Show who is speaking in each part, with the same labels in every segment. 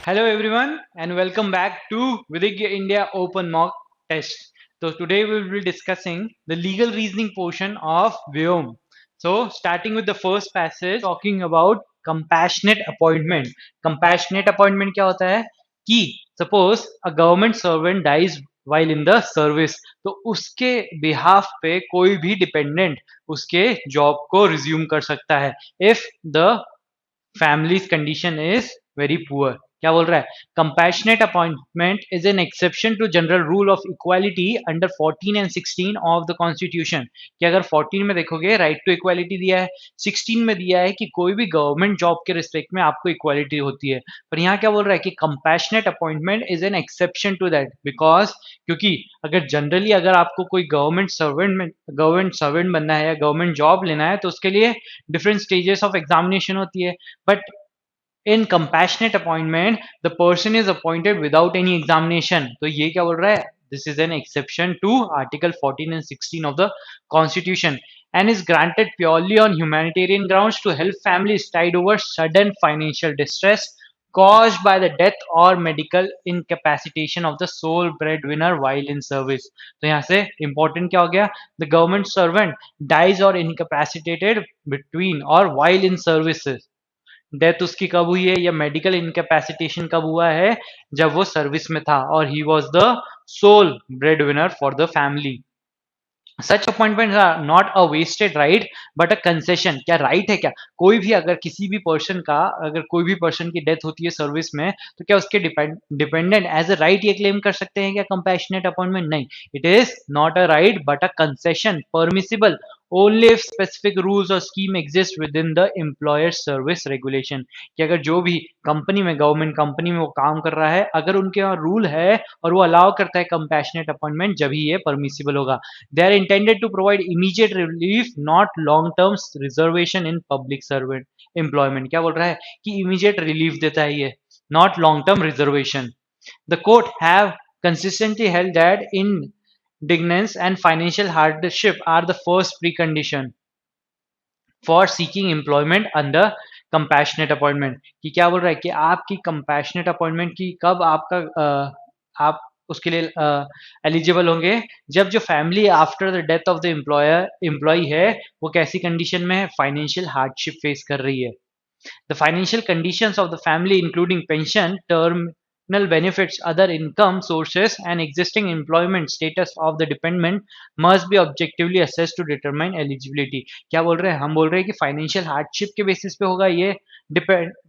Speaker 1: Hello everyone and welcome back to Vidya India Open Mock Test. So today we will be discussing the legal reasoning portion of Vyom. So starting with the first passage talking about compassionate appointment. Compassionate appointment क्या होता है कि suppose a government servant dies while in the service तो उसके behalf पे कोई भी dependent उसके job को resume कर सकता है if the family's condition is very poor. क्या बोल रहा है compassionate appointment is an exception to general rule of equality under 14 and 16 of the constitution कि अगर 14 में देखोगे राइट टू इक्वालिटी दिया है 16 में दिया है कि कोई भी गवर्नमेंट जॉब के रिस्पेक्ट में आपको इक्वालिटी होती है पर यहाँ क्या बोल रहा है कि compassionate appointment is an exception to that because क्योंकि अगर जनरली अगर आपको कोई गवर्नमेंट सर्वेंट बनना है या गवर्नमेंट जॉब लेना है तो उसके लिए डिफरेंट स्टेजेस ऑफ एग्जामिनेशन होती है but in compassionate appointment the person is appointed without any examination तो ये क्या बोल रहा है this is an exception to article 14 and 16 of the constitution and is granted purely on humanitarian grounds to help families tied over sudden financial distress caused by the death or medical incapacitation of the sole breadwinner while in service तो यहाँ से important क्या हो गया the government servant dies or incapacitated between or while in services death उसकी कब हुई है या मेडिकल इनकेपेसिटेशन कब हुआ है जब वो सर्विस में था और he was the sole breadwinner for the family such appointment are not a vested right but a concession क्या राइट है क्या कोई भी अगर किसी भी पर्सन का अगर कोई भी पर्सन की डेथ होती है सर्विस में तो क्या उसके डिपेंडेंट एज अ राइट ये क्लेम कर सकते हैं क्या कंपैशनेट अपॉइंटमेंट नहीं it is not a right but a concession permissible only if specific rules or scheme exist within the employer service regulation कि अगर जो भी कंपनी में गवर्नमेंट कंपनी में वो काम कर रहा है अगर उनके यहाँ रूल है और वो अलाउ करता है कंपैशनेट अपॉइंटमेंट जब ही ये परमिसिबल होगा they are intended to provide immediate relief not long term reservation in public servant employment क्या बोल रहा है कि immediate relief देता है ये not long term reservation the court have consistently held that indignance and financial hardship are the first precondition for seeking employment under compassionate appointment कि क्या बोल रहा है कि आपकी कंपैशनेट अपॉइंटमेंट की कब आपका आप उसके लिए एलिजिबल होंगे जब जो family after the death of the employee है वो कैसी कंडीशन में है फाइनेंशियल हार्डशिप फेस कर रही है The financial conditions of the family, including pension, terminal benefits, other income sources, and existing employment status of the dependent, must be objectively assessed to determine eligibility. क्या बोल रहे हैं हम बोल रहे हैं कि फाइनेंशियल हार्डशिप के बेसिस पे होगा ये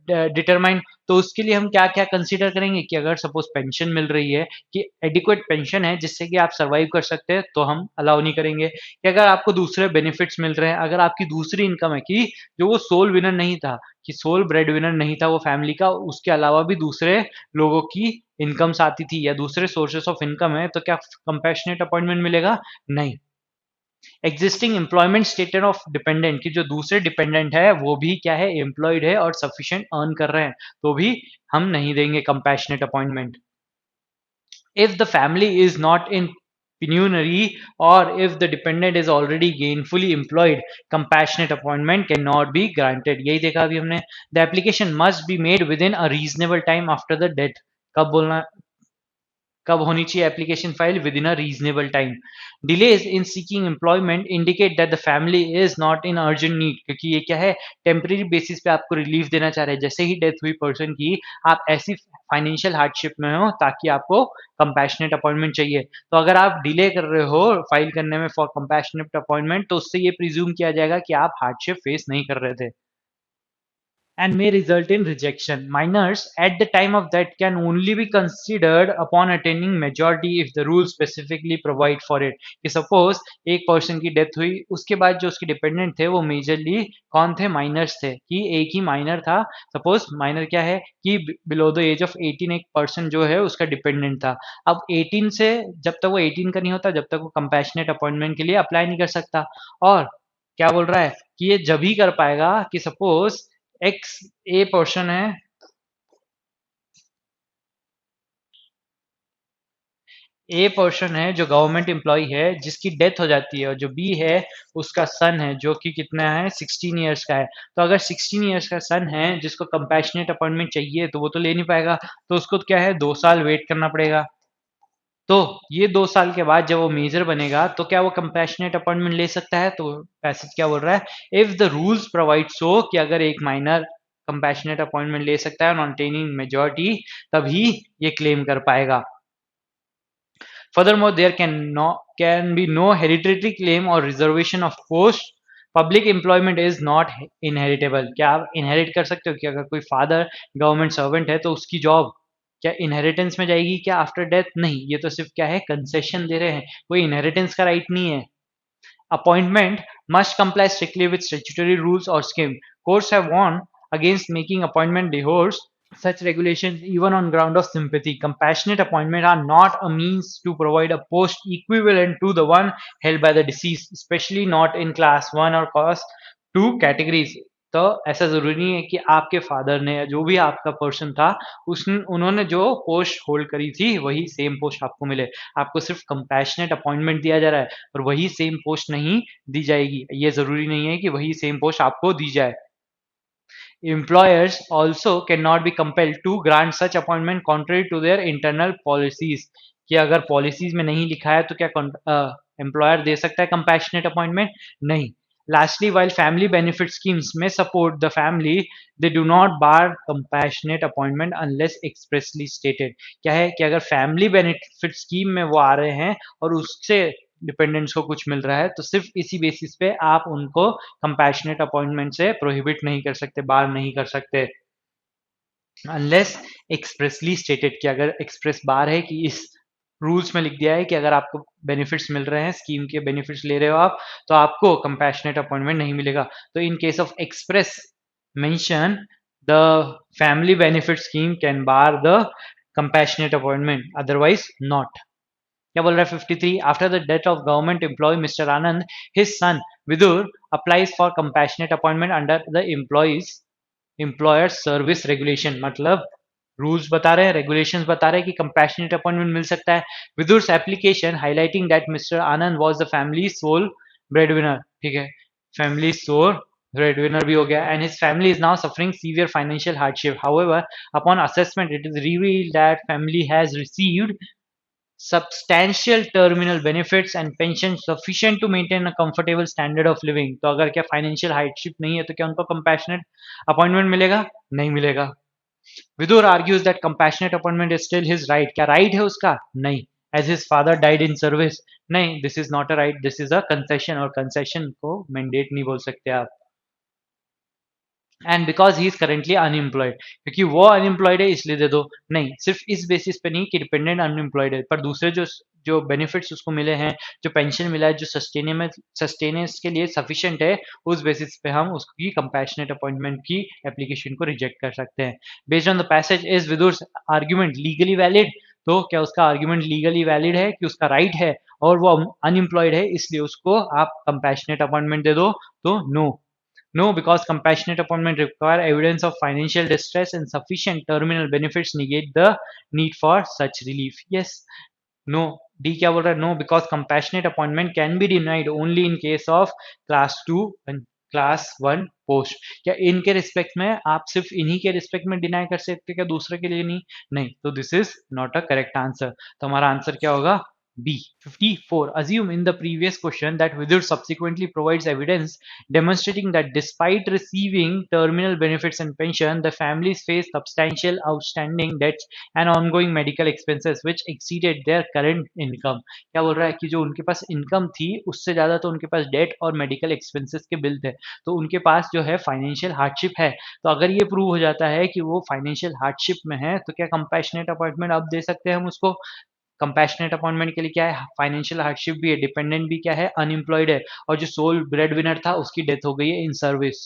Speaker 1: डिटरमाइन तो उसके लिए हम क्या क्या कंसीडर करेंगे कि अगर सपोज पेंशन मिल रही है कि एडिक्वेट पेंशन है जिससे कि आप सर्वाइव कर सकते हैं तो हम अलाउ नहीं करेंगे कि अगर आपको दूसरे बेनिफिट्स मिल रहे हैं अगर आपकी दूसरी इनकम है कि जो वो सोल विनर नहीं था कि सोल ब्रेड विनर नहीं था वो फैमिली का उसके अलावा भी दूसरे लोगों की इनकम्स आती थी या दूसरे सोर्सेस ऑफ इनकम है तो क्या कंपैशनेट अपॉइंटमेंट मिलेगा नहीं existing employment status of dependent की जो दूसरे डिपेंडेंट है वो भी क्या है एम्प्लॉयड है और सफिशिएंट अर्न कर रहे हैं तो भी हम नहीं देंगे compassionate appointment if the family is not in penury or if the dependent is already gainfully employed compassionate appointment cannot be granted यही देखा अभी हमने the application must be made within a reasonable time after the death कब बोलना कब होनी चाहिए application file with in a reasonable time delays in seeking employment indicate that the family is not in urgent need क्योंकि ये क्या है temporary basis पे आपको रिलीफ देना चाह रहे हैं जैसे ही डेथ हुई पर्सन की आप ऐसी फाइनेंशियल हार्डशिप में हो ताकि आपको कंपैशनेट अपॉइंटमेंट चाहिए तो अगर आप डिले कर रहे हो फाइल करने में फॉर कंपैशनेट अपॉइंटमेंट तो उससे ये प्रिज्यूम किया जाएगा कि आप हार्डशिप फेस नहीं कर रहे थे and may result in rejection. Minors at the time of that can only be considered upon attaining majority if the rules specifically provide for it. कि suppose एक person की death हुई उसके बाद जो उसके dependent थे वो majorly कौन थे minors थे कि एक ही minor था suppose minor क्या है कि below the age of 18 एक person जो है उसका dependent था अब 18 से जब तक वो 18 का नहीं होता जब तक वो compassionate appointment के लिए apply नहीं कर सकता और क्या बोल रहा है कि ये जब ही कर पाएगा कि सपोज एक्स ए पर्सन है ए पर्सन है जो गवर्नमेंट एम्प्लॉय है जिसकी डेथ हो जाती है, और जो बी है उसका सन है जो कि कितना है 16 ईयर्स का है। तो अगर 16 ईयर्स का सन है जिसको कंपैशनेट अपॉइंटमेंट चाहिए तो वो तो ले नहीं पाएगा, तो उसको क्या है 2 साल वेट करना पड़ेगा। तो ये 2 साल के बाद जब वो मेजर बनेगा तो क्या वो कंपैशनेट अपॉइंटमेंट ले सकता है? तो पैसेज क्या बोल रहा है, इफ द रूल्स प्रोवाइड सो, कि अगर एक माइनर कंपैशनेट अपॉइंटमेंट ले सकता है नॉन टेनिंग मेजोरिटी, तभी ये क्लेम कर पाएगा। Furthermore, there can be no hereditary claim or reservation of post. Public employment is not inheritable. क्या आप इनहेरिट कर सकते हो कि अगर कोई फादर गवर्नमेंट सर्वेंट है तो उसकी जॉब क्या इनहेरिटेंस में जाएगी क्या आफ्टर डेथ? नहीं, ये तो सिर्फ क्या है कंसेशन दे रहे हैं, कोई इनहेरिटेंस का राइट नहीं है। Appointment must comply strictly with statutory rules or scheme. Courts have warned against making appointment divorce such regulations even on ground of sympathy. Compassionate appointment are not a means to provide a post equivalent to the one held by the deceased, especially not in class 1 or class 2 categories. तो ऐसा जरूरी नहीं है कि आपके father ने या जो भी आपका पर्सन था उन्होंने जो पोस्ट होल्ड करी थी वही सेम पोस्ट आपको मिले। आपको सिर्फ कंपैशनेट अपॉइंटमेंट दिया जा रहा है और वही सेम पोस्ट नहीं दी जाएगी। ये जरूरी नहीं है कि वही सेम पोस्ट आपको दी जाए। Employers also cannot be compelled to grant such appointment contrary to their internal policies, कि अगर पॉलिसीज में नहीं लिखा है तो क्या एम्प्लॉयर दे सकता है कंपैशनेट अपॉइंटमेंट? नहीं। Lastly, while family benefit schemes may support the family, they do not bar compassionate appointment unless expressly stated. क्या है कि अगर फैमिली बेनिफिट स्कीम में वो आ रहे हैं और उससे डिपेंडेंट्स को कुछ मिल रहा है तो सिर्फ इसी बेसिस पे आप उनको कंपैशनेट अपॉइंटमेंट से प्रोहिबिट नहीं कर सकते, बार नहीं कर सकते, अनलेस एक्सप्रेसली स्टेटेड, कि अगर एक्सप्रेस बार है कि इस रूल्स में लिख दिया है कि अगर आपको बेनिफिट्स मिल रहे हैं, स्कीम के बेनिफिट्स ले रहे हो आप, तो आपको कंपैशनेट अपॉइंटमेंट नहीं मिलेगा। तो in case of express mention, the family benefit scheme can bar the compassionate appointment, otherwise not. क्या बोल रहा है 53, after the death of government employee mister Anand, his son Vidur applies for compassionate appointment under the employer service regulation. मतलब rules बता रहे हैं, regulations बता रहे हैं कि कंपैशनेट अपॉइंटमेंट मिल सकता है। Vidur's application highlighting that Mister Anand was the family sole breadwinner, ठीक है, फैमिली सोल breadwinner भी हो गया, and his family is now suffering severe financial hardship. However, upon assessment, it is revealed that family has received substantial terminal benefits and pension sufficient to maintain a comfortable standard of living. तो अगर क्या financial hardship नहीं है तो क्या उनको compassionate appointment मिलेगा? नहीं मिलेगा। Vidur argues that compassionate appointment is still his right. क्या राइट है उसका? नहीं। As his father died in service, नहीं, this is not a right, this is a concession, और कंसेशन को मैंडेट नहीं बोल सकते आप। And because he is currently unemployed, क्योंकि वो अनएम्प्लॉयड है इसलिए दे दो, नहीं, सिर्फ इस बेसिस पे नहीं कि डिपेंडेंट अनएम्प्लॉयड है, पर दूसरे जो जो बेनिफिट्स उसको मिले हैं, जो पेंशन मिला है, जो सस्टेनेंस के लिए सफिशिएंट है, उस बेसिस पे हम उसकी कंपैशनेट अपॉइंटमेंट की एप्लीकेशन को रिजेक्ट कर सकते हैं। Based on the passage, is Vidur's argument legally valid? तो क्या उसका आर्ग्यूमेंट लीगली वैलिड है कि उसका राइट है और वो अनएम्प्लॉयड है इसलिए उसको आप कंपैशनेट अपॉइंटमेंट दे दो? तो no. No, because compassionate appointment require evidence of financial distress and sufficient terminal benefits negate the need for such relief. Yes, no. D क्या बोल रहा है? No, because compassionate appointment can be denied only in case of class 2 and class 1 post. क्या इनके respect में आप सिर्फ इन्हीं के रिस्पेक्ट में डिनाई कर सकते, क्या दूसरे के लिए नहीं? नहीं, तो this is not a correct answer. तो हमारा आंसर क्या होगा? B. 54. Assume in the previous question that Vidur subsequently provides evidence demonstrating that despite receiving terminal benefits and pension, the families face substantial outstanding debts and ongoing medical expenses which exceeded their current income. क्या बोल रहा है कि जो उनके पास income थी उससे ज्यादा तो उनके पास डेट और मेडिकल एक्सपेंसेस के बिल थे, तो उनके पास जो है फाइनेंशियल हार्डशिप है। तो अगर ये प्रूव हो जाता है कि वो फाइनेंशियल हार्डशिप में है तो क्या कंपैशनेट अपॉइंटमेंट अब दे सकते हैं हम उसको? कंपैशनेट अपॉइंटमेंट के लिए क्या है? फाइनेंशियल हार्डशिप भी है, डिपेंडेंट भी क्या है? अनएम्प्लॉयड है, और जो सोल ब्रेड विनर था उसकी डेथ हो गई है in service.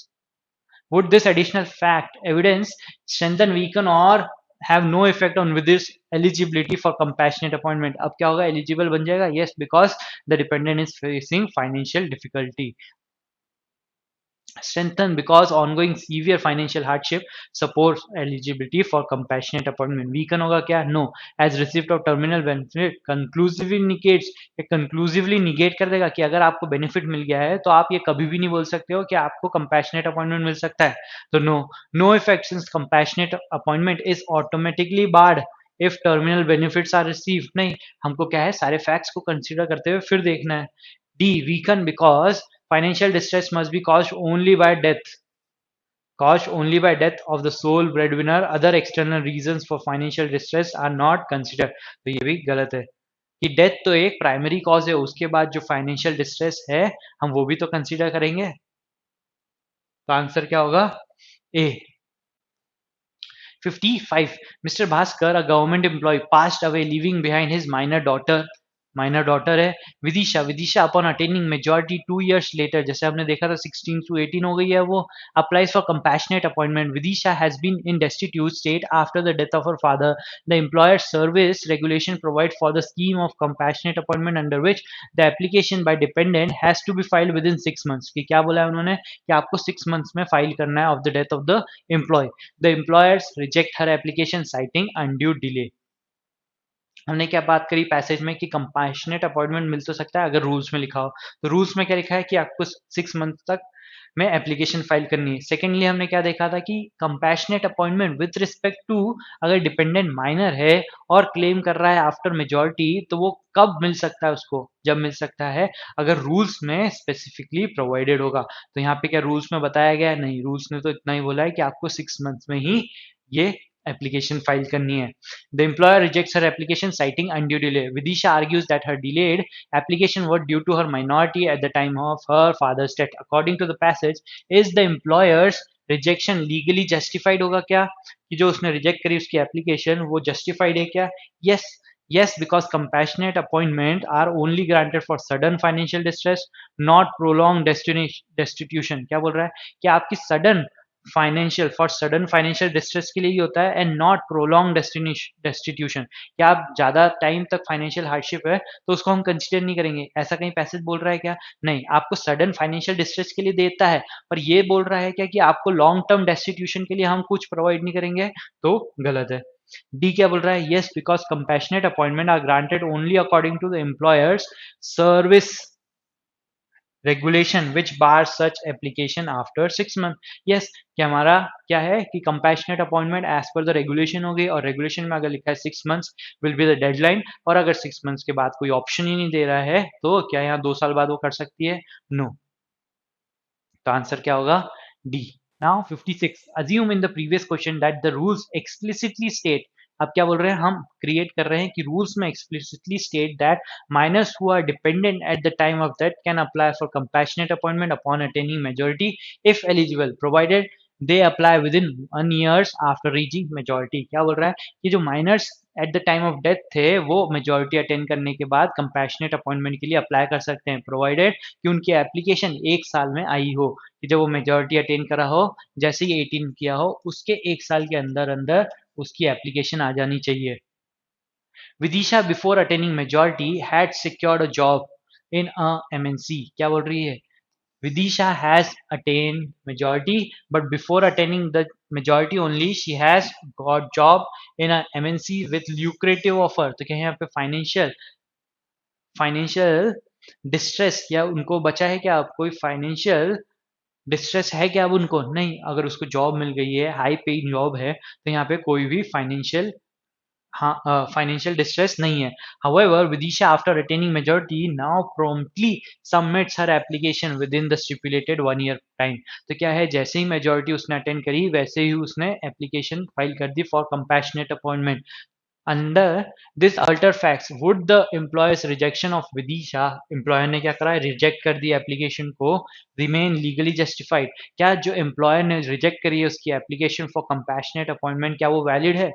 Speaker 1: Would this additional fact evidence strengthen, weaken और have no effect on with this eligibility for compassionate appointment? अब क्या होगा? एलिजिबल बन जाएगा, yes, because the dependent is facing financial difficulty. strengthened because ongoing severe financial hardship supports eligibility for compassionate appointment. Weaken होगा क्या? No. As receipt of terminal benefit conclusively negates, ये conclusively negate कर देगा कि अगर आपको benefit मिल गया है तो आप ये कभी भी नहीं बोल सकते हो कि आपको compassionate appointment मिल सकता है. तो no effect since compassionate appointment is automatically barred if terminal benefits are received. नहीं, हमको क्या है, सारे facts को consider करते हुए फिर देखना है. D. Weaken because financial distress must be caused only by death. Caused only by death of the sole breadwinner. Other external reasons for financial distress are not considered. तो ये भी गलत है कि डेथ तो एक प्राइमरी कॉज है, उसके बाद जो फाइनेंशियल डिस्ट्रेस है हम वो भी तो कंसीडर करेंगे. तो आंसर क्या होगा? ए. 55. Mr. Bhaskar, a government employee, passed away leaving behind his minor daughter है Vidisha upon attaining majority 2 years later, जैसे हमने देखा था 16 to 18 हो गई है, वो applies for compassionate appointment. Vidisha has been in destitute state after the death of her father. The employer service regulation provides for the scheme of compassionate appointment under which the application by dependent has to be filed within 6 months. कि क्या बोला है उन्होंने कि आपको 6 months में file करना है of the death of the employee. The employers reject her application citing undue delay. हमने क्या बात करी पैसेज में कि कंपैशनेट अपॉइंटमेंट मिल तो सकता है अगर रूल्स में लिखा हो. तो रूल्स में क्या लिखा है कि आपको 6 मंथ तक में एप्लीकेशन फाइल करनी है. सेकेंडली हमने क्या देखा था कि compassionate appointment with respect to अगर डिपेंडेंट माइनर है और क्लेम कर रहा है आफ्टर मेजॉरिटी, तो वो कब मिल सकता है उसको? जब मिल सकता है अगर रूल्स में स्पेसिफिकली प्रोवाइडेड होगा. तो यहाँ पे क्या रूल्स में बताया गया है? नहीं, रूल्स ने तो इतना ही बोला है कि आपको 6 मंथ्स में ही ये एप्लीकेशन फाइल करनी है. The employer rejects her application citing undue delay. Vidisha argues that her delayed application was due to her minority at the time of her father's death. According to the passage, is the employer's rejection legally justified? होगा क्या कि जो उसने reject करी उसकी application वो justified है क्या? Yes. Yes, because compassionate appointment are only granted for sudden financial distress, not prolonged destitution. क्या बोल रहा है कि आपकी सडन फाइनेंशियल डिस्ट्रेस के लिए ही होता है एंड नॉट प्रोलॉन्ग डेस्टिट्यूशन. क्या आप ज्यादा टाइम तक फाइनेंशियल हार्डशिप है तो उसको हम कंसिडर नहीं करेंगे, ऐसा कहीं पैसेज बोल रहा है क्या? नहीं, आपको सडन फाइनेंशियल डिस्ट्रेस के लिए देता है पर ये बोल रहा है क्या कि आपको लॉन्ग टर्म डेस्टिट्यूशन के लिए हम कुछ प्रोवाइड नहीं करेंगे, तो गलत है. डी क्या बोल रहा है? Yes, because compassionate appointment are granted only according to the employer's service regulation which bar such application after 6 month. Yes, कि हमारा क्या है कि compassionate appointment as per the regulation हो गई और रेगुलेशन में अगर लिखा है 6 months will be the deadline और अगर 6 मंथ्स के बाद कोई ऑप्शन ही नहीं दे रहा है तो क्या यहाँ 2 साल बाद वो कर सकती है? नो. तो आंसर क्या होगा? D. Now 56. Assume in the previous question that the rules explicitly state. अब क्या बोल रहे हैं, हम क्रिएट कर रहे हैं कि रूल्स में explicitly state that minors who are dependent at the time of death can apply for compassionate appointment upon attaining majority if eligible provided they apply within 1 years after reaching majority. क्या बोल रहा है कि जो minors at the time of death थे वो majority attend करने के बाद कंपैशनेट अपॉइंटमेंट के लिए अप्लाई कर सकते हैं प्रोवाइडेड कि उनकी एप्लीकेशन 1 साल में आई हो, कि जब वो मेजॉरिटी अटेंड करा हो, जैसे ही 18 किया हो उसके 1 साल के अंदर अंदर उसकी एप्लीकेशन आ जानी चाहिए. Vidisha before attaining majority had secured a job in a MNC. क्या बोल रही है? Vidisha has attained majority, but before attaining the majority only, she has got job in a MNC with lucrative offer. तो क्या यहाँ पे फाइनेंशियल डिस्ट्रेस या उनको बचा है क्या? अब कोई फाइनेंशियल डिस्ट्रेस है क्या? अब उनको नहीं, अगर उसको जॉब मिल गई है, हाई पेइंग जॉब है, तो यहाँ पे कोई भी financial distress नहीं है. However, Vidisha, after attaining majority, now promptly submits her application within the stipulated 1 year time. तो क्या है, जैसे ही मेजोरिटी उसने अटेंड करी वैसे ही उसने एप्लीकेशन फाइल कर दी for compassionate appointment. Under this alter facts, would the employer's rejection of Vidisha, employer ने क्या करा है, रिजेक्ट कर दी एप्लीकेशन को, remain legally justified? क्या जो एम्प्लॉयर ने रिजेक्ट करी है उसकी एप्लीकेशन फॉर कंपैशनेट अपॉइंटमेंट, क्या वो वैलिड है?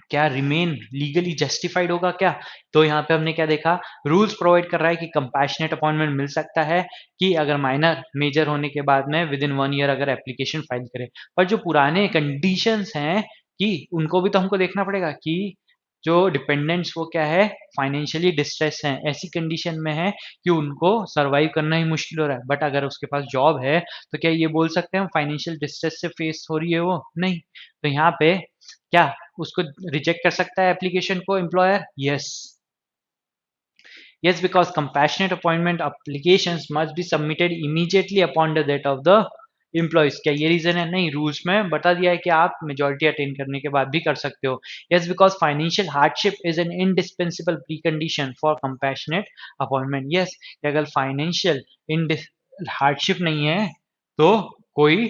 Speaker 1: क्या रिमेन लीगली जस्टिफाइड होगा क्या? तो यहाँ पे हमने क्या देखा, रूल्स प्रोवाइड कर रहा है कि कंपैशनेट अपॉइंटमेंट मिल सकता है कि अगर माइनर मेजर होने के बाद में विद इन 1 year अगर एप्लीकेशन फाइल करे. पर जो पुराने कंडीशंस हैं कि उनको भी तो हमको देखना पड़ेगा कि जो डिपेंडेंट्स वो क्या है, फाइनेंशियली डिस्ट्रेस हैं, ऐसी कंडीशन में है कि उनको सरवाइव करना ही मुश्किल हो रहा है। बट अगर उसके पास जॉब है तो क्या ये बोल सकते हैं फाइनेंशियल डिस्ट्रेस से फेस हो रही है वो, नहीं। तो यहाँ पे क्या उसको रिजेक्ट कर सकता है एप्लीकेशन को employer, yes. Yes, because compassionate appointment applications must be submitted immediately upon the death of the employees. क्या ये रीजन है? नहीं, रूल्स में बता दिया है कि आप मेजोरिटी अटेन करने के बाद भी कर सकते हो। Yes, because financial hardship is an indispensable precondition for compassionate appointment. Yes, कि अगर फाइनेंशियल हार्डशिप नहीं है तो कोई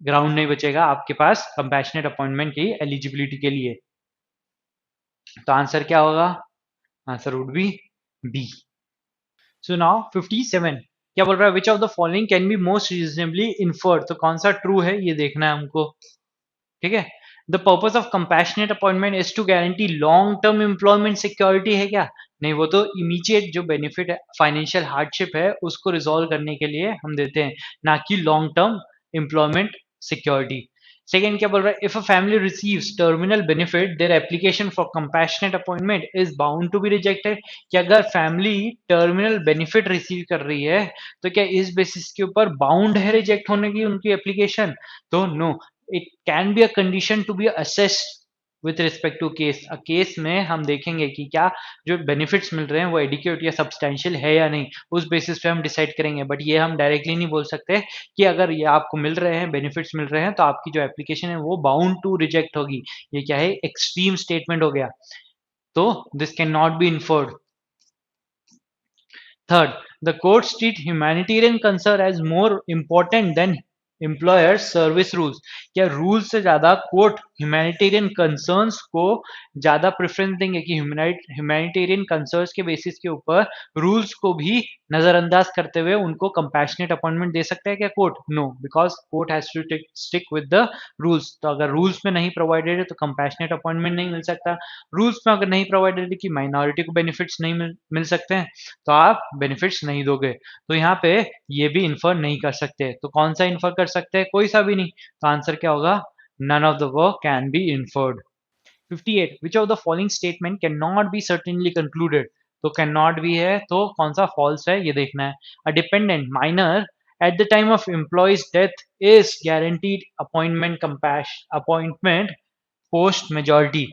Speaker 1: ग्राउंड नहीं बचेगा आपके पास कंपैशनेट अपॉइंटमेंट की एलिजिबिलिटी के लिए। तो आंसर क्या होगा? Answer would be B. So now 57 क्या बोल रहा है, which of the following can be most reasonably inferred, तो कौन सा ट्रू है ये देखना है हमको, ठीक है। The purpose of compassionate appointment is to guarantee long term employment security है क्या? नहीं, वो तो इमीडिएट जो बेनिफिट है, फाइनेंशियल हार्डशिप है उसको रिजॉल्व करने के लिए हम देते हैं, ना कि long term employment security. Second क्या बोल रहा है, if a family receives terminal benefit their application for compassionate appointment is bound to be rejected, कि अगर फैमिली टर्मिनल बेनिफिट रिसीव कर रही है तो क्या इस बेसिस के ऊपर बाउंड है रिजेक्ट होने की उनकी एप्लीकेशन? तो no, it can be a condition to be assessed with respect to case. Case में हम देखेंगे कि क्या जो बेनिफिट्स मिल रहे हैं वो एडिक्वेट या सब्सटेंशियल है या नहीं, उस बेसिस पे हम डिसाइड करेंगे। बट ये हम डायरेक्टली नहीं बोल सकते कि अगर ये आपको मिल रहे हैं, बेनिफिट्स मिल रहे हैं, तो आपकी जो एप्लीकेशन है वो बाउंड टू रिजेक्ट होगी। ये क्या है, एक्सट्रीम स्टेटमेंट हो गया, तो this can not be inferred. Third, the courts treat humanitarian concern as more important than employer service rules. क्या रूल से ज्यादा कोर्ट ह्यूमैनिटेरियन कंसर्न्स को ज्यादा प्रेफरेंस देंगे कि ह्यूमैनिटेरियन कंसर्न्स के बेसिस के ऊपर रूल्स को भी नजरअंदाज करते हुए उनको कंपैशनेट अपॉइंटमेंट दे सकता है क्या court? No, because court has to stick with the rules. तो अगर रूल्स में नहीं प्रोवाइडेड है तो कंपैशनेट अपॉइंटमेंट नहीं मिल सकता। रूल्स में अगर नहीं प्रोवाइडेड है कि माइनॉरिटी को बेनिफिट्स नहीं मिल सकते हैं तो आप बेनिफिट्स नहीं दोगे। तो यहाँ पे ये भी इन्फर नहीं कर सकते। तो कौन सा इन्फर कर सकते हैं? कोई सा भी नहीं। तो आंसर क्या होगा? None of the work can be inferred. 58 which of the following statement can not be certainly concluded, तो कैन नॉट बी है तो कौन सा फॉल्स है ये देखना है। A dependent minor at the time of employee's death is guaranteed appointment post majority,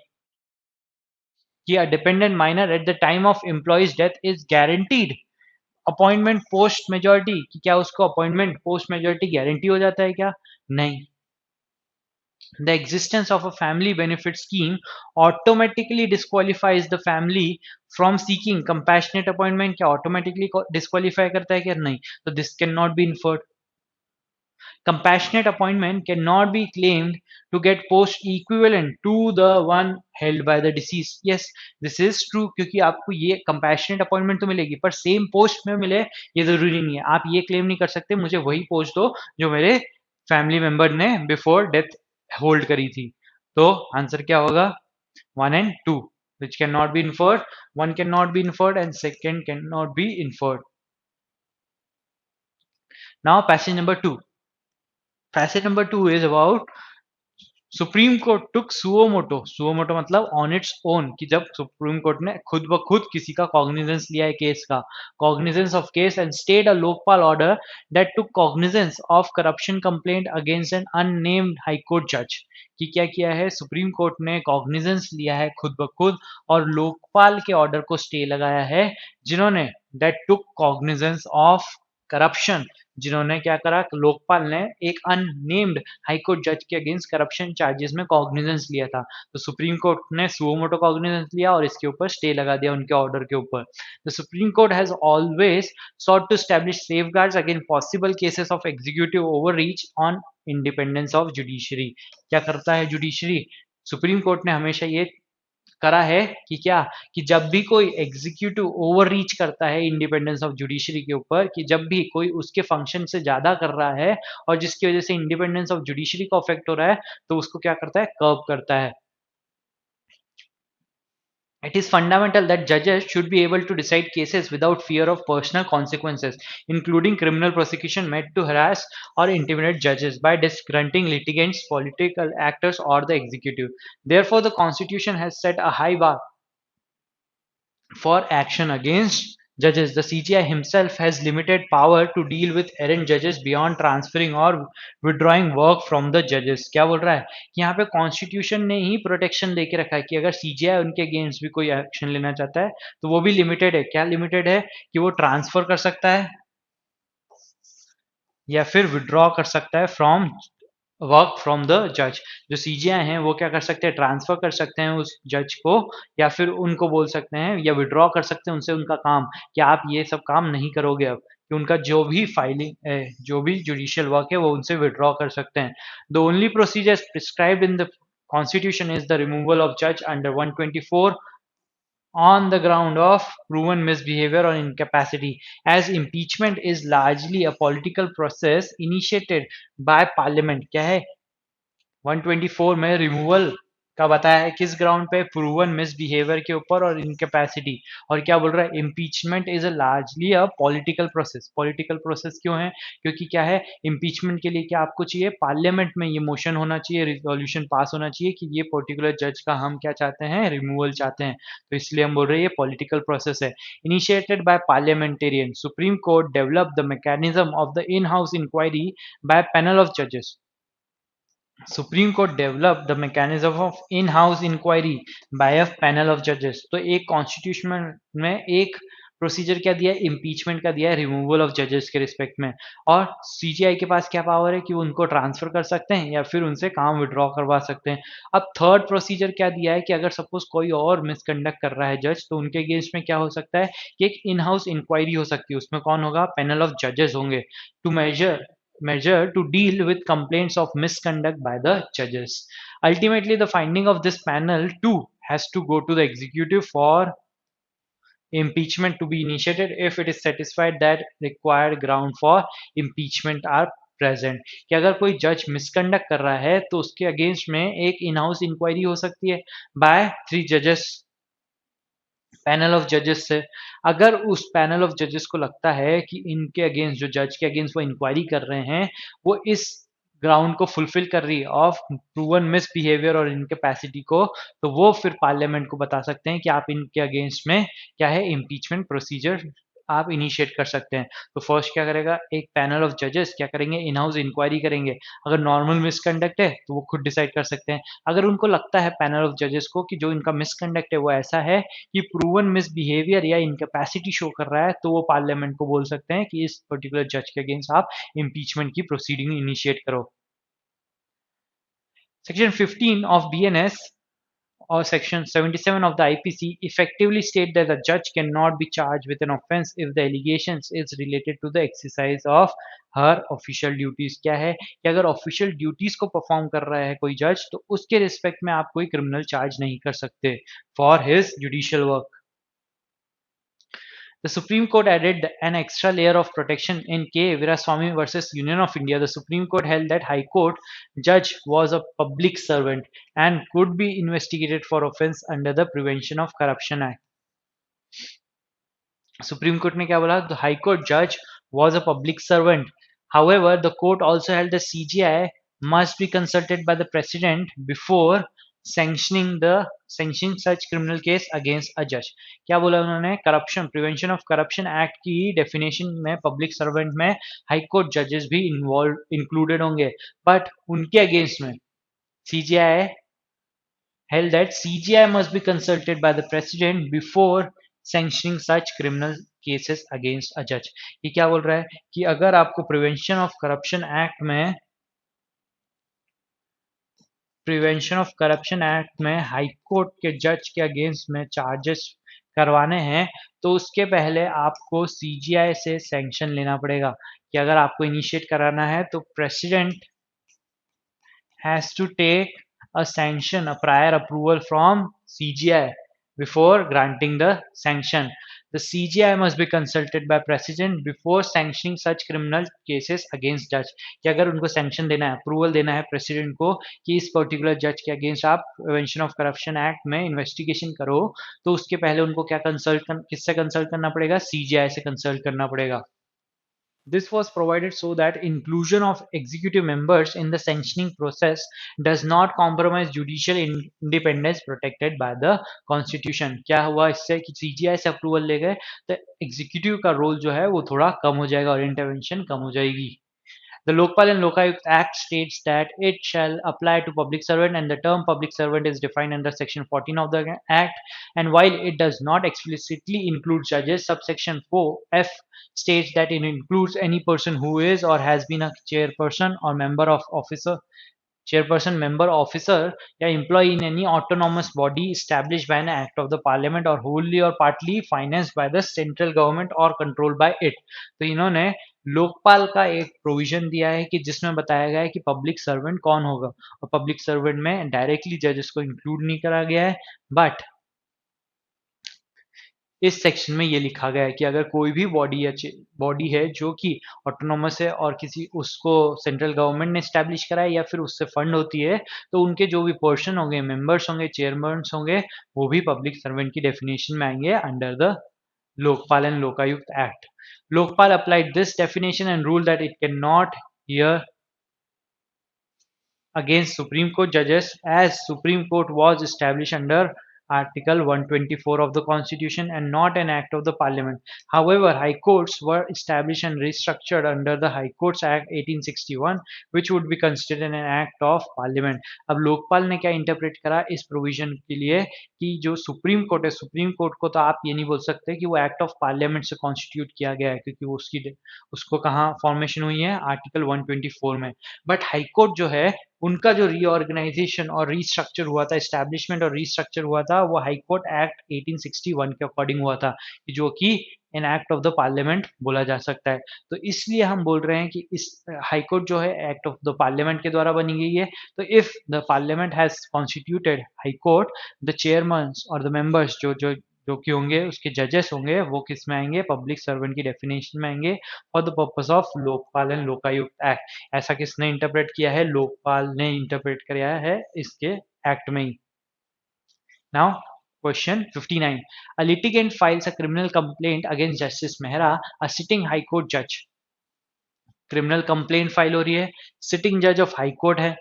Speaker 1: कि a dependent minor at the time of employee's death is guaranteed appointment post majority, कि क्या उसको अपॉइंटमेंट पोस्ट मेजोरिटी गारंटी हो जाता है क्या? नहीं। The existence of a family benefit scheme automatically disqualifies the family from seeking compassionate appointment, क्या automatically disqualify करता है क्या? नहीं। तो this can not be inferred. Compassionate appointment cannot be claimed to get post equivalent to the one held by the deceased. Yes, this is true, क्योंकि आपको ये compassionate appointment तो मिलेगी पर सेम पोस्ट में मिले ये जरूरी नहीं है। आप ये क्लेम नहीं कर सकते मुझे वही पोस्ट दो जो मेरे फैमिली मेंबर ने बिफोर डेथ होल्ड करी थी। तो आंसर क्या होगा? 1 and 2, which cannot be inferred. One cannot be inferred and second cannot be inferred. Now passage number 2. Passage number 2 is about supreme court took suo motu. Suo motu मतलब on its own, कि जब supreme court ने खुद ब खुद किसी का cognizance लिया है केस का, cognizance of case, and stayed a Lokpal order that took cognizance of corruption complaint against an unnamed high court जज। कि क्या किया है सुप्रीम कोर्ट ने? कॉग्निजेंस लिया है खुद ब खुद और लोकपाल के ऑर्डर को स्टे लगाया है, जिन्होंने that took cognizance of corruption, जिन्होंने क्या करा, लोकपाल ने एक अननेम्ड हाईकोर्ट जज के अगेंस्ट करप्शन चार्जेस में कॉग्निजेंस लिया था। तो सुप्रीम कोर्ट ने सुओमोटो कॉग्निजेंस लिया और इसके ऊपर स्टे लगा दिया उनके ऑर्डर के ऊपर। The supreme court has always sought to establish safeguards against possible cases of executive overreach on independence of judiciary। क्या करता है जुडिशरी? सुप्रीम कोर्ट ने हमेशा ये करा है कि क्या, कि जब भी कोई एग्जीक्यूटिव ओवर रीच करता है इंडिपेंडेंस ऑफ जुडिशरी के ऊपर, कि जब भी कोई उसके फंक्शन से ज्यादा कर रहा है और जिसकी वजह से इंडिपेंडेंस ऑफ जुडिशरी को अफेक्ट हो रहा है, तो उसको क्या करता है? कर्व करता है। It is fundamental that judges should be able to decide cases without fear of personal consequences, including criminal prosecution made to harass or intimidate judges by disgrunting litigants, political actors, or the executive. Therefore, the Constitution has set a high bar for action against judges. The CGI himself has limited power to deal with errant judges beyond transferring or withdrawing work from the judges. क्या बोल रहा है कि यहाँ पे constitution ने ही protection दे के रखा है कि अगर सीजीआई उनके अगेंस्ट भी कोई एक्शन लेना चाहता है तो वो भी लिमिटेड है। क्या लिमिटेड है कि वो ट्रांसफर कर सकता है या फिर विड्रॉ कर सकता है फ्रॉम वर्क फ्रॉम द जज। जो सीजीआई हैं वो क्या कर सकते हैं, ट्रांसफर कर सकते हैं उस जज को, या फिर उनको बोल सकते हैं या विड्रॉ कर सकते हैं उनसे उनका काम कि आप ये सब काम नहीं करोगे अब, कि उनका जो भी फाइलिंग जो भी जुडिशियल वर्क है वो उनसे विड्रॉ कर सकते हैं। The only procedure prescribed in the Constitution is the removal of judge under 124 on the ground of proven misbehavior or incapacity, as impeachment is largely a political process initiated by parliament। क्या है 124 में removal का बताया है किस ground पे, proven misbehaviour के ऊपर और इनकेपेसिटी। और क्या बोल रहा है, impeachment is a largely a political process. Political process क्यों है, क्योंकि क्या है, इम्पीचमेंट के लिए क्या आपको चाहिए, पार्लियामेंट में ये मोशन होना चाहिए, रिजोल्यूशन पास होना चाहिए कि ये पर्टिकुलर जज का हम क्या चाहते हैं, रिमूवल चाहते हैं। तो इसलिए हम बोल रहे हैं ये पॉलिटिकल प्रोसेस है। Initiated by parliamentarian, supreme court develop the mechanism of the in house inquiry by panel of जजेस। Supreme court develop the mechanism of in house inquiry by a panel of जजेस। तो एक constitution में एक procedure क्या दिया है, impeachment का दिया है, रिमूवल ऑफ जजेस के रिस्पेक्ट में। और सीजीआई के पास क्या पावर है कि वो उनको ट्रांसफर कर सकते हैं या फिर उनसे काम विड्रॉ करवा सकते हैं। अब थर्ड प्रोसीजर क्या दिया है कि अगर सपोज कोई और मिसकंडक्ट कर रहा है जज, तो उनके अगेंस्ट में क्या हो सकता है कि एक इन हाउस इंक्वायरी हो सकती है। उसमें कौन होगा, पैनल ऑफ जजेस होंगे, to measure to deal with complaints of misconduct by the judges. Ultimately, the finding of this panel too has to go to the executive for impeachment to be initiated if it is satisfied that required ground for impeachment are present. कि अगर कोई जज misconduct कर रहा है तो उसके against में एक इन हाउस इंक्वायरी हो सकती है बाय 3 जजेस, पैनल ऑफ जजेस से। अगर उस पैनल ऑफ जजेस को लगता है कि इनके अगेंस्ट, जो जज के अगेंस्ट वो इंक्वायरी कर रहे हैं, वो इस ग्राउंड को फुलफिल कर रही है ऑफ प्रूवन मिस बिहेवियर और इनकेपेसिटी को, तो वो फिर पार्लियामेंट को बता सकते हैं कि आप इनके अगेंस्ट में क्या है, इम्पीचमेंट प्रोसीजर आप इनिशिएट कर सकते हैं। तो फर्स्ट क्या करेगा, एक पैनल ऑफ जजेस क्या करेंगे, इन हाउस इंक्वायरी करेंगे। अगर नॉर्मल मिसकंडक्ट है तो वो खुद डिसाइड कर सकते हैं। अगर उनको लगता है पैनल ऑफ जजेस को कि जो इनका मिसकंडक्ट है वो ऐसा है कि प्रूवन मिसबिहेवियर या इनकैपेसिटी शो कर रहा है, तो वो पार्लियामेंट को बोल सकते हैं कि इस पर्टिकुलर जज के अगेंस्ट आप इम्पीचमेंट की प्रोसीडिंग इनिशिएट करो। Section 15 of BNS or section 77 of the IPC effectively state that a judge cannot be charged with an offense if the allegations is related to the exercise of her official duties। क्या है कि अगर official duties को perform कर रहा है कोई जज, तो उसके रिस्पेक्ट में आप कोई क्रिमिनल चार्ज नहीं कर सकते for his judicial work. The Supreme Court added an extra layer of protection in K. Veeraswamy versus Union of India. The Supreme Court held that High Court judge was a public servant and could be investigated for offence under the Prevention of Corruption Act. Supreme Court ने क्या बोला, the High Court judge was a public servant. However, the court also held the CGI must be consulted by the president before sanctioning such criminal case against a judge। क्या बोला उन्होंने, corruption, prevention of corruption act की definition में public servant में high court जजेस भी included होंगे, but उनके अगेंस्ट में CGI held that CGI must be consulted by the president before sanctioning such criminal cases against a judge। ये क्या बोल रहा है कि अगर आपको प्रिवेंशन ऑफ करप्शन एक्ट में हाई कोर्ट के जज के अगेंस्ट में चार्जेस करवाने हैं, तो उसके पहले आपको सीजीआई से सैंक्शन लेना पड़ेगा। कि अगर आपको इनिशिएट कराना है तो president has to take a sanction, a prior approval from CGI before granting the sanction। The CGI must be consulted by president before sanctioning such criminal cases against judge. कि अगर उनको सैंक्शन देना है, approval देना है president को कि इस पर्टिकुलर जज के अगेंस्ट आप प्रिवेंशन ऑफ करप्शन एक्ट में इन्वेस्टिगेशन करो, तो उसके पहले उनको क्या किससे कंसल्ट करना पड़ेगा? सीजीआई से कंसल्ट करना पड़ेगा. This was provided so that inclusion of executive members in the sanctioning process does not compromise judicial independence protected by the constitution. क्या हुआ इससे कि सीजीआई से अप्रूवल ले गए तो एग्जीक्यूटिव का रोल जो है वो थोड़ा कम हो जाएगा और इंटरवेंशन कम हो जाएगी. The Lokpal and Lokayukt Act states that it shall apply to public servant, and the term public servant is defined under Section 14 of the Act. And while it does not explicitly include judges, subsection 4F states that it includes any person who is or has been a chairperson or member officer या employee in any autonomous body established by an act of the parliament or wholly or partly financed by the central government or controlled by it. तो इन्होंने लोकपाल का एक provision दिया है कि जिसमें बताया गया है कि पब्लिक सर्वेंट कौन होगा, और पब्लिक सर्वेंट में डायरेक्टली जजेस को इंक्लूड नहीं करा गया है, बट इस सेक्शन में ये लिखा गया है कि अगर कोई भी बॉडी है जो कि ऑटोनोमस है और किसी उसको सेंट्रल गवर्नमेंट ने स्टैब्लिश करा है या फिर उससे फंड होती है, तो उनके जो भी पर्सन होंगे, मेंबर्स होंगे, चेयरमैन होंगे, वो भी पब्लिक सर्वेंट की डेफिनेशन में आएंगे under the Lokpal and Lokayukt Act. Lokpal applied this definition and ruled that it cannot hear against Supreme Court judges, as Supreme Court was established under Article 124 of the Constitution and not an act of the Parliament. However, High Courts were established and restructured under the High Courts Act 1861, which would be considered an act of Parliament. अब लोकपाल ने क्या interpret करा इस provision के लिए कि जो supreme court है, सुप्रीम कोर्ट को तो आप ये नहीं बोल सकते कि वो एक्ट ऑफ पार्लियामेंट से कॉन्स्टिट्यूट किया गया है, क्योंकि उसको कहाँ फॉर्मेशन हुई है? आर्टिकल 124 में. बट हाई कोर्ट जो है उनका जो रीऑर्गेनाइजेशन और रीस्ट्रक्चर हुआ था, एस्टैब्लिशमेंट और रीस्ट्रक्चर हुआ था, वो हाई कोर्ट एक्ट 1861 के अकॉर्डिंग हुआ था, जो कि an act of the parliament बोला जा सकता है. तो इसलिए हम बोल रहे हैं कि इस हाई कोर्ट जो है एक्ट ऑफ द पार्लियामेंट के द्वारा बनी गई है. तो if the parliament has constituted high court, the chairman और द मेंबर्स जो कि होंगे, उसके जजेस होंगे, वो किस में आएंगे? पब्लिक सर्वेंट की डेफिनेशन में आएंगे for the purpose of Lokpal and Lokayukta act. ऐसा किसने इंटरप्रेट किया है? लोकपाल ने इंटरप्रेट किया है इसके एक्ट में ही. Now question 59. A litigant files a criminal complaint against Justice Mehra, a sitting high court judge. Criminal complaint file हो रही है, सिटिंग जज ऑफ हाई कोर्ट है,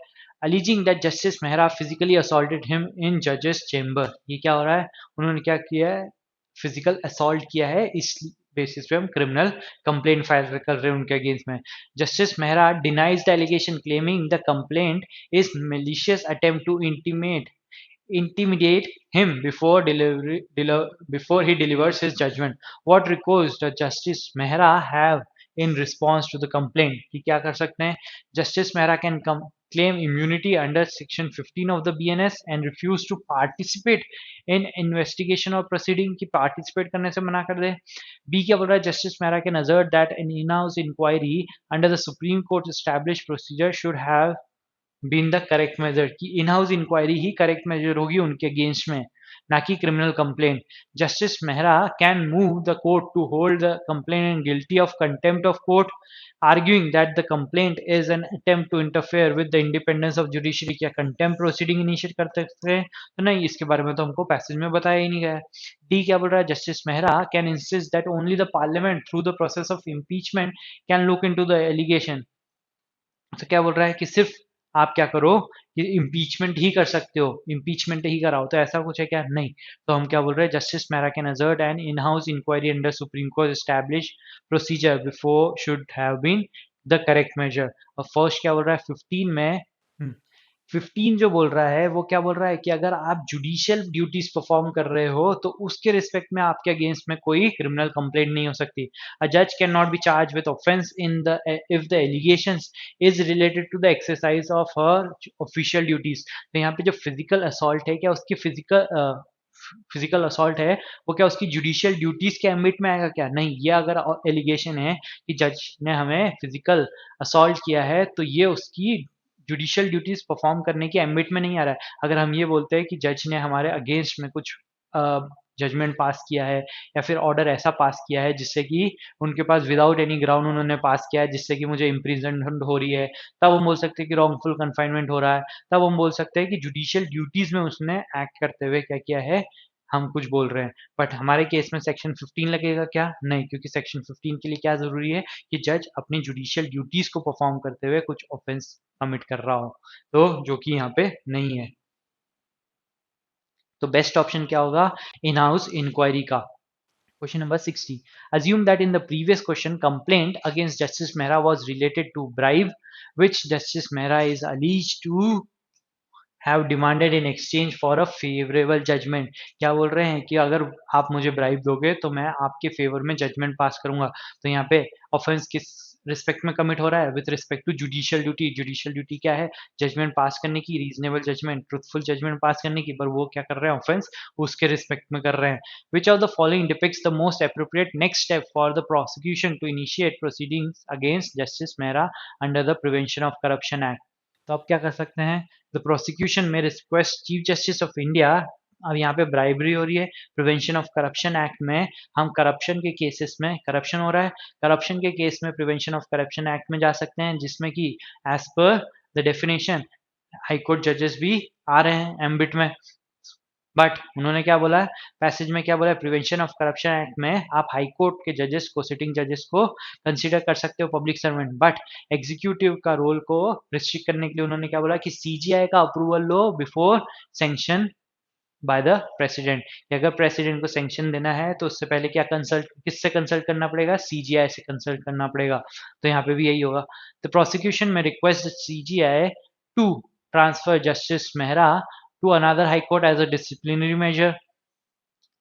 Speaker 1: alleging that Justice Mehra physically assaulted him in judge's chamber. ये क्या हो रहा है? उन्होंने क्या किया है? फिजिकल असॉल्ट किया है. इस बेसिस पे हम क्रिमिनल कंप्लेंट फाइल कर रहे हैं उनके अगेंस्ट में. Justice Mehra denies the allegation claiming the complaint is malicious attempt to intimidate him before he delivers his judgment. What recourse does Justice Mehra have in response to the complaint? कि क्या कर सकते हैं? Justice Mehra can claim immunity under section 15 of the BNS and refuse to participate in investigation or proceeding. की participate करने से मना कर दे. B क्या बोल रहा है? Justice Mehra can assert that an in-house inquiry under the Supreme Court established procedure should have been the correct measure, की इन हाउस इंक्वायरी ही करेक्ट मेजर होगी उनके अगेंस्ट में, ना कि criminal complaint. Justice Mehra can move the court to hold the complainant guilty of contempt of court, arguing that the complaint is an attempt to interfere with the independence of judiciary. क्या contempt proceeding initiate कर सकते हैं? तो नहीं, इसके बारे में तो हमको पैसेज में बताया ही नहीं गया. डी क्या बोल रहा है? Justice Mehra can insist that only the parliament through the process of impeachment can look into the allegation. तो क्या बोल रहा है कि सिर्फ आप क्या करो कि इम्पीचमेंट ही कर सकते हो, इम्पीचमेंट ही कराओ. तो ऐसा कुछ है क्या? नहीं. तो हम क्या बोल रहे हैं? Justice Mehra can assert an in house inquiry under supreme court establish procedure before should have been the correct measure. और फर्स्ट क्या बोल रहा है 15 में? 15 जो बोल रहा है वो क्या बोल रहा है कि अगर आप जुडिशियल ड्यूटीज परफॉर्म कर रहे हो तो उसके रिस्पेक्ट में आपके अगेंस्ट में कोई क्रिमिनल कंप्लेंट नहीं हो सकती. अ जज can not be charge with offence in the if the allegations is related to the exercise of her official duties. तो यहाँ पे जो फिजिकल असॉल्ट है, क्या उसकी फिजिकल असॉल्ट है वो क्या उसकी जुडिशियल ड्यूटीज के एम्बिट में आएगा? क्या नहीं. ये अगर एलिगेशन है कि जज ने हमें फिजिकल असॉल्ट किया है तो ये उसकी जुडिशियल ड्यूटीज परफॉर्म करने के एम्बिट में नहीं आ रहा है. अगर हम ये बोलते हैं कि जज ने हमारे अगेंस्ट में कुछ जजमेंट पास किया है या फिर ऑर्डर ऐसा पास किया है जिससे कि उनके पास विदाउट एनी ग्राउंड उन्होंने पास किया है जिससे कि मुझे इम्प्रिजनमेंट हो रही है, तब हम बोल सकते हैं कि रॉन्गफुल कन्फाइनमेंट हो रहा है। तब हम बोल सकते हैं कि जुडिशियल ड्यूटीज में उसने एक्ट करते हुए क्या किया है, हम कुछ बोल रहे हैं। बट हमारे केस में सेक्शन 15 लगेगा क्या? नहीं, क्योंकि सेक्शन 15 के लिए क्या जरूरी है कि जज अपनी जुडिशियल ड्यूटीज को परफॉर्म करते हुए कुछ ऑफेंस कमिट कर रहा हो, तो जो कि यहाँ पे नहीं है। तो बेस्ट ऑप्शन क्या होगा? इन हाउस इंक्वायरी का। Question number 60. Assume that in the previous question, complaint against Justice Mehra was related to bribe, which Justice Mehra is alleged to have demanded in exchange for a favorable judgment. क्या बोल रहे हैं कि अगर आप मुझे bribe दोगे तो मैं आपके फेवर में जजमेंट पास करूंगा। तो यहाँ पे ऑफेंस किस रिस्पेक्ट में कमिट हो रहा है? With respect to judicial duty. Judicial duty क्या है? जजमेंट पास करने की, reasonable judgment, truthful judgment pass करने की, पर वो क्या कर रहे हैं? ऑफेंस उसके रिस्पेक्ट में कर रहे हैं। Which of the following depicts the most appropriate next step for the prosecution to initiate proceedings against justice Mehra under the prevention of corruption act? तो आप क्या कर सकते हैं? द प्रोसिक्यूशन में request chief justice of India. अब यहाँ पे ब्राइबरी हो रही है, प्रिवेंशन ऑफ करप्शन एक्ट में हम करप्शन के केसेस में, करप्शन हो रहा है, करप्शन के केस में प्रिवेंशन ऑफ करप्शन एक्ट में जा सकते हैं, जिसमें कि as per the definition high court जजेस भी आ रहे हैं एम्बिट में। बट उन्होंने क्या बोला है, पैसेज में क्या बोला है? प्रिवेंशन ऑफ करप्शन एक्ट में आप हाई कोर्ट के जजेस को, सिटिंग जजेस को कंसीडर कर सकते हो पब्लिक सर्वेंट, बट एग्जीक्यूटिव का रोल को रिस्ट्रिक्ट करने के लिए उन्होंने क्या बोला कि सीजीआई का approval low before sanction by the president. अगर प्रेसिडेंट को सैंक्शन देना है तो उससे पहले क्या कंसल्ट, किससे कंसल्ट करना पड़ेगा? सीजीआई से कंसल्ट करना पड़ेगा। तो यहाँ पे भी यही होगा। द प्रोसिक्यूशन में request CJI to transfer justice Mehra to another high court as a disciplinary measure.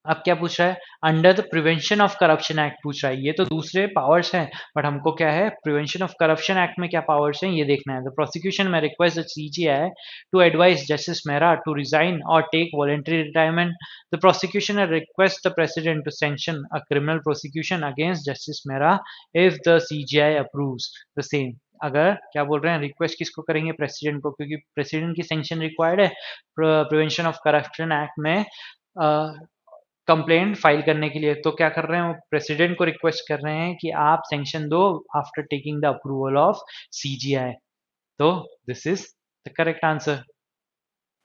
Speaker 1: अब क्या पूछ रहा है? Under the prevention of corruption act पूछ रहा है। ये तो दूसरे पावर्स हैं, बट हमको क्या है? प्रिवेंशन ऑफ करप्शन एक्ट में क्या पावर्स हैं ये देखना है। द प्रोसिक्यूशन में request the CGI to advise justice Mehra to resign और take voluntary retirement. The prosecution request the president to sanction a criminal prosecution against justice Mehra if the CGI approves the same. अगर क्या बोल रहे हैं, request किसको करेंगे? President को, क्योंकि प्रेसिडेंट की सैंक्शन रिक्वायर्ड है प्रिवेंशन ऑफ करप्शन एक्ट में कंप्लेंट फाइल करने के लिए। तो क्या कर रहे हैं, वो प्रेसिडेंट को रिक्वेस्ट कर रहे हैं कि आप सैंक्शन दो after taking the approval of CGI. तो this is the correct answer.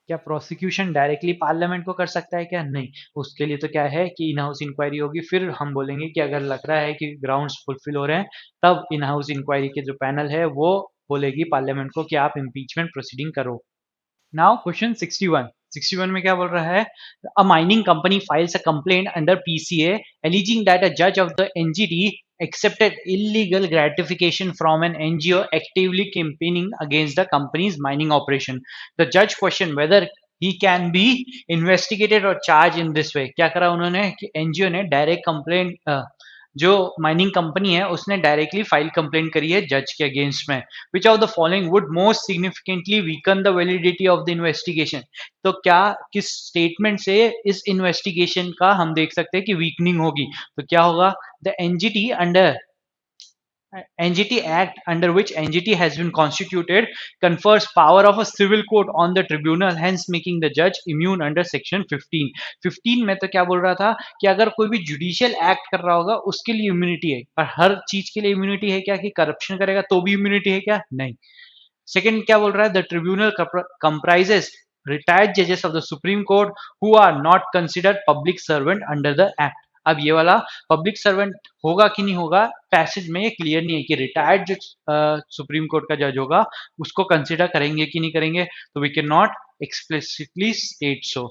Speaker 1: क्या प्रोसिक्यूशन डायरेक्टली पार्लियामेंट को कर सकता है क्या? नहीं, उसके लिए तो क्या है कि इन हाउस इंक्वायरी होगी, फिर हम बोलेंगे कि अगर लग रहा है कि ग्राउंड्स फुलफिल हो रहे हैं, तब इन हाउस इंक्वायरी के जो पैनल है वो बोलेगी पार्लियामेंट को कि आप इम्पीचमेंट प्रोसीडिंग करो। Now question 61। 61 में क्या बोल रहा है? A mining company files a complaint under PCA alleging that a जज of the NGT accepted illegal gratification from an NGO actively campaigning against the company's mining operation. The judge questioned whether he can be investigated or charged in this way. क्या करा उन्होंने कि NGO ने direct complaint, जो mining company है उसने directly file complaint करी है जज के अगेंस्ट में। विच of the following would most significantly weaken the validity of the investigation? तो क्या किस स्टेटमेंट से इस इन्वेस्टिगेशन का हम देख सकते हैं कि वीकनिंग होगी? तो क्या होगा? The NGT under NGT Act, under which NGT has been constituted, confers power of a civil court on the tribunal, hence making the judge immune under section 15. 15 में तो क्या बोल रहा था कि अगर कोई भी जुडिशियल एक्ट कर रहा होगा उसके लिए इम्यूनिटी है, पर हर चीज के लिए इम्यूनिटी है क्या? कि करप्शन करेगा तो भी इम्यूनिटी है क्या? नहीं। सेकंड क्या बोल रहा है? The tribunal comprises retired judges of the Supreme Court who are not considered public servant under the act. अब ये वाला पब्लिक सर्वेंट होगा कि नहीं होगा, पैसेज में ये क्लियर नहीं है कि रिटायर्ड जो सुप्रीम कोर्ट का जज होगा उसको कंसिडर करेंगे कि नहीं करेंगे। तो we can not explicitly state so.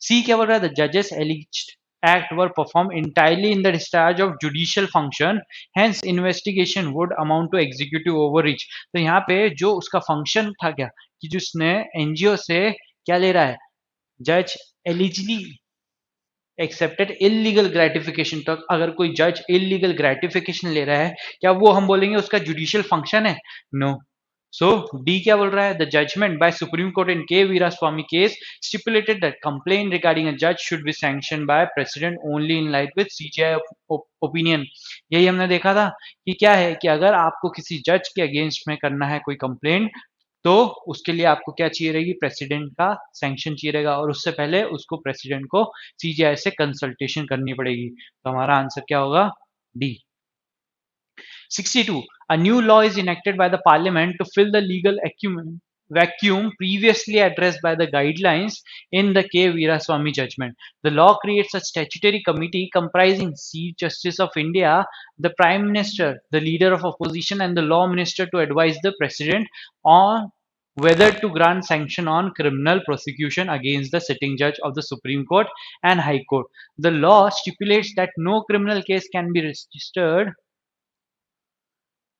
Speaker 1: C क्या बोल रहा है? द जजेस एलिज्ड act were performed entirely in the discharge of judicial function, hence investigation would amount to executive overreach. तो यहाँ पे जो उसका फंक्शन था क्या कि जिसने एनजीओ से क्या ले रहा है, जज एलिजिबली एक्सेप्टेड इलीगल ग्रेटिफिकेशन। तो अगर कोई जज इलीगल ग्रेटिफिकेशन ले रहा है, क्या वो हम बोलेंगे उसका जुडिशियल फंक्शन है? नो। सो डी क्या बोल रहा है? The judgment by supreme court in K Veeraswamy case stipulated that complaint regarding a जज should be sanction by president only in light with CGI opinion. यही हमने देखा था कि क्या है कि अगर आपको किसी जज के अगेंस्ट में करना है कोई कंप्लेंट, तो उसके लिए आपको क्या चाहिए रहेगी, प्रेसिडेंट का सैंक्शन चाहिए रहेगा, और उससे पहले उसको प्रेसिडेंट को सीजीआई से कंसल्टेशन करनी पड़ेगी। तो हमारा आंसर क्या होगा, D. 62. A new law is enacted by the parliament to fill the legal vacuum previously addressed by the guidelines in the K. Veeraswamy judgment. The law creates a statutory committee comprising Chief Justice of India, the Prime Minister, the Leader of Opposition, and the Law Minister to advise the President on whether to grant sanction on criminal prosecution against the sitting judge of the Supreme Court and High Court. The law stipulates that no criminal case can be registered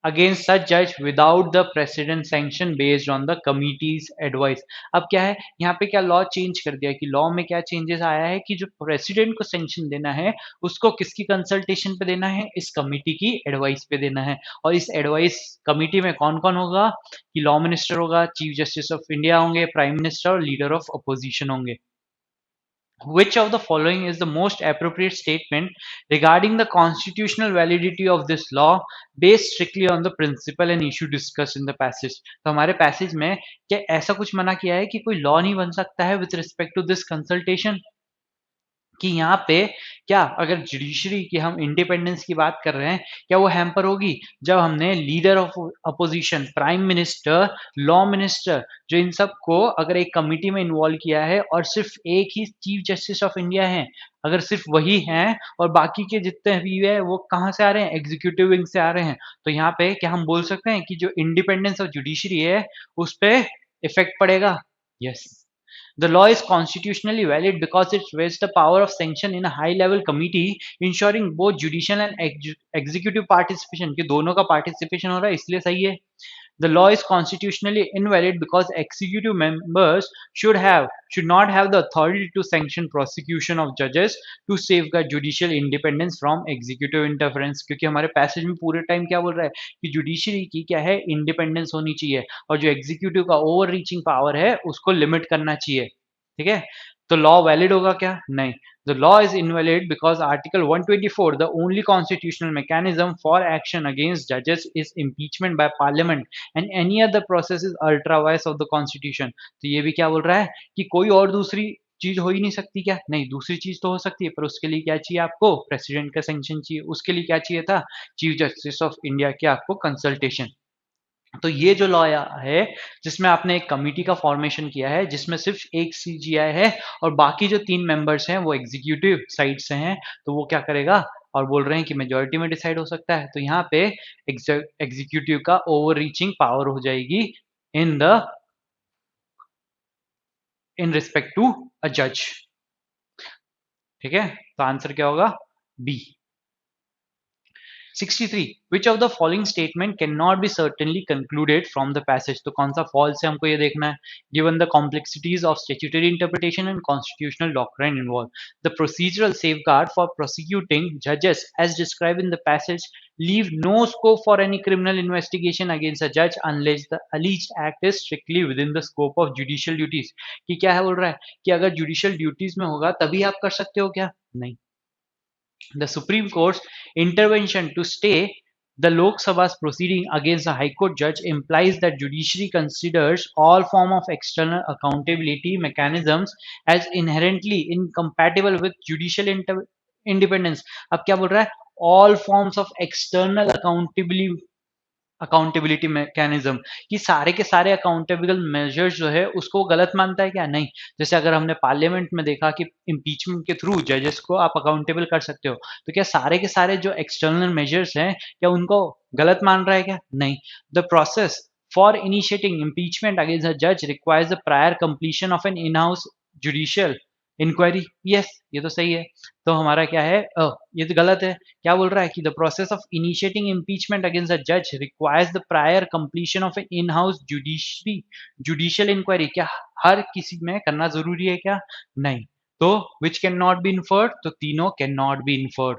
Speaker 1: against such judge without the precedent sanction based on the committee's advice. अब क्या है यहाँ पे, क्या law change कर दिया कि law में क्या चेंजेस आया है कि जो प्रेसिडेंट को सैंक्शन देना है उसको किसकी कंसल्टेशन पे देना है, इस कमिटी की एडवाइस पे देना है। और इस एडवाइस कमिटी में कौन कौन होगा कि लॉ मिनिस्टर होगा, चीफ जस्टिस ऑफ इंडिया होंगे, प्राइम मिनिस्टर और लीडर ऑफ अपोजिशन होंगे। Which of the following is the most appropriate statement regarding the constitutional validity of this law based strictly on the principle and issue discussed in the passage? तो हमारे passage में क्या ऐसा कुछ मना किया है कि कोई लॉ नहीं बन सकता है with respect to this consultation, कि यहाँ पे क्या अगर जुडिशरी की हम इंडिपेंडेंस की बात कर रहे हैं, क्या वो हैम्पर होगी जब हमने leader of opposition, prime minister, law minister, जो इन सब को अगर एक कमिटी में इन्वॉल्व किया है और सिर्फ एक ही चीफ जस्टिस ऑफ इंडिया है, अगर सिर्फ वही हैं और बाकी के जितने भी है वो कहाँ से आ रहे हैं, एग्जीक्यूटिव विंग से आ रहे हैं, तो यहाँ पे क्या हम बोल सकते हैं कि जो इंडिपेंडेंस ऑफ जुडिशरी है उस पर इफेक्ट पड़ेगा? Yes. The law is constitutionally valid because it vests the power of sanction in a high-level committee, ensuring both judicial and executive participation. कि दोनों का participation हो रहा है इसलिए सही है। The law is constitutionally invalid because executive members should not have the authority to sanction prosecution of judges to safeguard judicial independence from executive interference. क्योंकि हमारे पैसेज में पूरे टाइम क्या बोल रहा है कि जुडिशरी की क्या है, इंडिपेंडेंस होनी चाहिए और जो एग्जीक्यूटिव का ओवर रीचिंग पावर है उसको लिमिट करना चाहिए। ठीक है, तो लॉ वैलिड होगा क्या? नहीं। The law is invalid because Article 124, the only constitutional mechanism for action against judges is impeachment by Parliament and any other process is ultra vires of the Constitution. तो ये भी क्या बोल रहा है कि कोई और दूसरी चीज हो ही नहीं सकती क्या? नहीं, दूसरी चीज तो हो सकती है पर उसके लिए क्या चाहिए आपको? प्रेसिडेंट का सैंक्शन चाहिए। उसके लिए क्या चाहिए था? चीफ जस्टिस ऑफ इंडिया के आपको कंसल्टेशन। तो ये जो लॉ है जिसमें आपने एक कमिटी का फॉर्मेशन किया है जिसमें सिर्फ एक सीजीआई है और बाकी जो 3 मेंबर्स हैं वो एग्जीक्यूटिव साइड से हैं, तो वो क्या करेगा? और बोल रहे हैं कि मेजॉरिटी में डिसाइड हो सकता है, तो यहाँ पे एग्जीक्यूटिव का ओवर रीचिंग पावर हो जाएगी इन रिस्पेक्ट टू अ जज। ठीक है, तो आंसर क्या होगा? B. 63. Which of the following statement cannot be certainly concluded from the passage? तो कौन सा false है हमको ये देखना है। Given the complexities of statutory interpretation and constitutional doctrine involved, the procedural safeguard for prosecuting judges as described in the passage leave no scope for any criminal investigation against a judge unless the alleged act is strictly within the scope of judicial duties. कि क्या है बोल रहा है कि अगर judicial duties में होगा तभी आप कर सकते हो क्या? नहीं। The Supreme Court's intervention to stay the Lok Sabha's proceeding against a High Court judge implies that judiciary considers all form of external accountability mechanisms as inherently incompatible with judicial independence. अब क्या बोल रहा है? All forms of external accountability mechanism, कि सारे के सारे accountable measures जो है उसको गलत मानता है क्या? नहीं। जैसे अगर हमने पार्लियामेंट में देखा कि इम्पीचमेंट के थ्रू जजेस को आप अकाउंटेबल कर सकते हो, तो क्या सारे के सारे जो एक्सटर्नल मेजर्स हैं क्या उनको गलत मान रहा है क्या? नहीं। The process for initiating impeachment against a जज requires the prior completion of an in house judicial inquiry. Yes, ये तो सही है। तो हमारा क्या है? ये तो गलत है। क्या बोल रहा है कि the process of initiating impeachment against a जज requires the prior completion of an in house judicial inquiry. क्या हर किसी में करना जरूरी है क्या? नहीं। तो which can not be inferred, तो तीनों can not be inferred.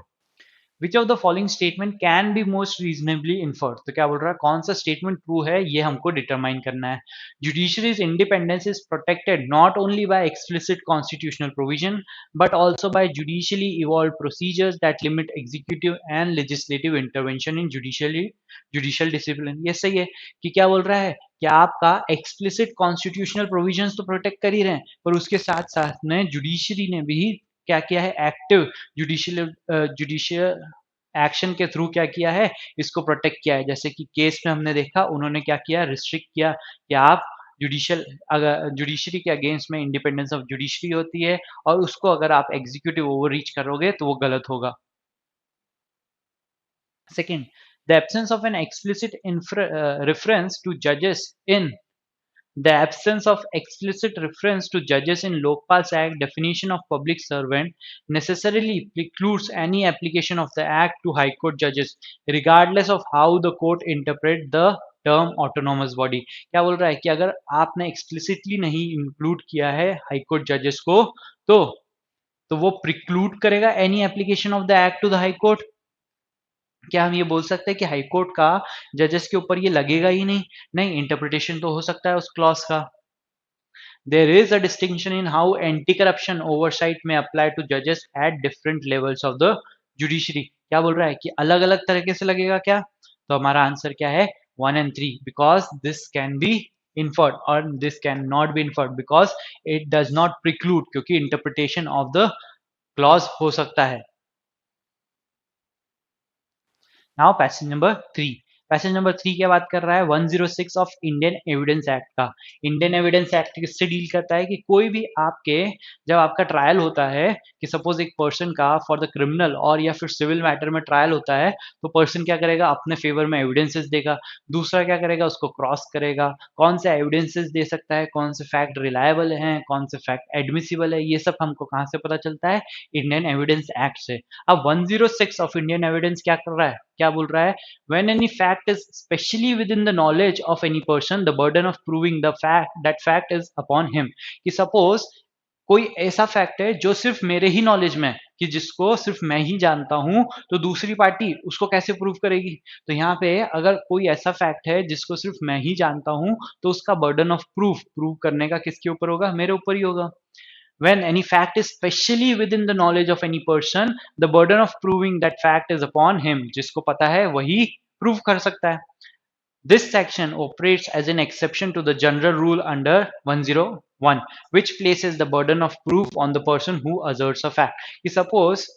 Speaker 1: Which of the following statement can be most reasonably inferred, तो क्या बोल रहा है कौन सा स्टेटमेंट ट्रू है ये हमको डिटरमाइन करना है। Judiciary's independence is protected not only by explicit constitutional provision but also by judicially evolve procedures that limit executive and legislative intervention in judicial discipline. ये सही है कि क्या बोल रहा है कि आपका एक्सप्लिसिट कॉन्स्टिट्यूशनल प्रोविजंस तो प्रोटेक्ट कर ही रहे हैं, पर उसके साथ साथ में जुडिशरी ने भी क्या किया है, एक्टिव जुडिशियल जुडिशियल एक्शन के थ्रू क्या किया है, इसको प्रोटेक्ट किया है। जैसे कि केस में हमने देखा उन्होंने क्या किया, रिस्ट्रिक्ट किया कि आप जुडिशियल, अगर जुडिशरी के अगेंस्ट में इंडिपेंडेंस ऑफ जुडिशरी होती है और उसको अगर आप एग्जीक्यूटिव ओवर रीच करोगे तो वो गलत होगा। Second, the absence of an explicit reference to judges in the absence of explicit reference to judges in Lokpal's Act definition of public servant necessarily precludes any application of the Act to High Court judges, regardless of how the court interpret the term autonomous body। क्या बोल रहा है कि अगर आपने explicitly नहीं include किया है हाई कोर्ट जजेस को तो वो प्रिक्लूड करेगा any application of the act to the high court. क्या हम ये बोल सकते हैं कि हाई कोर्ट का जजेस के ऊपर ये लगेगा ही नहीं? नहीं, इंटरप्रिटेशन तो हो सकता है उस क्लॉज का। There is a distinction in how anti-corruption oversight may apply to judges at different levels of the judiciary। क्या बोल रहा है कि अलग अलग तरीके से लगेगा क्या? तो हमारा आंसर क्या है, 1 and 3, because this can be inferred or this can not be inferred because it does not preclude, क्योंकि interpretation of the clause हो सकता है। Now passage number 3। Passage number 3 क्या बात कर रहा है, 106 ऑफ इंडियन एविडेंस एक्ट का। इंडियन एविडेंस एक्ट किससे डील करता है कि कोई भी आपके, जब आपका ट्रायल होता है कि सपोज एक पर्सन का फॉर द क्रिमिनल और या फिर सिविल मैटर में ट्रायल होता है, तो पर्सन क्या करेगा, अपने फेवर में एविडेंसेस देगा, दूसरा क्या करेगा, उसको क्रॉस करेगा, कौन से एविडेंसेस दे सकता है, कौन से फैक्ट रिलायबल हैं, कौन से फैक्ट एडमिसिबल है, ये सब हमको कहाँ से पता चलता है, इंडियन एविडेंस एक्ट से। अब 106 ऑफ इंडियन एविडेंस क्या कर रहा है, क्या बोल रहा है, when any fact is specially within the knowledge of any person the burden of proving the fact that fact is upon him। कि सपोज कोई ऐसा फैक्ट है जो सिर्फ मेरे ही नॉलेज में है, कि जिसको सिर्फ मैं ही जानता हूं, तो दूसरी पार्टी उसको कैसे प्रूव करेगी। तो यहाँ पे अगर कोई ऐसा फैक्ट है जिसको सिर्फ मैं ही जानता हूं, तो उसका बर्डन ऑफ प्रूव करने का किसके ऊपर होगा, मेरे ऊपर ही होगा। When any fact is specially within the knowledge of any person, the burden of proving that fact is upon him। जिसको पता है वही प्रूव कर सकता है। This section operates as an exception to the general rule under 101, which places the burden of proof on the person who asserts a fact। कि suppose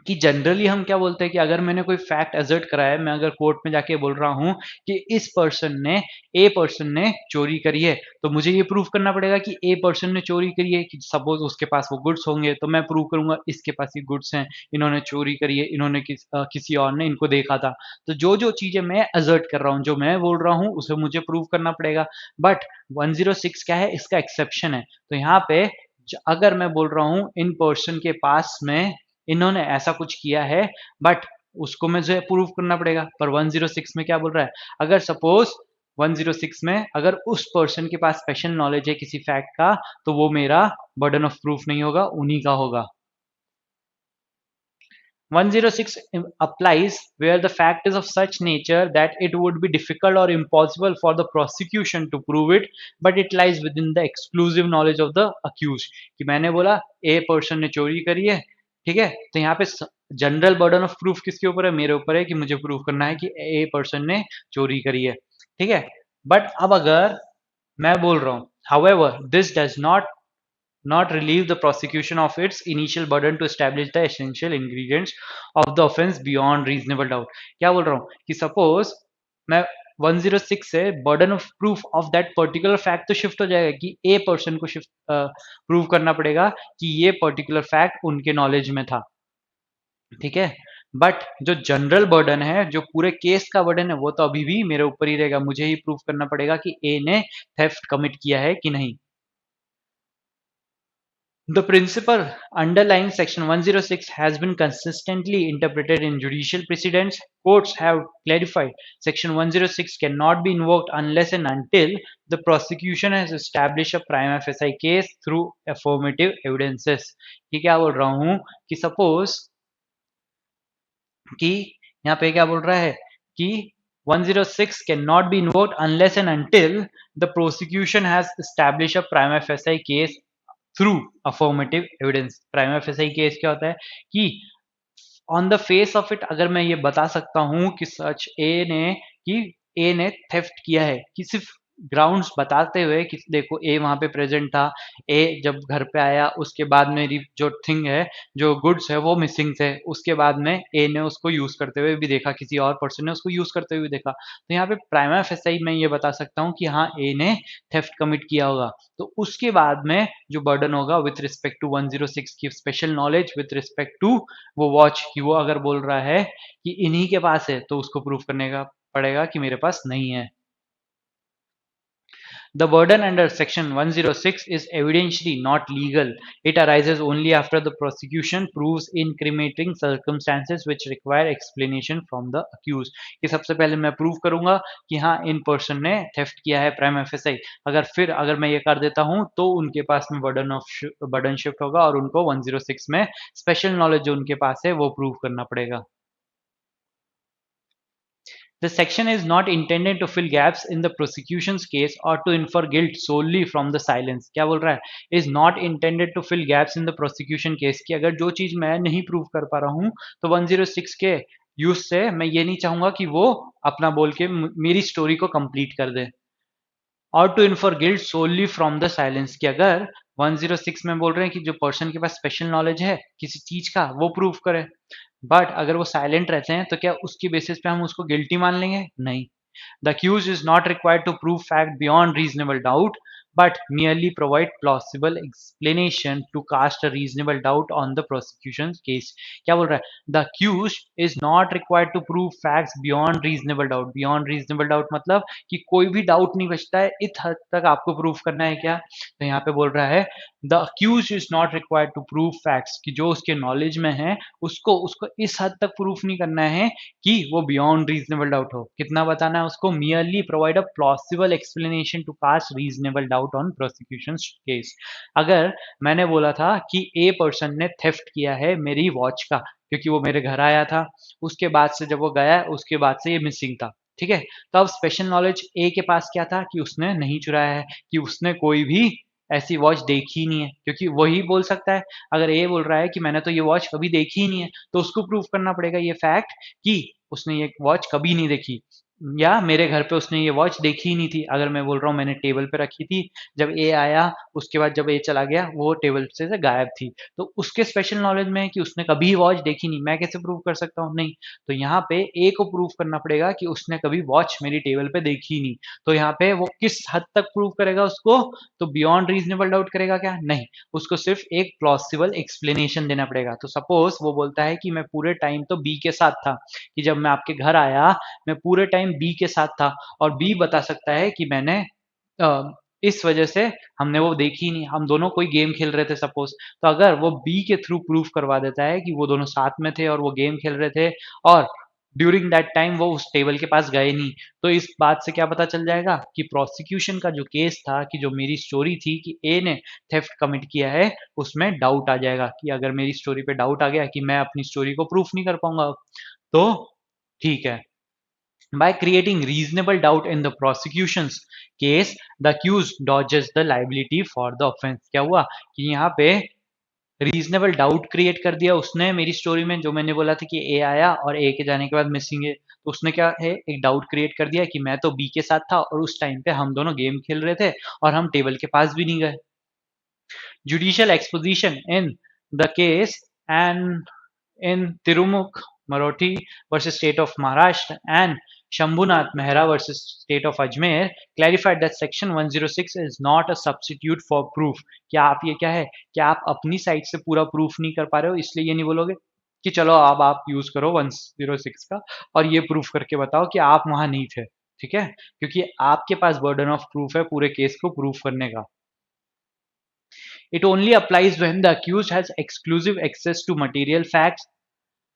Speaker 1: कि generally हम क्या बोलते हैं कि अगर मैंने कोई फैक्ट एजर्ट करा है, मैं अगर कोर्ट में जाके बोल रहा हूं कि इस पर्सन ने, ए पर्सन ने चोरी करी है, तो मुझे ये प्रूव करना पड़ेगा कि ए पर्सन ने चोरी करी है। कि सपोज उसके पास वो गुड्स होंगे तो मैं प्रूव करूंगा इसके पास ये गुड्स हैं, इन्होंने चोरी करी है, इन्होंने किसी और ने इनको देखा था। तो जो जो चीजें मैं एजर्ट कर रहा हूँ, जो मैं बोल रहा हूँ, उसे मुझे प्रूव करना पड़ेगा। बट 106 क्या है, इसका एक्सेप्शन है। तो यहाँ पे अगर मैं बोल रहा हूँ इन पर्सन के पास में इन्होंने ऐसा कुछ किया है, बट उसको मुझे प्रूव करना पड़ेगा। पर 106 में क्या बोल रहा है, अगर सपोज 106 में अगर उस पर्सन के पास स्पेशल नॉलेज है किसी फैक्ट का, तो वो मेरा बर्डन ऑफ प्रूफ नहीं होगा, उन्हीं का होगा। 106 applies where the fact is of such nature that it would be difficult or impossible for the prosecution to prove it, but it lies within the exclusive knowledge of the accused। कि मैंने बोला a person ने चोरी करी है, ठीक है, तो यहाँ पे जनरल बर्डन ऑफ प्रूफ किसके ऊपर है, मेरे ऊपर है कि मुझे प्रूव करना है कि ए पर्सन ने चोरी करी है, ठीक है। बट अब अगर मैं बोल रहा हूं however this does not relieve the prosecution of its initial burden to establish the essential ingredients of the offense beyond reasonable doubt। क्या बोल रहा हूँ कि सपोज मैं 106 से burden of proof of that particular fact तो शिफ्ट हो जाएगा कि ए पर्सन को शिफ्ट प्रूव करना पड़ेगा कि ये पर्टिकुलर फैक्ट उनके नॉलेज में था, ठीक है। बट जो जनरल बर्डन है, जो पूरे केस का बर्डन है, वो तो अभी भी मेरे ऊपर ही रहेगा, मुझे ही प्रूव करना पड़ेगा कि ए ने थेफ्ट कमिट किया है कि नहीं। The principle underlying Section 106 has been consistently interpreted in judicial precedents. Courts have clarified Section 106 cannot be invoked unless and until the prosecution has established a prima facie case through affirmative evidences। ये क्या बोल रहा हूँ कि suppose कि यहाँ पे क्या बोल रहा है कि 106 can not B invoked unless and until the prosecution has establish a prima facie case through affirmative evidence. Prima facie case क्या होता है कि on the face of it अगर मैं ये बता सकता हूं कि सच ए ने थेफ्ट किया है, कि सिर्फ ग्राउंड्स बताते हुए कि देखो ए वहां पे प्रेजेंट था, ए जब घर पे आया उसके बाद मेरी जो थिंग है, जो गुड्स है वो मिसिंग थे, उसके बाद में ए ने उसको यूज करते हुए भी देखा, किसी और पर्सन ने उसको यूज करते हुए भी देखा, तो यहाँ पे प्राइमा फेसाई मैं ये बता सकता हूँ कि हाँ ए ने थेफ्ट कमिट किया होगा। तो उसके बाद में जो बर्डन होगा विथ रिस्पेक्ट टू 106 की special knowledge with respect to वो वॉच, कि वो अगर बोल रहा है कि इन्हीं के पास है तो उसको प्रूफ करने का पड़ेगा कि मेरे पास नहीं है। The burden under Section 106 is evidentially not legal. It arises only after the prosecution proves incriminating circumstances which require explanation from the accused. कि सबसे पहले मैं प्रूव करूंगा कि हाँ इन पर्सन ने थेफ्ट किया है प्राइम एफएसआई, अगर मैं ये कर देता हूं तो उनके पास में बर्डन शिफ्ट होगा और उनको 106 में स्पेशल नॉलेज जो उनके पास है वो प्रूव करना पड़ेगा। The section is not intended to fill gaps in the prosecution's case or to infer guilt solely from the silence। क्या बोल रहा है? Is not intended to fill gaps in the prosecution case, कि अगर जो चीज मैं नहीं प्रूव कर पा रहा हूं तो 106 के यूज से मैं ये नहीं चाहूंगा कि वो अपना बोल के मेरी स्टोरी को कंप्लीट कर दे। और to infer guilt solely from the silence, कि अगर 106 में बोल रहे हैं कि जो पर्सन के पास स्पेशल नॉलेज है किसी चीज का वो प्रूव करे, बट अगर वो साइलेंट रहते हैं तो क्या उसकी बेसिस पे हम उसको गिल्टी मान लेंगे? नहीं। The accused is not required to prove fact beyond reasonable doubt, but merely provide plausible explanation to cast a reasonable doubt on the prosecution's case। क्या बोल रहा है? The accused is not required to prove facts beyond reasonable doubt। Beyond reasonable doubt मतलब कि कोई भी doubt नहीं बचता है, इस हद तक आपको प्रूफ करना है क्या? तो यहाँ पे बोल रहा है the accused is not required to prove facts, कि जो उसके नॉलेज में है उसको उसको इस हद तक प्रूफ नहीं करना है कि वो बियॉन्ड रीजनेबल डाउट हो। कितना बताना है उसको? Merely provide a plausible explanation to cast reasonable doubt on prosecution case. अगर मैंने बोला था कि ए पर्सन ने थेफ्ट किया है मेरी वॉच का क्योंकि वो मेरे घर आया था, उसके बाद से जब वो गया उसके बाद से ये मिसिंग था, ठीक है, तो अब स्पेशल नॉलेज ए के पास क्या था कि उसने नहीं चुराया है, कि उसने कोई भी ऐसी वॉच देखी ही नहीं है, क्योंकि वही बोल सकता है। अगर ए बोल रहा है कि मैंने तो ये वॉच कभी देखी ही नहीं है तो उसको प्रूव करना पड़ेगा ये फैक्ट कि उसने ये वॉच कभी नहीं देखी, या मेरे घर पे उसने ये वॉच देखी ही नहीं थी। अगर मैं बोल रहा हूँ मैंने टेबल पे रखी थी, जब ए आया उसके बाद जब ए चला गया वो टेबल से गायब थी, तो उसके स्पेशल नॉलेज में है कि उसने कभी वॉच देखी नहीं, मैं कैसे प्रूव कर सकता हूँ? नहीं। तो यहाँ पे ए को प्रूव करना पड़ेगा कि उसने कभी वॉच मेरी टेबल पे देखी ही नहीं। तो यहाँ पे वो किस हद तक प्रूव करेगा उसको? तो बियॉन्ड रीजनेबल डाउट करेगा क्या? नहीं, उसको सिर्फ एक प्लॉसिबल एक्सप्लेनेशन देना पड़ेगा। तो सपोज वो बोलता है कि मैं पूरे टाइम तो बी के साथ था, कि जब मैं आपके घर आया मैं पूरे टाइम बी के साथ था, और बी बता सकता है कि मैंने इस वजह से हमने वो देखी ही नहीं, हम दोनों कोई गेम खेल रहे थे सपोज, तो अगर वो बी के थ्रू प्रूफ करवा देता है कि वो दोनों साथ में थे और वो गेम खेल रहे थे और ड्यूरिंग दैट टाइम वो उस टेबल के पास गए नहीं, तो इस बात से क्या पता चल जाएगा कि प्रोसिक्यूशन का जो केस था, कि जो मेरी स्टोरी थी कि ए ने थेफ्ट कमिट किया है, उसमें डाउट आ जाएगा, कि अगर मेरी स्टोरी पे डाउट आ गया कि मैं अपनी स्टोरी को प्रूफ नहीं कर पाऊंगा, तो ठीक है। By creating reasonable doubt in the prosecution's case, the accused dodges the liability for the offense। क्या हुआ कि यहाँ पे रीजनेबल डाउट क्रिएट कर दिया उसने मेरी स्टोरी में, जो मैंने बोला था कि ए आया और ए के जाने के बाद मिसिंग है, तो उसने क्या है एक डाउट क्रिएट कर दिया कि मैं तो बी के साथ था और उस टाइम पे हम दोनों गेम खेल रहे थे और हम टेबल के पास भी नहीं गए। Judicial exposition in the case and in Tirumukh Marothi versus State of Maharashtra and Shambhunath Mehra versus State of Ajmer clarified that Section 106 is not a substitute for proof। क्या आप ये क्या है कि आप अपनी साइड से पूरा प्रूफ नहीं कर पा रहे हो, इसलिए ये नहीं बोलोगे कि चलो अब आप यूज करो 106 का और ये प्रूफ करके बताओ कि आप वहां नहीं थे, ठीक है, क्योंकि आपके पास बर्डन ऑफ प्रूफ है पूरे केस को प्रूफ करने का। It only applies when the accused has exclusive access to material facts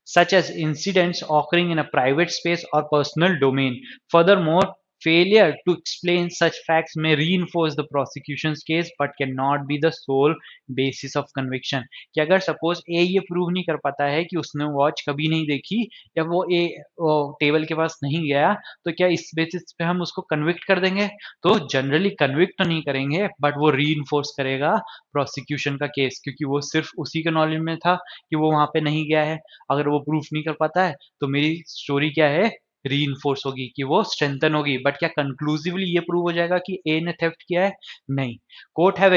Speaker 1: such as incidents occurring in a private space or personal domain. Furthermore, failure to explain such facts may reinforce the prosecution's case but cannot be the sole basis of conviction. कि अगर suppose ए ये prove नहीं कर पाता है कि उसने watch कभी नहीं देखी या वो ए टेबल के पास नहीं गया, तो क्या इस बेसिस पे हम उसको कन्विक्ट कर देंगे? तो जनरली कन्विक्ट तो नहीं करेंगे, बट वो रीइंफोर्स करेगा प्रोसिक्यूशन का केस, क्योंकि वो सिर्फ उसी के नॉलेज में था कि वो वहां पे नहीं गया है। अगर वो प्रूफ नहीं कर पाता है तो मेरी स्टोरी क्या है, रीइंफोर्स होगी, कि वो स्ट्रेंथन होगी। बट क्या कंक्लूसिवली ये प्रूव हो जाएगा कि ए ने थेफ्ट किया है? नहीं। Court have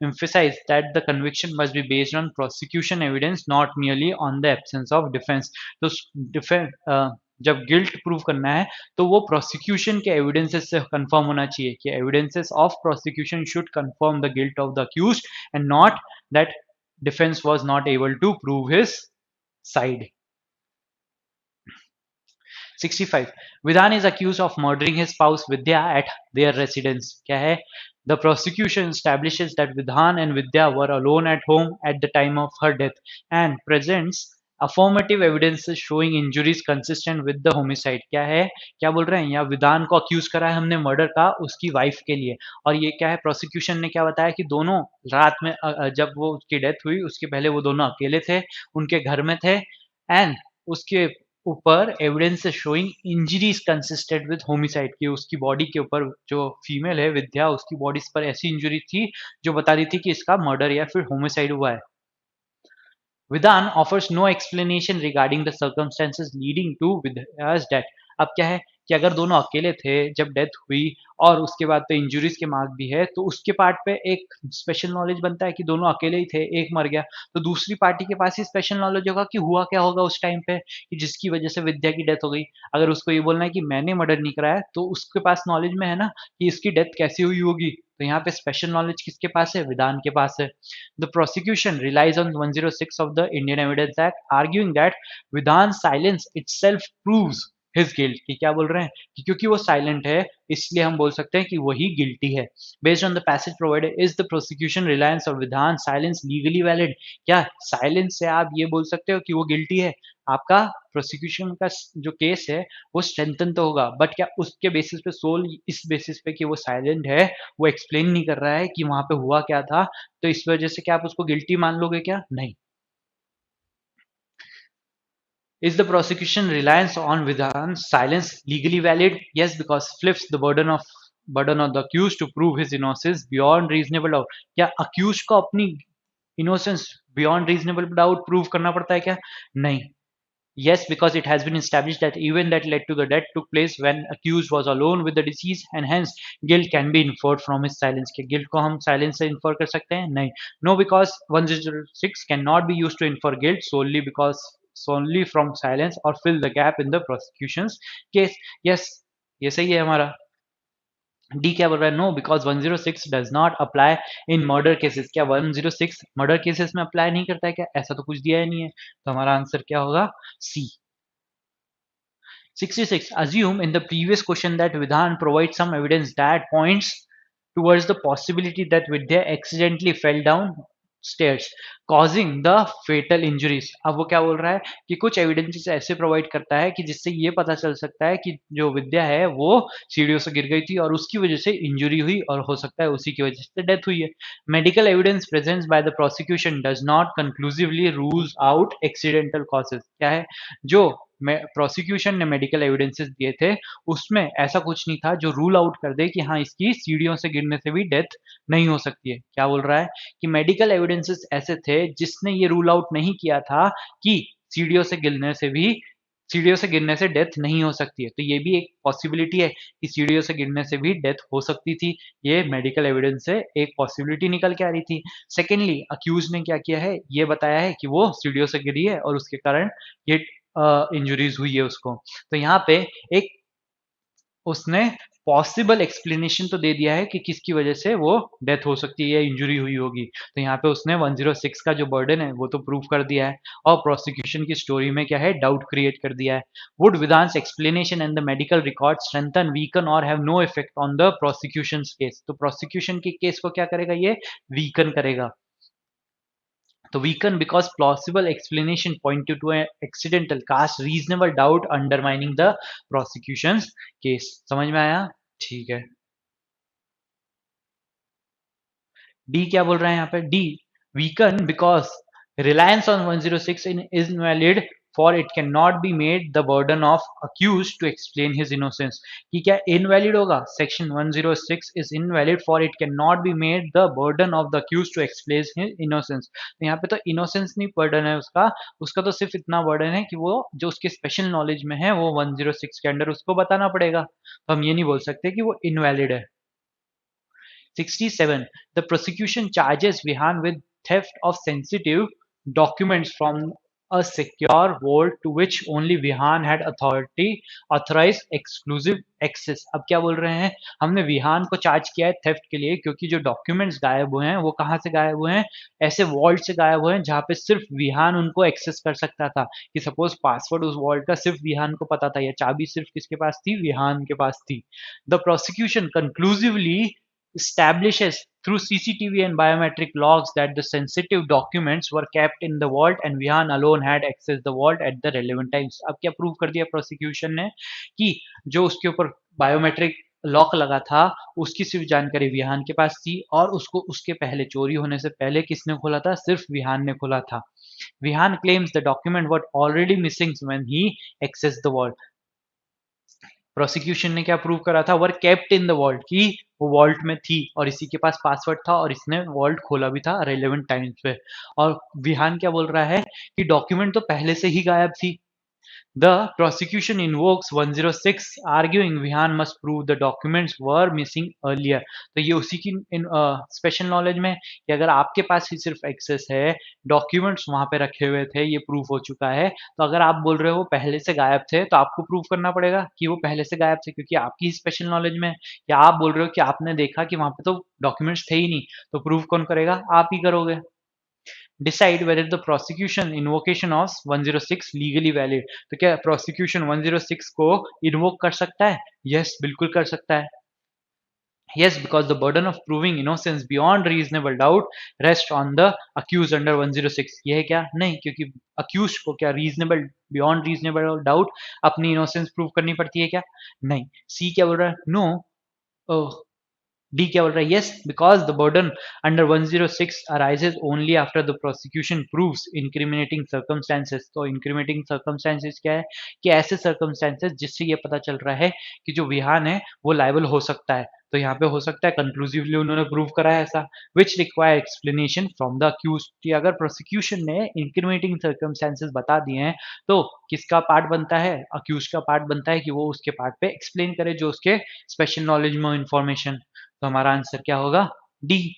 Speaker 1: emphasized that the conviction must be based on prosecution evidence, not merely on the absence of defense. तो डिफेंस जब गिल्ट प्रूव करना है तो वो प्रोसिक्यूशन के एविडेंसेस से कंफर्म होना चाहिए, कि evidences of prosecution should confirm the guilt of the accused and not that defence was not able to prove his side. 65. Vidhan is accused of murdering his spouse Vidya at their residence. क्या है? The prosecution establishes that Vidhan and Vidya were alone at home at the time of her death and presents affirmative evidences showing injuries consistent with the homicide. क्या है? क्या बोल रहे हैं? यहाँ विधान को अक्यूज करा है हमने मर्डर का उसकी वाइफ के लिए, और ये क्या है, प्रोसिक्यूशन ने क्या बताया कि दोनों रात में जब वो उसकी डेथ हुई उसके पहले वो दोनों अकेले थे, उनके घर में थे, एंड उसके ऊपर evidence showing injuries consisted with homicide, की उसकी बॉडी के ऊपर जो फीमेल है विद्या, उसकी बॉडी पर ऐसी इंजरी थी जो बता रही थी कि इसका मर्डर या फिर होमिसाइड हुआ है। Vidhan offers no explanation regarding the circumstances leading to Vidya's death. अब क्या है कि अगर दोनों अकेले थे जब डेथ हुई और उसके बाद पे इंजुरीज के मार्क भी है, तो उसके पार्ट पे एक स्पेशल नॉलेज बनता है कि दोनों अकेले ही थे, एक मर गया, तो दूसरी पार्टी के पास ही स्पेशल नॉलेज होगा कि हुआ क्या होगा उस टाइम पे, कि जिसकी वजह से विद्या की डेथ हो गई। अगर उसको ये बोलना है कि मैंने मर्डर नहीं कराया, तो उसके पास नॉलेज में है ना कि इसकी डेथ कैसी हुई होगी, तो यहाँ पे स्पेशल नॉलेज किसके पास है? विधान के पास है। The prosecution relies on 106 of the Indian Evidence Act, arguing that Vidhan's silence itself proves his guilt। कि क्या बोल रहे हैं कि क्योंकि वो साइलेंट है इसलिए हम बोल सकते हैं कि वही गिल्टी है। Based on the passage provided, is the prosecution reliance of Vidhan's silence legally valid? क्या साइलेंस से आप ये बोल सकते हो कि वो गिल्टी है? आपका प्रोसिक्यूशन का जो केस है वो स्ट्रेंथन तो होगा, बट क्या उसके बेसिस पे, सोल इस बेसिस पे कि वो साइलेंट है, वो एक्सप्लेन नहीं कर रहा है कि वहां पे हुआ क्या था, तो इस वजह से क्या आप उसको गिल्टी मान लोगे क्या? नहीं। Is the prosecution reliance on Vidhan's silence legally valid? Yes, because flips the burden on the accused to prove his innocence beyond reasonable doubt. क्या accused को अपनी innocence beyond reasonable doubt prove करना पड़ता है क्या? नहीं। Yes, because it has been established that event that led to the death took place when accused was alone with the deceased, and hence guilt can be inferred from his silence. क्या guilt को हम silence से infer कर सकते हैं? नहीं। No, because 106 cannot be used to infer guilt solely from silence or fill the gap in the prosecution's case. Yes, ये सही है हमारा। डी क्या बोल रहा है? No, because 106 does not apply in murder cases. क्या 106 मर्डर केसेस में अप्लाई नहीं करता है क्या? ऐसा तो कुछ दिया ही नहीं है, तो हमारा आंसर क्या होगा? सी। 66. Assume in the previous question that Vidhan provides some evidence that points towards the possibility that Vidya accidentally fell down stairs causing the fatal injuries। अब वो क्या बोल रहा है कि कुछ एविडेंसेस ऐसे प्रोवाइड करता है कि जिससे ये पता चल सकता है कि जो विद्या है वो सीढ़ियों से गिर गई थी और उसकी वजह से इंजरी हुई, और हो सकता है उसी की वजह से डेथ हुई है। Medical evidence presents by the prosecution does not conclusively rules out accidental causes. क्या है, जो प्रोसिक्यूशन ने मेडिकल एविडेंसेस दिए थे उसमें ऐसा कुछ नहीं था जो रूल आउट कर दे कि हाँ इसकी सीढ़ियों से गिरने से भी डेथ नहीं हो सकती है। क्या बोल रहा है कि मेडिकल एविडेंसेस ऐसे थे जिसने ये रूल आउट नहीं किया था कि सीढ़ियों से गिरने से भी सीढ़ियों से गिरने से डेथ नहीं हो सकती है, तो ये भी एक पॉसिबिलिटी है कि सीढ़ियों से गिरने से भी डेथ हो सकती थी। ये मेडिकल एविडेंस से एक पॉसिबिलिटी निकल के आ रही थी। सेकेंडली, अक्यूज ने क्या किया है, ये बताया है कि वो सीढ़ियों से गिरी है और उसके कारण ये इंजरीज हुई है उसको। तो यहाँ पे एक उसने पॉसिबल एक्सप्लेनेशन तो दे दिया है कि किसकी वजह से वो डेथ हो सकती है या इंजरी हुई होगी, तो यहाँ पे उसने 106 का जो बर्डन है वो तो प्रूव कर दिया है और प्रोसिक्यूशन की स्टोरी में क्या है, डाउट क्रिएट कर दिया है। Would Vidhan's explanation and the medical record strengthen, weaken और have no effect on the prosecution case. तो प्रोसिक्यूशन के केस को क्या करेगा, ये वीकन करेगा। तो weaken because plausible explanation pointed to an accidental cast reasonable doubt undermining the prosecution's case. समझ में आया? ठीक है. डी क्या बोल रहा है यहाँ पे? D weaken because reliance on 106 is invalid for it can not be made the burden of accused to explain his innocence. कि क्या इनवैलिड होगा? Section 106 is invalid for it can not be made the burden of the accused to explain his innocence. तो यहाँ पे तो innocence नहीं burden है उसका, उसका तो सिर्फ इतना बर्डन है कि वो जो उसके स्पेशल नॉलेज में है वो 106 के अंडर उसको बताना पड़ेगा. तो हम ये नहीं बोल सकते कि वो इनवैलिड है. 67. The prosecution charges Vihan with theft of sensitive documents from a secure vault to which only Vihan had authorized exclusive access. अब क्या बोल रहे हैं? हमने विहान को चार्ज किया है थेफ्ट के लिए क्योंकि जो डॉक्यूमेंट्स गायब हुए हैं वो कहाँ से गायब हुए हैं? ऐसे वॉल्ट से गायब हुए हैं जहाँ पे सिर्फ विहान उनको एक्सेस कर सकता था. कि सपोज पासवर्ड उस वॉल्ट का सिर्फ विहान को पता था या चाबी सिर्फ किसके पास थी? विहान के पास थी. The prosecution conclusively establishes through CCTV and biometric logs that the sensitive documents were kept in the vault and Vihan alone had accessed the vault at the relevant times. अब क्या प्रूव कर दिया प्रोसिक्यूशन ने कि जो उसके ऊपर biometric lock लगा था उसकी सिर्फ जानकारी विहान के पास थी और उसको उसके पहले चोरी होने से पहले किसने खोला था? सिर्फ विहान ने खोला था. Vihan claims the document were already missing when he accessed the vault. Prosecution ने क्या प्रूव करा था? Were kept in the vault, की वो वॉल्ट में थी और इसी के पास पासवर्ड था और इसने वॉल्ट खोला भी था रेलेवेंट टाइम्स पे. और विहान क्या बोल रहा है कि डॉक्यूमेंट तो पहले से ही गायब थी. The prosecution invokes 106 arguing Vihan must prove the documents were missing earlier. तो ये उसी की स्पेशल नॉलेज में कि अगर आपके पास ही सिर्फ एक्सेस है, डॉक्यूमेंट्स वहां पे रखे हुए थे, ये प्रूफ हो चुका है. तो अगर आप बोल रहे हो वो पहले से गायब थे तो आपको प्रूफ करना पड़ेगा कि वो पहले से गायब थे क्योंकि आपकी ही स्पेशल नॉलेज में. या आप बोल रहे हो कि आपने देखा कि वहां पे तो डॉक्यूमेंट्स थे ही नहीं, तो प्रूफ कौन करेगा? आप ही करोगे. decide whether the prosecution invocation of 106 legally valid. तो क्या prosecution 106 को invoke कर सकता है? Yes, बिल्कुल कर सकता है. Yes, because the burden of proving innocence beyond reasonable doubt rests on the accused under 106. ये है क्या? नहीं, क्योंकि accused को क्या reasonable beyond reasonable doubt अपनी innocence prove करनी पड़ती है क्या? नहीं. C क्या बोल रहा है? No. Oh, डी क्या बोल रहा है? Yes, because the burden under 106 arises only after the prosecution proves incriminating circumstances. तो incriminating circumstances क्या है? कि ऐसे circumstances जिससे ये पता चल रहा है कि जो विहान है वो liable हो सकता है. तो यहाँ पे हो सकता है कंक्लूसिवली उन्होंने प्रूव करा है ऐसा. Which require explanation from the accused. कि अगर प्रोसिक्यूशन ने इंक्रिमिनेटिंग सर्कमस्टेंसेस बता दिए हैं तो किसका पार्ट बनता है? अक्यूज का पार्ट बनता है कि वो उसके पार्ट पे एक्सप्लेन करे जो उसके स्पेशल नॉलेज में इंफॉर्मेशन. तो हमारा आंसर क्या होगा? D.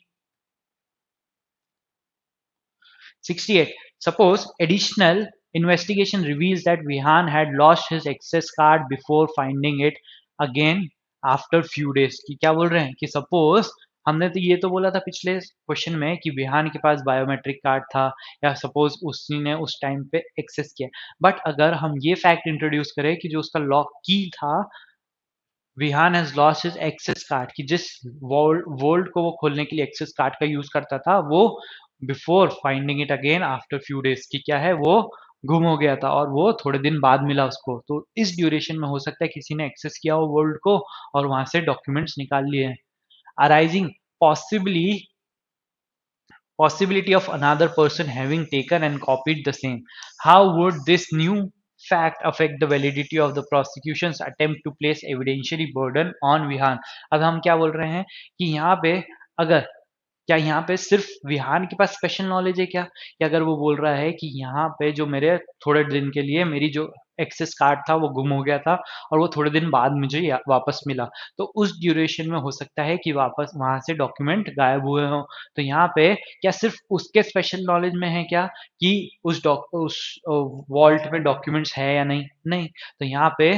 Speaker 1: 68. Suppose additional investigation reveals that Vihan had lost his access card before finding it again after few days. कि क्या बोल रहे हैं कि सपोज हमने तो ये तो बोला था पिछले क्वेश्चन में कि विहान के पास बायोमेट्रिक कार्ड था या सपोज उसी ने उस टाइम पे एक्सेस किया. बट अगर हम ये फैक्ट इंट्रोड्यूस करें कि जो उसका लॉक की था Vihan has lost his access card, कि जिस वोल्ट को वो खोलने के लिए एक्सेस कार्ड का यूज करता था वो before finding it again after few days की क्या है वो गुम हो गया था और वो थोड़े दिन बाद मिला उसको. तो इस ड्यूरेशन में हो सकता है किसी ने एक्सेस किया हो वोल्ट को और वहां से डॉक्यूमेंट्स निकाल लिए. Arising possibly possibility of another person having taken and copied the same. How would this new fact affect the validity of the prosecution's attempt to place evidentiary burden on Vihan? अब हम क्या बोल रहे हैं कि यहाँ पे अगर क्या यहाँ पे सिर्फ विहान के पास स्पेशल नॉलेज है क्या? कि अगर वो बोल रहा है कि यहाँ पे जो मेरे थोड़े दिन के लिए मेरी जो एक्सेस कार्ड था वो गुम हो गया था और वो थोड़े दिन बाद मुझे वापस मिला, तो उस ड्यूरेशन में हो सकता है कि वापस वहां से डॉक्यूमेंट गायब हुए हों. तो यहाँ पे क्या सिर्फ उसके स्पेशल नॉलेज में है क्या कि उस वॉल्ट में डॉक्यूमेंट्स है या नहीं? नहीं. तो यहाँ पे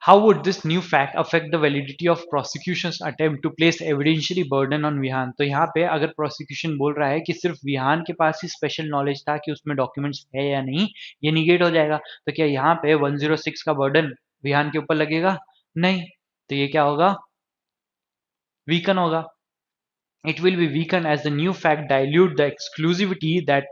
Speaker 1: how would this new fact affect the validity of prosecution's attempt to place evidentiary burden on Vihaan? तो यहाँ पे अगर प्रोसिक्यूशन बोल रहा है कि सिर्फ विहान के पास ही स्पेशल नॉलेज था कि उसमें डॉक्यूमेंट्स है या नहीं, ये निगेट हो जाएगा. तो क्या यहाँ पे 106 का बर्डन विहान के ऊपर लगेगा? नहीं. तो ये क्या होगा? वीकन होगा. It will be weakened as the new fact dilute the exclusivity that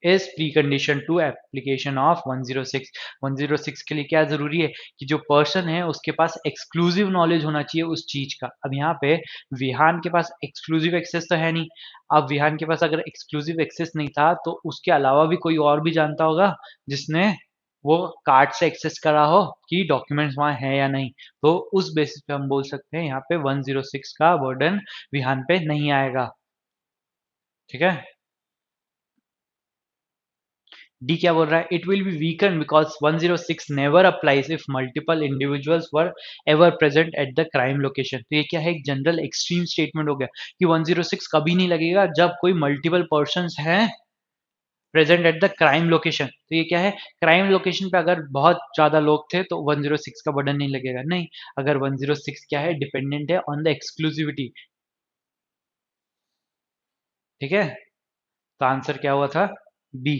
Speaker 1: is precondition to application of 106. 106 के लिए क्या जरूरी है कि जो पर्सन है उसके पास एक्सक्लूसिव नॉलेज होना चाहिए उस चीज का। अब यहाँ पे विहान के पास एक्सक्लूसिव एक्सेस तो है नहीं। अब विहान के पास अगर एक्सक्लूसिव एक्सेस नहीं था तो उसके अलावा भी कोई और भी जानता होगा जिसने वो कार्ड से एक्सेस करा हो कि डॉक्यूमेंट्स वहाँ है या नहीं। तो उस बेसिस पे हम बोल सकते हैं यहाँ पे 106 का बर्डन विहान पे नहीं आएगा। ठीक है। डी क्या बोल रहा है, it will be weaken because 106 never applies if multiple individuals were ever present at the crime location. तो ये क्या है, एक जनरल एक्सट्रीम स्टेटमेंट हो गया कि 106 कभी नहीं लगेगा जब कोई मल्टीपल पर्सन हैं present at the crime location. तो ये क्या है, क्राइम लोकेशन पे अगर बहुत ज्यादा लोग थे तो 106 का बर्डन नहीं लगेगा। नहीं, अगर 106 क्या है, डिपेंडेंट है ऑन द एक्सक्लूसिविटी। ठीक है, तो आंसर क्या हुआ था, B.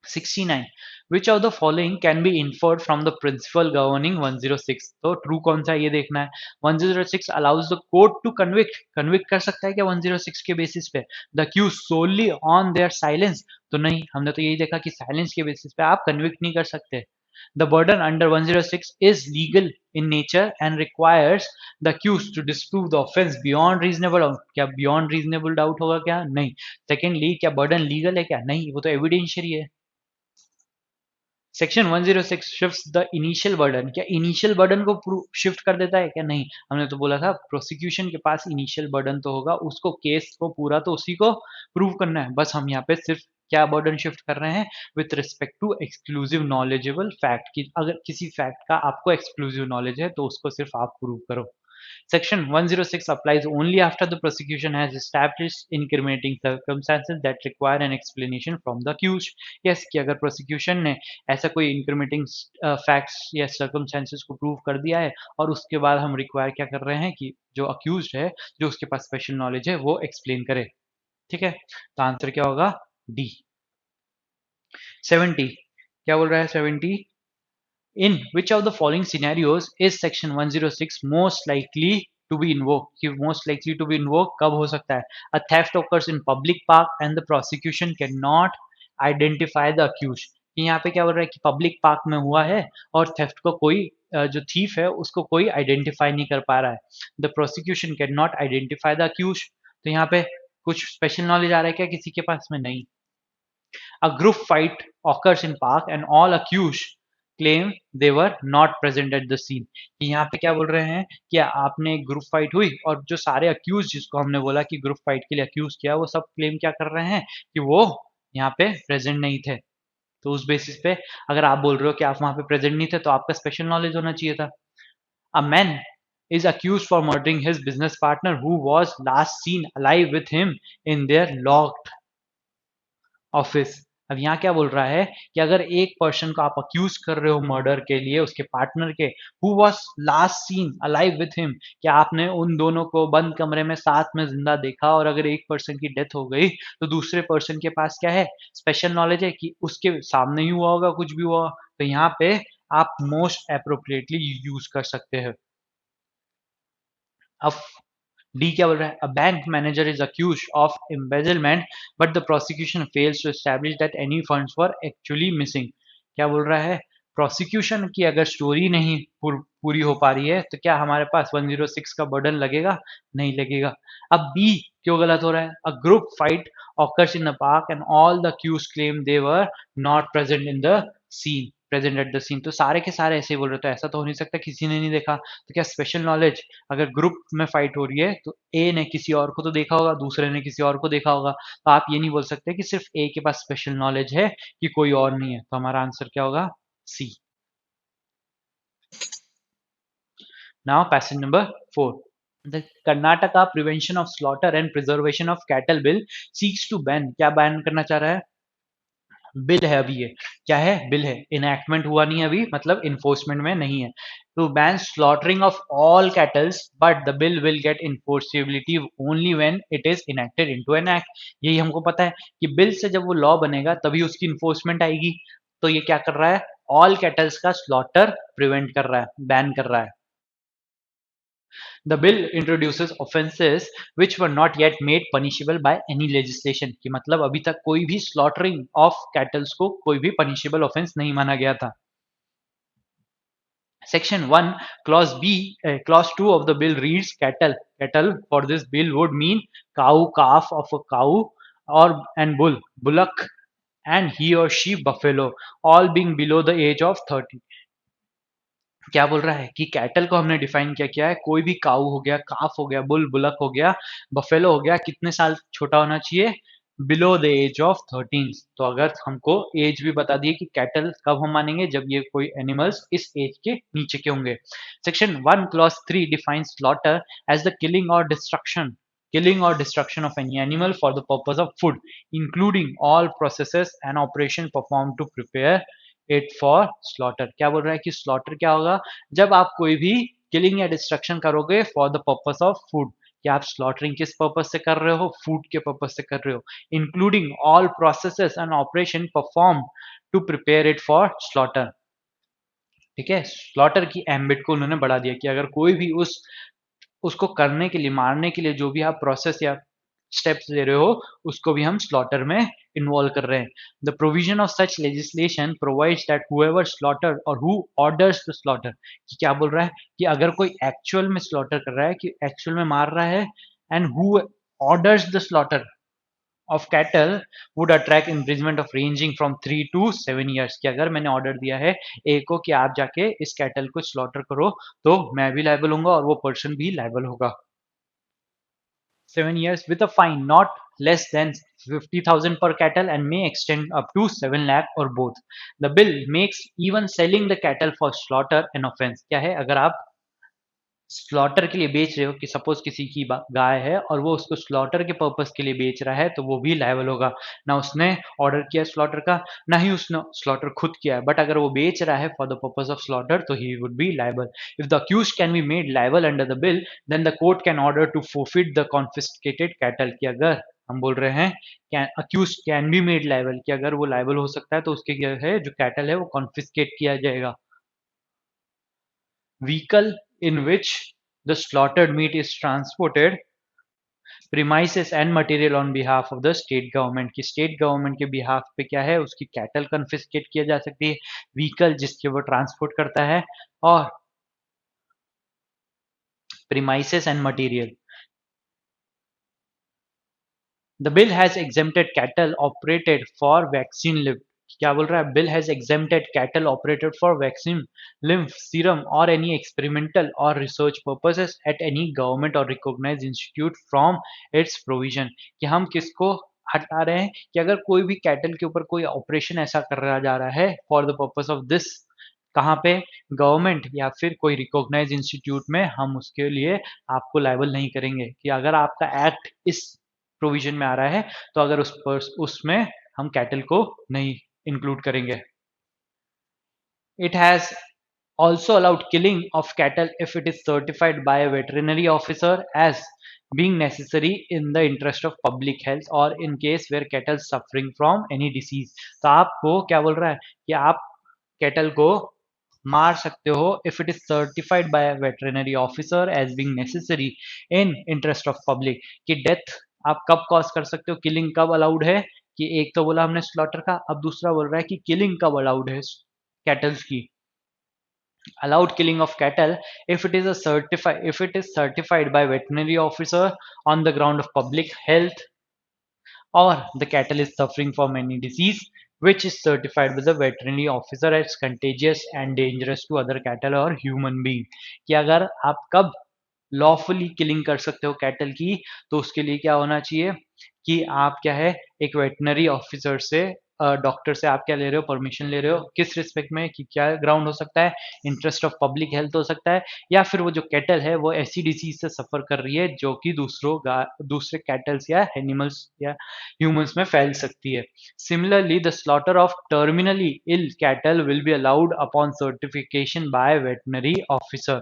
Speaker 1: 69. Which of the following can be inferred from the principle governing 106? तो ट्रू कौन सा है ये देखना है। 106 allows the court to convict कर सकता है क्या 106 के बेसिस पे the accused solely on their silence? तो नहीं, हमने तो यही देखा कि साइलेंस के बेसिस पे आप कन्विक्ट नहीं कर सकते। The burden under 106 is legal in nature and requires the accused to disprove the offense beyond reasonable doubt। क्या beyond reasonable doubt होगा क्या, नहीं। Secondly, क्या burden legal है क्या, नहीं, वो तो evidentiary है। Section 106 shifts the initial burden. क्या इनिशियल बर्डन को शिफ्ट कर देता है क्या, नहीं। हमने तो बोला था प्रोसिक्यूशन के पास इनिशियल बर्डन तो होगा, उसको केस को पूरा तो उसी को प्रूव करना है। बस हम यहाँ पे सिर्फ क्या बर्डन शिफ्ट कर रहे हैं with respect to exclusive knowledgeable fact की। अगर किसी फैक्ट का आपको एक्सक्लूसिव नॉलेज है तो उसको सिर्फ आप प्रूव करो। Section 106 applies only after the prosecution has established incriminating circumstances that require an explanation from the accused. Yes, कि अगर prosecution ने ऐसा कोई incriminating facts या circumstances को prove कर दिया है और उसके बाद हम require क्या कर रहे हैं कि जो accused है, जो उसके पास special knowledge है, वो explain करे। ठीक है, तो आंसर क्या होगा, डी। 70 क्या बोल रहा है, 70 In which of the following scenarios is section 106 most likely to be invoked? कि most likely to be invoked कब हो सकता है? A theft occurs in public park and the prosecution cannot identify the accused। कि यहाँ पे क्या बोल रहा है कि पब्लिक पार्क में हुआ है और थेफ्ट को कोई जो थीफ है उसको कोई आइडेंटिफाई नहीं कर पा रहा है। The prosecution can not identify the accused. तो यहाँ पे कुछ स्पेशल नॉलेज आ रहा है क्या किसी के पास में, नहीं। A group fight occurs in park and all accused claim they were not present at the scene। कि यहाँ पे क्या बोल रहे हैं कि आपने ग्रुप फाइट हुई और जो सारे अक्यूज जिसको हमने बोला कि ग्रुप फाइट के लिए अक्यूज किया वो सब क्लेम क्या कर रहे हैं कि वो यहाँ पे प्रेजेंट नहीं थे। तो उस बेसिस पे अगर आप बोल रहे हो कि आप वहां पे प्रेजेंट नहीं थे तो आपका स्पेशल नॉलेज होना चाहिए था। A man is accused for murdering his business partner who was last seen alive with him in their locked office. अब यहाँ क्या बोल रहा है कि अगर एक पर्सन को आप अक्यूज कर रहे हो मर्डर के लिए उसके पार्टनर के, who was last seen alive with him, क्या आपने उन दोनों को बंद कमरे में साथ में जिंदा देखा और अगर एक पर्सन की डेथ हो गई तो दूसरे पर्सन के पास क्या है, स्पेशल नॉलेज है कि उसके सामने ही हुआ होगा कुछ भी हुआ। तो यहाँ पे आप मोस्ट अप्रोप्रिएटली यूज कर सकते हैं। अब डी क्या बोल रहा है, a bank manager is accused of embezzlement but the prosecution fails to establish that any funds were actually missing. क्या बोल रहा है, प्रोसिक्यूशन की अगर स्टोरी नहीं पूरी हो पा रही है तो क्या हमारे पास 106 का बर्डन लगेगा, नहीं लगेगा। अब बी क्यों गलत हो रहा है, a group fight occurs in the park and all the accused claim they were not present in the scene, present at the scene. तो सारे के सारे ऐसे ही बोल रहे, तो ऐसा तो हो नहीं सकता किसी ने नहीं देखा। तो क्या स्पेशल नॉलेज, अगर ग्रुप में फाइट हो रही है तो ए ने किसी और को तो देखा होगा, दूसरे ने किसी और को देखा होगा। तो आप ये नहीं बोल सकते कि सिर्फ ए के पास स्पेशल नॉलेज है कि कोई और नहीं है। तो हमारा आंसर क्या होगा, C. Now passage number 4। The Karnataka Prevention of Slaughter and Preservation of Cattle Bill seeks to ban, क्या बैन करना चाह रहा है, बिल है अभी, ये क्या है, बिल है, इनएक्टमेंट हुआ नहीं अभी, मतलब इन्फोर्समेंट में नहीं है। To ban slaughtering of all cattles but the bill will get enforceability only when it is enacted into an act. यही हमको पता है कि बिल से जब वो लॉ बनेगा तभी उसकी इन्फोर्समेंट आएगी। तो ये क्या कर रहा है, ऑल कैटल्स का स्लॉटर प्रिवेंट कर रहा है, बैन कर रहा है। The bill introduces offenses which were not yet made punishable by any legislation, कि मतलब अभी तक कोई भी slaughtering of cattle को कोई भी punishable offense नहीं माना गया था. Section 1, Clause B, Clause 2 of the bill reads cattle. Cattle for this bill would mean cow, calf of a cow, or and bull, bullock, and he or she buffalo, all being below the age of 30. क्या बोल रहा है कि cattle को हमने define क्या किया है, कोई भी काऊ हो गया, काफ हो गया, बुल बुलक हो गया, बफेलो हो गया, कितने साल छोटा होना चाहिए, बिलो द एज ऑफ 13. तो अगर हमको एज भी बता दिए कि कैटल कब हम मानेंगे, जब ये कोई एनिमल्स इस एज के नीचे के होंगे. Section 1 clause 3 defines slaughter as the killing or destruction of any animal for the purpose of food, including all processes and operation performed to prepare it for slaughter. क्या बोल रहा है कि स्लॉटर क्या होगा, जब आप कोई भी किलिंग या डिस्ट्रक्शन करोगे for the purpose of food, कि आप स्लॉटरिंग किस पर्पस से कर रहे हो, फूड के पर्पस से कर रहे हो, including all processes and operation perform to prepare it for slaughter. ठीक है, स्लॉटर की एम्बिट को उन्होंने बढ़ा दिया कि अगर कोई भी उसको करने के लिए, मारने के लिए जो भी आप प्रोसेस या स्टेप्स ले रहे हो, उसको भी हम स्लॉटर में इन्वॉल्व कर रहे हैं. The provision of such legislation provides that whoever slaughter और हु ऑर्डर्स द स्लॉटर, कि क्या बोल रहा है कि अगर कोई एक्चुअल में स्लॉटर कर रहा है, कि एक्चुअल में मार रहा है, and who orders the slaughter of cattle would attract imprisonment of ranging from 3 to 7 years. कि अगर मैंने ऑर्डर दिया है ए को कि आप जाके इस कैटल को स्लॉटर करो, तो मैं भी लाइबल होऊंगा और वो पर्सन भी लाइबल होगा. 7 years with a fine not less than 50,000 per cattle and may extend up to 7 lakh or both. The bill makes even selling the cattle for slaughter an offense. क्या है, अगर आप slaughter के लिए बेच रहे हो, कि सपोज किसी की गाय है और वो उसको स्लॉटर के पर्पस के लिए बेच रहा है, तो वो भी लायबल होगा. ना उसने ऑर्डर किया स्लॉटर का, ना ही उसने स्लॉटर खुद किया है, बट अगर वो बेच रहा है for the purpose of slaughter, तो he would be liable. If the accused can be made liable under the bill, then the court can order to forfeit the confiscated cattle. कि अगर हम बोल रहे हैं can accused can be made liable, कि अगर वो लायबल हो सकता है, तो उसके क्या है, जो कैटल है वो कॉन्फिस्केट किया जाएगा. Vehicle in which the slaughtered meat is transported, premises and material on behalf of the state government, की state government के behalf पे क्या है, उसकी cattle confiscate किया जा सकती है, vehicle जिसके वो transport करता है, और premises and material. The bill has exempted cattle operated for vaccine live. क्या बोल रहा है, bill has exempted cattle operated for vaccine lymph serum or any experimental or research purposes at any government or recognized institute from its provision. कि हम किसको हटा रहे हैं, कि अगर कोई भी कैटल के ऊपर कोई ऑपरेशन ऐसा करा जा रहा है for the purpose of this, कहाँ पे, गवर्नमेंट या फिर कोई रिकॉग्नाइज इंस्टीट्यूट में, हम उसके लिए आपको लायबल नहीं करेंगे. कि अगर आपका एक्ट इस प्रोविजन में आ रहा है, तो अगर उसमें हम कैटल को नहीं इंक्लूड करेंगे. It has also allowed killing of cattle if it is certified by a veterinary officer as being necessary in the interest of public health or in case where cattle suffering from any disease. तो आपको क्या बोल रहा है कि आप cattle को मार सकते हो if it is certified by a veterinary officer as being necessary in interest of public. कि डेथ आप कब कॉज कर सकते हो, किलिंग कब अलाउड है, कि एक तो बोला हमने स्लॉटर का, अब दूसरा बोल रहा है कि किलिंग कब अलाउड है कैटल्स की. Allowed killing of cattle if it is certified by veterinary officer on the ground of public health, or the cattle is suffering from any disease which is certified by the veterinary officer as contagious and dangerous to other cattle or human being. कि अगर आप कब lawfully killing कर सकते हो cattle की, तो उसके लिए क्या होना चाहिए कि आप क्या है, एक वेटनरी ऑफिसर से, डॉक्टर से आप क्या ले रहे हो, परमिशन ले रहे हो, किस रिस्पेक्ट में, कि क्या ग्राउंड हो सकता है, इंटरेस्ट ऑफ पब्लिक हेल्थ हो सकता है, या फिर वो जो कैटल है वो ऐसी डिजीज से सफर कर रही है जो कि दूसरे कैटल्स या एनिमल्स या ह्यूमंस में फैल सकती है. Similarly the slaughter of terminally ill cattle will be allowed upon certification by veterinary officer.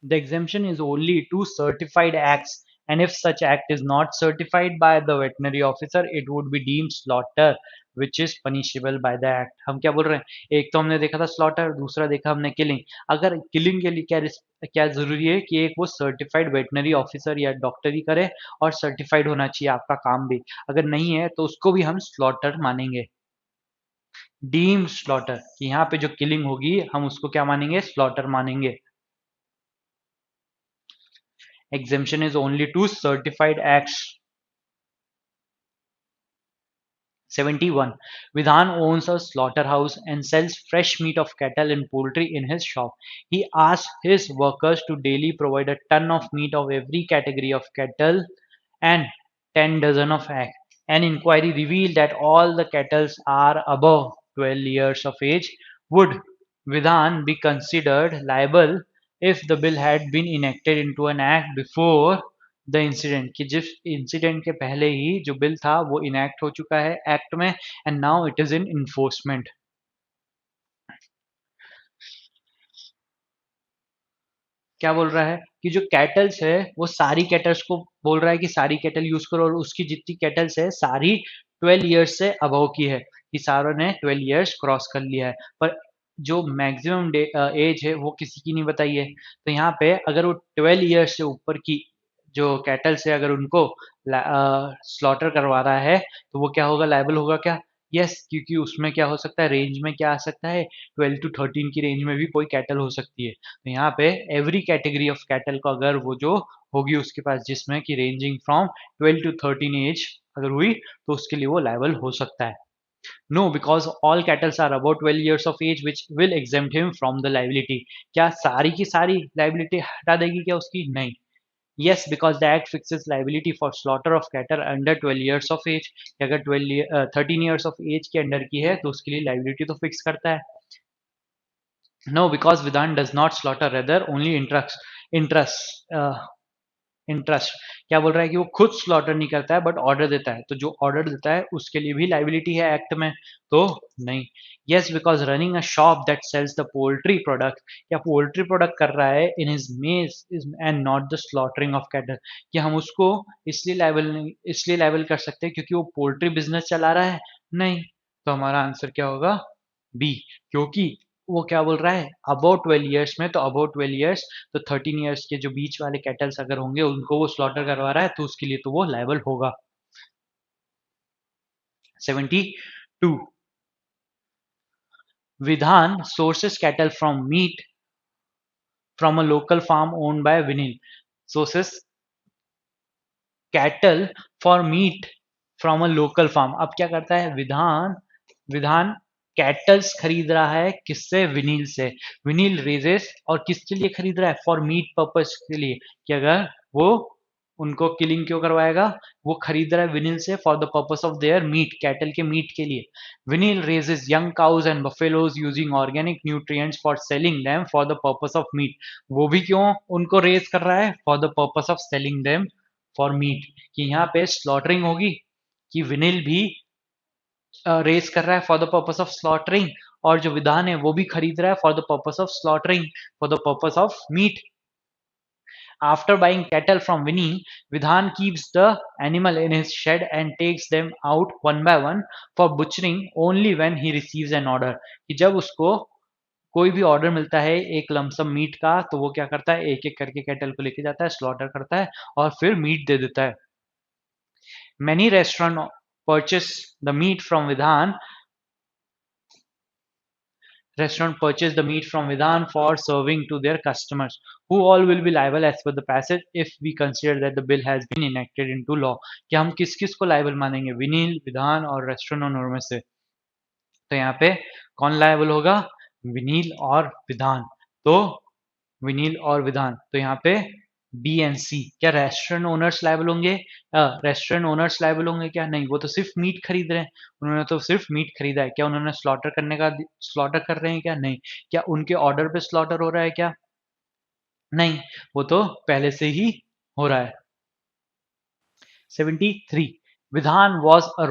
Speaker 1: The exemption is only to certified acts and if such act is not certified by the veterinary officer it would be deemed slaughter which is punishable by the act. हम क्या बोल रहे हैं, एक तो हमने देखा था स्लॉटर, दूसरा देखा हमने किलिंग। अगर किलिंग के लिए क्या जरूरी है कि एक वो सर्टिफाइड वेटनरी ऑफिसर या डॉक्टर ही करे और सर्टिफाइड होना चाहिए आपका काम भी, अगर नहीं है तो उसको भी हम स्लॉटर मानेंगे, डीम स्लॉटर, कि यहाँ पे जो किलिंग होगी हम उसको क्या मानेंगे, स्लॉटर मानेंगे। Exemption is only to certified acts. 71. Vidhan owns a slaughterhouse and sells fresh meat of cattle and poultry in his shop. He asks his workers to daily provide a ton of meat of every category of cattle and 10 dozen of eggs. An inquiry revealed that all the cattle are above 12 years of age. Would Vidhan be considered liable if the bill had been enacted into an act before the incident, कि जिस incident के पहले ही जो bill था वो enact हो चुका है एक्ट में and now it is in enforcement. क्या बोल रहा है कि जो कैटल्स है वो सारी कैटल्स को बोल रहा है कि सारी कैटल यूज करो और उसकी जितनी कैटल्स है सारी 12 इयर्स से अबव की है, कि सारों ने 12 इयर्स क्रॉस कर लिया है, पर जो मैक्सिमम एज है वो किसी की नहीं बताई है। तो यहाँ पे अगर वो 12 इयर्स से ऊपर की जो कैटल से अगर उनको स्लॉटर करवा रहा है तो वो क्या होगा, लाइबल होगा क्या? यस क्योंकि उसमें क्या हो सकता है, रेंज में क्या आ सकता है, 12 to 13 की रेंज में भी कोई कैटल हो सकती है। तो यहाँ पे एवरी कैटेगरी ऑफ कैटल को अगर वो जो होगी उसके पास जिसमें कि रेंजिंग फ्रॉम 12 to 13 एज अगर हुई तो उसके लिए वो लाइबल हो सकता है। No because all cattles are about 12 years of age which will exempt him from the liability। क्या सारी की सारी लाइबिलिटी हटा देगी क्या उसकी? नहीं। Yes, because the act fixes liability for slaughter of cattle under 12 years of age। कि अगर 13 years of age के अंडर की है तो उसके लिए liability तो फिक्स करता है। No, because Vidhan does not slaughter, rather only interest. क्या बोल रहा है कि वो खुद स्लॉटर नहीं करता है बट ऑर्डर देता है, तो जो ऑर्डर देता है उसके लिए भी लाइबिलिटी है एक्ट में, तो नहीं। Yes because running a shop that sells the poultry product, या पोल्ट्री प्रोडक्ट कर रहा है in his maze and not the slaughtering of cattle, कि हम उसको इसलिए लाइबल कर सकते हैं क्योंकि वो पोल्ट्री बिजनेस चला रहा है? नहीं। तो हमारा आंसर क्या होगा? बी, क्योंकि वो क्या बोल रहा है, अबाउट 12 ईयर्स में, तो अबाउट 12 ईयर्स तो 13 ईयर्स के जो बीच वाले कैटल्स अगर होंगे उनको वो स्लॉटर करवा रहा है तो उसके लिए तो वो लायबल होगा। 72. Vidhan sources cattle from a local farm owned by Vinil, sources cattle for meat from a local farm। अब क्या करता है विधान, विधान कैटल्स खरीद रहा है किससे? विनील से। विनील रेजेस और किसके लिए खरीद रहा है? फॉर मीट पर्पस के लिए, कि अगर वो उनको किलिंग क्यों करवाएगा, वो खरीद रहा है विनील से for the purpose of their meat, cattle के मीट के लिए। Vineel raises young cows and buffaloes using organic nutrients for selling them for the purpose of meat. वो भी क्यों उनको रेज कर रहा है? For the purpose of selling them for meat, कि यहाँ पे स्लॉटरिंग होगी, कि विनिल भी रेस कर रहा है for the purpose of slaughtering, और जो विधान है वो भी खरीद रहा है for the purpose of slaughtering, for the purpose of meet. After buying cattle from Vinny, Vidhan keeps the animal in his shed and takes them out one by one for butchering only when he receives an order। कि जब उसको कोई भी order मिलता है एक lump sum meet का तो वो क्या करता है, एक एक करके कैटल को लेके जाता है, स्लॉटर करता है और फिर मीट दे देता है। Many restaurants purchase the meat from Vidhan. Restaurant purchase the meat from Vidhan for serving to their customers, who all will be liable as per the passage if we consider that the bill has been enacted into law। कि हम किस किस को liable मानेंगे? विनील, विधान और restaurant owner में से। तो यहाँ पे कौन लाइबल होगा? विनील और विधान। तो विनील और विधान, तो यहाँ पे बी एंड सी। क्या रेस्टोरेंट ओनर्स लायबल होंगे? रेस्टोरेंट ओनर्स लायबल होंगे क्या? नहीं, वो तो सिर्फ मीट खरीद रहे हैं, उन्होंने तो सिर्फ मीट खरीदा है। क्या उन्होंने स्लॉटर कर रहे हैं क्या? नहीं। क्या उनके ऑर्डर पे स्लॉटर हो रहा है क्या? नहीं, वो तो पहले से ही हो रहा है। 73. Vidhan was a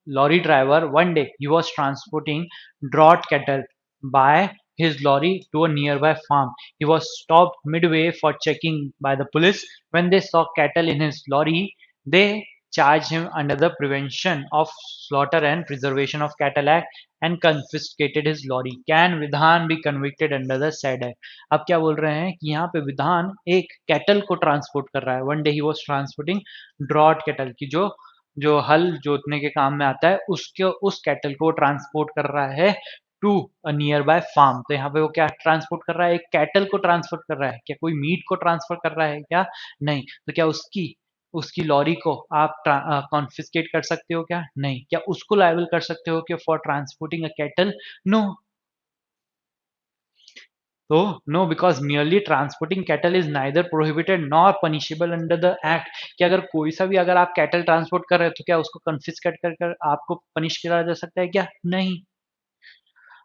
Speaker 1: lorry driver. One day he was transporting draught cattle by his lorry to a nearby farm. He was stopped midway for checking by the police. When they saw cattle in his lorry, they charged him under the Prevention of Slaughter and Preservation of Cattle Act and confiscated his lorry. Can Vidhan be convicted under the said act? अब क्या बोल रहे हैं कि यहाँ पे विधान एक कैटल को ट्रांसपोर्ट कर रहा है. One day he was transporting draught cattle की जो जो हल जोतने के काम में आता है उसके उस कैटल को ट्रांसपोर्ट कर रहा है to a nearby farm. तो यहाँ पे वो क्या ट्रांसपोर्ट कर रहा है? एक कैटल को ट्रांसपोर्ट कर रहा है. क्या कोई मीट को ट्रांसफर कर रहा है क्या? नहीं. तो क्या उसकी उसकी लॉरी को आप कॉन्फिस्केट कर सकते हो क्या? नहीं. क्या उसको लायबल कर सकते हो कि for transporting a cattle? No. तो no, because merely transporting cattle is neither prohibited nor punishable under the act. कि अगर कोई सा भी अगर आप कैटल ट्रांसपोर्ट कर रहे हो तो क्या उसको कन्फिस्केट कर कर आपको पनिश किया जा सकता है क्या? नहीं.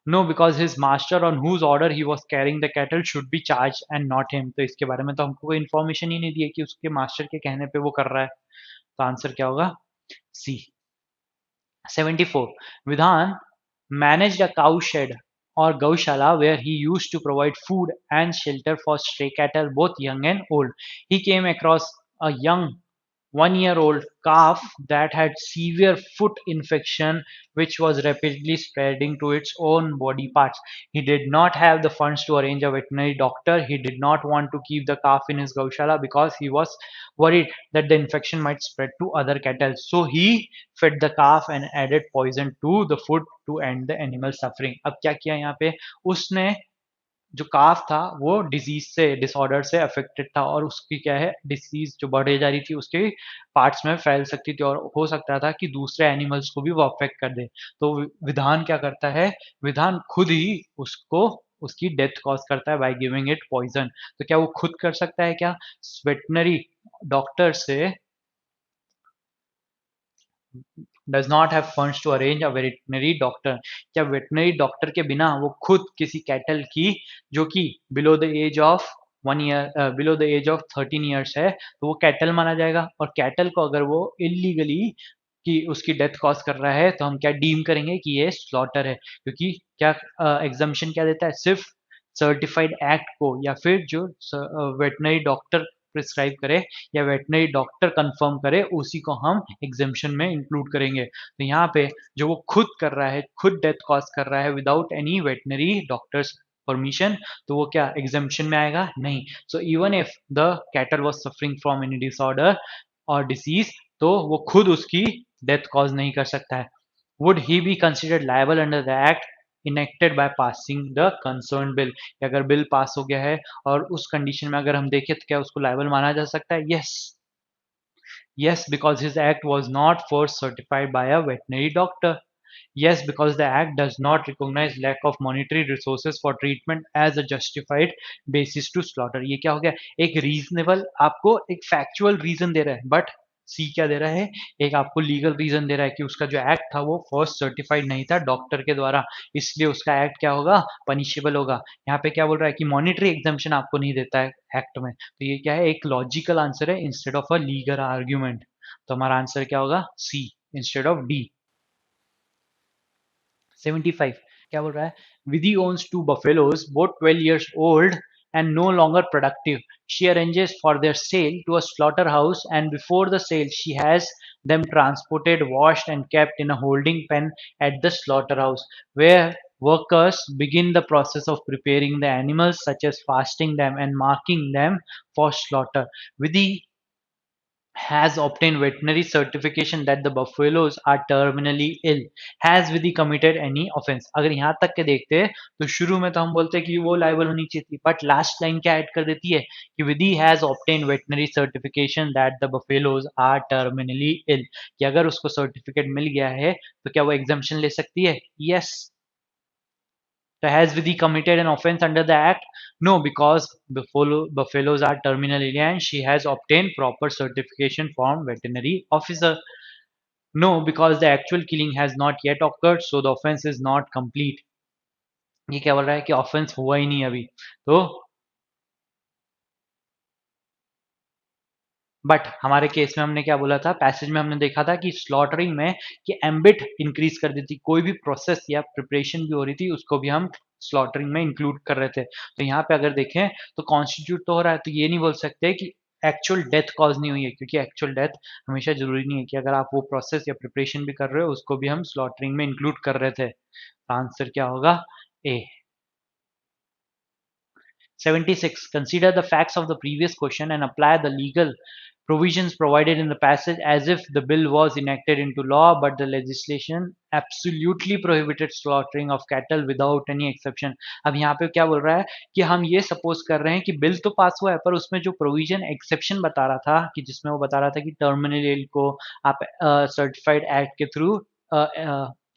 Speaker 1: No, because his master on whose order he was carrying the cattle should be charge and not him. तो इसके बारे में तो हमको कोई इन्फॉर्मेशन ही नहीं दी है कि उसके मास्टर के कहने पे वो कर रहा है. तो आंसर क्या होगा? सी. 74. Vidhan managed a cow shed or gaushala where he used to provide food and shelter for stray cattle, both young and old. He came across a young 1 year old calf that had severe foot infection which was rapidly spreading to its own body parts. He did not have the funds to arrange a veterinary doctor. He did not want to keep the calf in his gaushala because he was worried that the infection might spread to other cattle. So he fed the calf and added poison to the food to end the animal suffering. अब क्या किया यहाँ पे उसने? जो काफ था वो disease से डिसऑर्डर से अफेक्टेड था और उसकी क्या है डिसीज जो बढ़े जा रही थी उसके पार्ट्स में फैल सकती थी और हो सकता था कि दूसरे एनिमल्स को भी वो अफेक्ट कर दे. तो विधान क्या करता है? विधान खुद ही उसको उसकी डेथ कॉज करता है बाय गिविंग इट पॉइजन. तो क्या वो खुद कर सकता है क्या? वेटनरी डॉक्टर से does not have funds to arrange a veterinary doctor. क्या वेटनरी डॉक्टर के बिना वो खुद किसी कैटल की जो कि below the age of 1 year below the age of 13 years है तो वो कैटल माना जाएगा? और कैटल को अगर वो इलीगली कि उसकी डेथ कॉज कर रहा है तो हम क्या डीम करेंगे कि ये स्लॉटर है. क्योंकि क्या एग्जाम्पशन क्या देता है? सिर्फ सर्टिफाइड एक्ट को या फिर जो वेटनरी डॉक्टर प्रिस्क्राइब करे या वेटनरी डॉक्टर कंफर्म करे उसी को हम एग्जाम्पशन में इंक्लूड करेंगे. तो यहाँ पे जो वो खुद कर रहा है, खुद डेथ कॉज कर रहा है without any veterinary doctors permission, तो वो क्या एग्जाम्पशन में आएगा? नहीं. So even if the cattle was suffering from any disorder और डिसीज तो वो खुद उसकी डेथ कॉज नहीं कर सकता है. Would he be considered liable under the act enacted by passing the concern bill? अगर बिल पास हो गया है और उस कंडीशन में अगर हम देखें तो क्या उसको लायबल माना जा सकता है? Yes. Yes, because his act was not first certified by a veterinary doctor. Yes, because the act does not recognize lack of monetary resources for treatment as a justified basis to slaughter. ये क्या हो गया? एक reasonable आपको एक factual reason दे रहा है, but सी क्या दे रहा है? एक आपको लीगल रीजन दे रहा है कि उसका जो एक्ट था वो फर्स्ट सर्टिफाइड नहीं था डॉक्टर के द्वारा, इसलिए उसका एक्ट क्या होगा? पनिशेबल होगा. यहाँ पे क्या बोल रहा है कि मॉनिटरी एग्जाम्पशन आपको नहीं देता है एक्ट में. तो ये क्या है? एक लॉजिकल आंसर है instead of a legal argument. तो हमारा आंसर क्या होगा? सी इंस्टेड ऑफ डी. 75 क्या बोल रहा है? विधि owns two buffaloes both 12 years old and no longer productive. She arranges for their sale to a slaughterhouse and before the sale she has them transported, washed and kept in a holding pen at the slaughterhouse where workers begin the process of preparing the animals such as fasting them and marking them for slaughter. Vidhi has obtained veterinary certification that the buffaloes are terminally ill. Has Vidhi committed any offense? अगर यहाँ तक के देखते हैं तो शुरू में तो हम बोलते हैं कि वो लाइबल होनी चाहिए थी, बट लास्ट लाइन क्या ऐड कर देती है कि Vidhi has obtain veterinary certification that the buffaloes are terminally ill. कि अगर उसको सर्टिफिकेट मिल गया है तो क्या वो एग्जाम्पशन ले सकती है? Yes. So has Vidhi committed an offense under the act? No, because buffaloes are terminally ill and she has obtained proper certification from veterinary officer. No, because the actual killing has not yet occurred, so the offense is not complete. ये क्या बोल रहा है कि offence हुआ ही नहीं अभी. तो बट हमारे केस में हमने क्या बोला था, पैसेज में हमने देखा था कि स्लॉटरिंग में कि एम्बिट इंक्रीज कर दी थी, कोई भी प्रोसेस या प्रिपरेशन भी हो रही थी उसको भी हम स्लॉटरिंग में इंक्लूड कर रहे थे। तो यहाँ पे अगर देखें तो कॉन्स्टिट्यूट तो हो रहा है, तो ये नहीं बोल सकते कि एक्चुअल डेथ कॉज नहीं हुई है, क्योंकि एक्चुअल डेथ हमेशा जरूरी नहीं है कि अगर आप वो प्रोसेस या प्रिपरेशन भी कर रहे हो उसको भी हम स्लॉटरिंग में इंक्लूड कर रहे थे। आंसर क्या होगा, ए। 76. Consider the facts of the previous question and apply the legal provisions provided in the passage as if the bill was enacted into law, but the legislation absolutely prohibited slaughtering of cattle without any exception. अब यहाँ पे क्या बोल रहा है कि हम ये सपोज कर रहे हैं कि बिल तो पास हुआ है, पर उसमें जो प्रोविजन एक्सेप्शन बता रहा था, कि जिसमें वो बता रहा था कि टर्मिनल एल को आप सर्टिफाइड एक्ट के थ्रू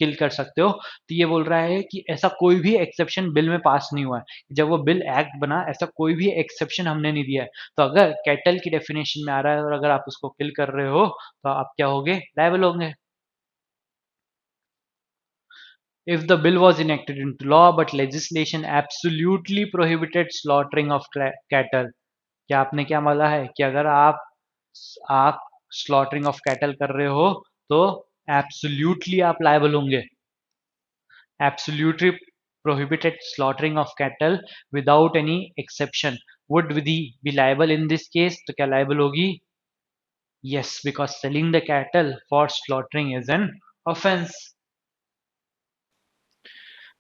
Speaker 1: किल कर सकते हो, तो ये बोल रहा है कि ऐसा कोई भी एक्सेप्शन बिल में पास नहीं हुआ है। जब वो बिल एक्ट बना ऐसा कोई भी एक्सेप्शन हमने नहीं दिया है। तो अगर कैटल की डेफिनेशन में आ रहा है और अगर आप उसको किल कर रहे हो तो आप क्या होगे, लायबल होंगे। If the bill was enacted into law but legislation absolutely prohibited slaughtering of cattle, क्या आपने क्या बोला है कि अगर आप slaughtering of cattle कर रहे हो तो absolutely आप liable होंगे। Absolutely prohibited slaughtering of cattle without any exception. Would Vidhi be liable in this case? तो क्या liable होगी? Yes, because selling the cattle for slaughtering is an offense.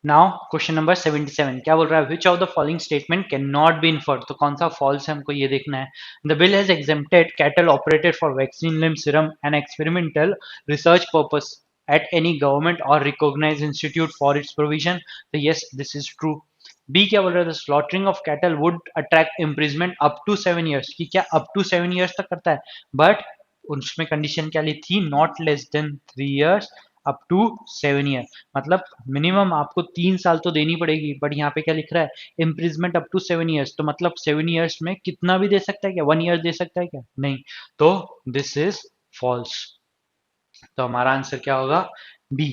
Speaker 1: Now question number 77 क्या बोल रहा है, which of the following statement cannot be inferred, तो कौन सा false है हमको ये देखना है। The bill has exempted cattle operated for vaccine limb serum and experimental research purpose at any government or recognized institute for its provision, तो yes this is true। B क्या बोल रहा है, the slaughtering of cattle would attract imprisonment up to 7 years, कि क्या up to 7 years तक करता है, but उसमें कंडीशन क्या ली थी, not less than 3 years up to 7 year, मतलब मिनिमम आपको 3 साल तो देनी पड़ेगी। बट यहाँ पे क्या लिख रहा है, इम्प्रिजमेंट अप टू 7 ईयर्स, तो मतलब 7 ईयर्स में कितना भी दे सकता है क्या, 1 ईयर दे सकता है क्या, नहीं, तो दिस इज फॉल्स। तो हमारा आंसर क्या होगा, बी।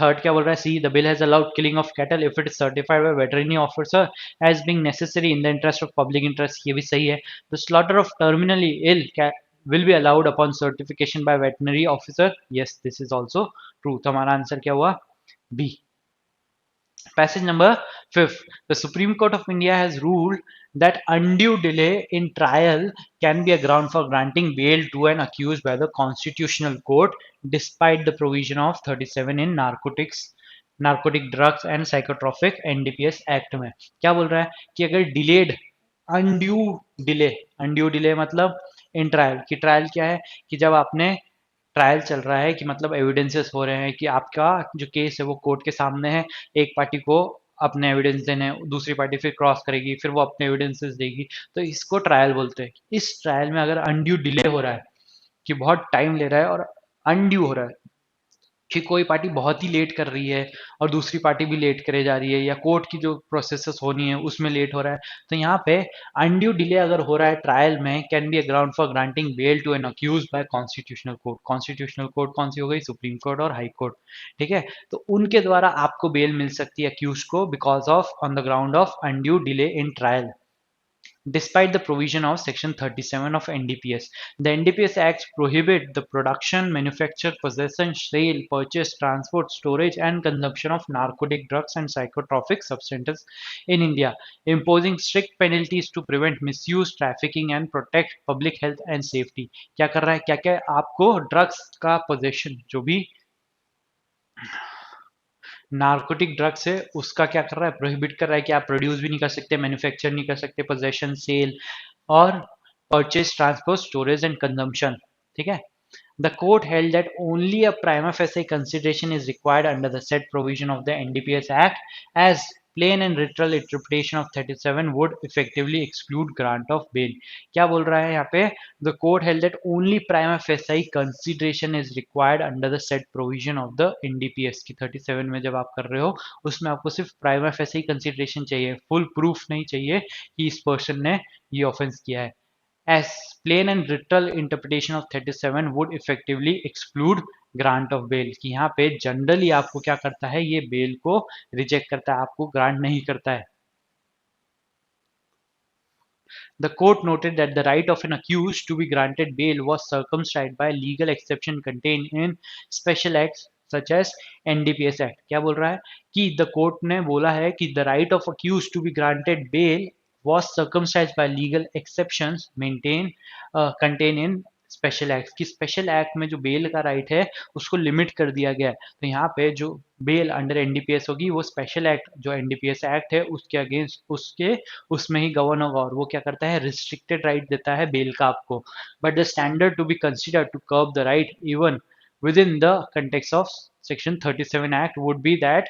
Speaker 1: थर्ड क्या बोल रहा है, see the bill has allowed killing of cattle if it is certified by veterinary officer as being necessary in the interest of public interest, ये भी सही है। The slaughter of terminally ill will be allowed upon certification by veterinary officer, yes this is also true। तो हमारा answer क्या हुआ, B. Passage number 5. The Supreme Court of India has ruled that undue delay in trial can be a ground for granting bail to an accused by the Constitutional Court despite the provision of 37 in narcotic drugs and psychotropic NDPS act में। क्या बोल रहा है कि अगर delayed, undue delay, undue delay मतलब in trial, की trial क्या है कि जब आपने ट्रायल चल रहा है कि मतलब एविडेंसेस हो रहे हैं कि आपका जो केस है वो कोर्ट के सामने है, एक पार्टी को अपने एविडेंस देने हैं, दूसरी पार्टी फिर क्रॉस करेगी, फिर वो अपने एविडेंसेस देगी, तो इसको ट्रायल बोलते हैं। इस ट्रायल में अगर अनड्यू डिले हो रहा है कि बहुत टाइम ले रहा है और अनड्यू हो रहा है कि कोई पार्टी बहुत ही लेट कर रही है और दूसरी पार्टी भी लेट करे जा रही है, या कोर्ट की जो प्रोसेसेस होनी है उसमें लेट हो रहा है, तो यहाँ पे अनड्यू डिले अगर हो रहा है ट्रायल में, can be a ground for granting bail to an accused by constitutional court. Constitutional court कौन सी हो गई, सुप्रीम कोर्ट और हाई कोर्ट, ठीक है। तो उनके द्वारा आपको बेल मिल सकती है अक्यूज को because of on the ground of undue delay in trial despite the provision of section 37 of NDPS. The NDPS Acts prohibit the production, manufacture, possession, sale, purchase, transport, storage and consumption of narcotic drugs and psychotropic substances in India, imposing strict penalties to prevent misuse, trafficking and protect public health and safety। क्या कर रहा है, क्या क्या आपको drugs का possession, जो भी नार्कोटिक ड्रग्स है उसका क्या कर रहा है, प्रोहिबिट कर रहा है कि आप प्रोड्यूस भी नहीं कर सकते, मैन्युफैक्चर नहीं कर सकते, पोजेशन, सेल और purchase, transport, storage and consumption, ठीक है। The court held that only a prima facie consideration is required under the said provision of the NDPS Act, as plain and literal interpretation of 37 would effectively exclude grant of bail। क्या बोल रहा है यहाँ पे, the court held that only prima facie consideration is required under the said provision of the NDPS, की 37 में जब आप कर रहे हो उसमें आपको सिर्फ prima facie consideration चाहिए, full proof नहीं चाहिए कि इस पर्सन ने ये ऑफेंस किया है। as plain and literal interpretation of 37 would effectively exclude grant of bail, कि यहाँ पे जनरली आपको क्या करता है, ये बेल को रिजेक्ट करता है, आपको ग्रांट नहीं करता है। The court noted that the right of an accused to be granted bail was circumscribed by legal exception contained in special acts such as NDPS Act. क्या बोल रहा है कि द कोर्ट ने बोला है कि the right of accused to be granted bail was circumscribed by legal exceptions contained in special act की स्पेशल एक्ट में जो बेल का राइट है उसको लिमिट कर दिया गया है। तो यहाँ पे जो बेल अंडर एनडीपीएस होगी वो स्पेशल एक्ट जो एनडीपीएस एक्ट है उसके अगेंस्ट उसके उसमें ही गवर्न होगा और वो क्या करता है रिस्ट्रिक्टेड राइट देता है बेल का आपको। But the standard to be consider to curb the right even within the context of section 37 act would be that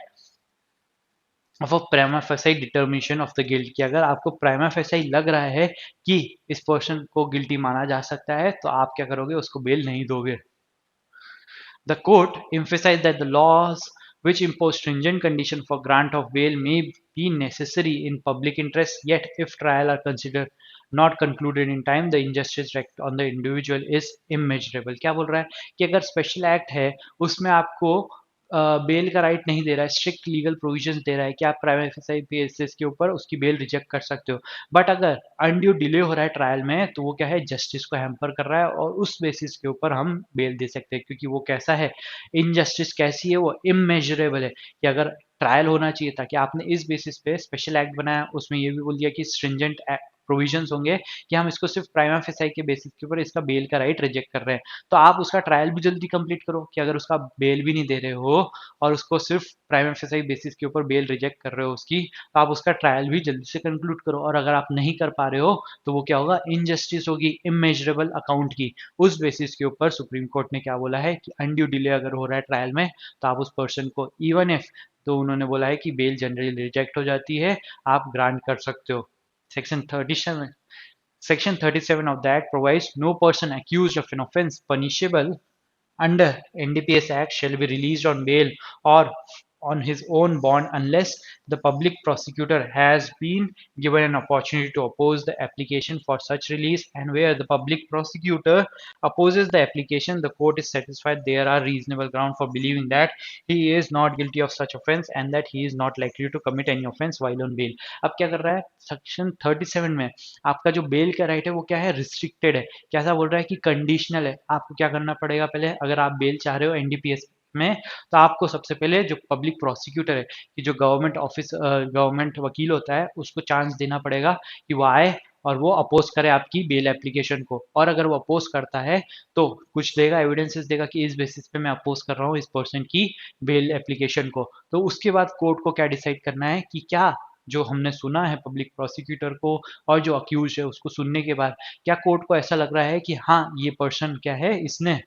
Speaker 1: of a prima facie determination of the guilt कि अगर आपको prima facie लग रहा है कि इस पर्सन को guilty माना जा सकता है तो आप क्या करोगे उसको बेल नहीं दोगे। The court emphasized that the laws which impose stringent conditions for grant of bail may be necessary in public interest, yet if trial are considered not concluded in time, the injustice direct on the individual is immeasurable। क्या बोल रहा है कि अगर special act है उसमें आपको bell का राइट नहीं दे रहा है, स्ट्रिक्ट लीगल प्रोविजंस दे रहा है कि आप प्राइवेट बेसिस के ऊपर उसकी बेल रिजेक्ट कर सकते हो, बट अगर अनड्यू डिले हो रहा है ट्रायल में तो वो क्या है जस्टिस को हैम्पर कर रहा है और उस बेसिस के ऊपर हम बेल दे सकते हैं क्योंकि वो कैसा है इनजस्टिस कैसी है वो इमेजरेबल है कि अगर ट्रायल होना चाहिए था कि आपने इस बेसिस पे स्पेशल एक्ट बनाया उसमें ये भी बोल दिया कि स्ट्रिंजेंट प्रोविजंस होंगे कि हम इसको सिर्फ प्राइमा फेसाई के बेसिस के ऊपर इसका बेल का राइट रिजेक्ट कर रहे हैं, तो आप उसका ट्रायल भी जल्दी कंप्लीट करो कि अगर उसका बेल भी नहीं दे रहे हो और उसको सिर्फ प्राइमा फेसाई बेसिस के ऊपर बेल रिजेक्ट कर रहे हो उसकी, तो आप उसका ट्रायल भी जल्दी से कंक्लूड करो। और अगर आप नहीं कर पा रहे हो तो वो क्या होगा इनजस्टिस होगी इमेजरेबल अकाउंट की। उस बेसिस के ऊपर सुप्रीम कोर्ट ने क्या बोला है कि अनड्यू डिले अगर हो रहा है ट्रायल में तो आप उस पर्सन को इवन इफ, तो उन्होंने बोला है कि बेल जनरली रिजेक्ट हो जाती है, आप ग्रांट कर सकते हो। Section 37 of the Act provides no person accused of an offence punishable under NDPS Act shall be released on bail or on his own bond unless the public prosecutor has been given an opportunity to oppose the application for such release, and where the public prosecutor opposes the application, the court is satisfied there are reasonable ground for believing that he is not guilty of such offence and that he is not likely to commit any offence while on bail। अब क्या कर रहा है section 37 में आपका जो bell का right है वो क्या है रिस्ट्रिक्टेड है, कैसा बोल रहा है कि कंडीशनल है। आपको क्या करना पड़ेगा पहले अगर आप बेल चाह रहे हो एनडीपीएस में तो आपको सबसे पहले जो पब्लिक प्रोसिक्यूटर है कि जो गवर्नमेंट वकील होता है उसको चांस देना पड़ेगा कि वो आए और वो अपोज करे आपकी बेल एप्लीकेशन को, और अगर वो अपोज करता है तो कुछ देगा एविडेंसेस देगा कि इस बेसिस पे मैं अपोज कर रहा हूँ इस पर्सन की बेल एप्लीकेशन को, तो उसके बाद कोर्ट को क्या डिसाइड करना है कि क्या जो हमने सुना है पब्लिक प्रोसिक्यूटर को और जो अक्यूज है उसको सुनने के बाद क्या कोर्ट को ऐसा लग रहा है कि हाँ ये पर्सन क्या है इसने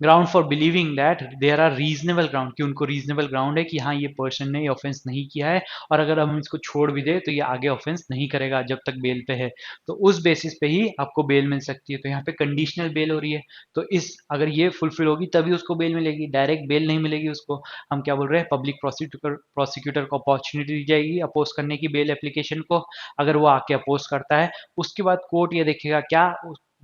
Speaker 1: ground for believing that there are reasonable ground कि उनको रीजनेबल ग्राउंड है कि हाँ ये पर्सन ने ये ऑफेंस नहीं किया है और अगर हम इसको छोड़ भी दे तो ये आगे ऑफेंस नहीं करेगा जब तक बेल पे है, तो उस बेसिस पे ही आपको बेल मिल सकती है। तो यहाँ पे कंडीशनल बेल हो रही है तो इस अगर ये फुलफिल होगी तभी उसको बेल मिलेगी, डायरेक्ट बेल नहीं मिलेगी उसको। हम क्या बोल रहे हैं पब्लिक प्रोसिक्यूटर को अपॉर्चुनिटी दी जाएगी अपोज करने की बेल एप्लीकेशन को, अगर वो आके अपोज करता है उसके बाद कोर्ट ये देखेगा क्या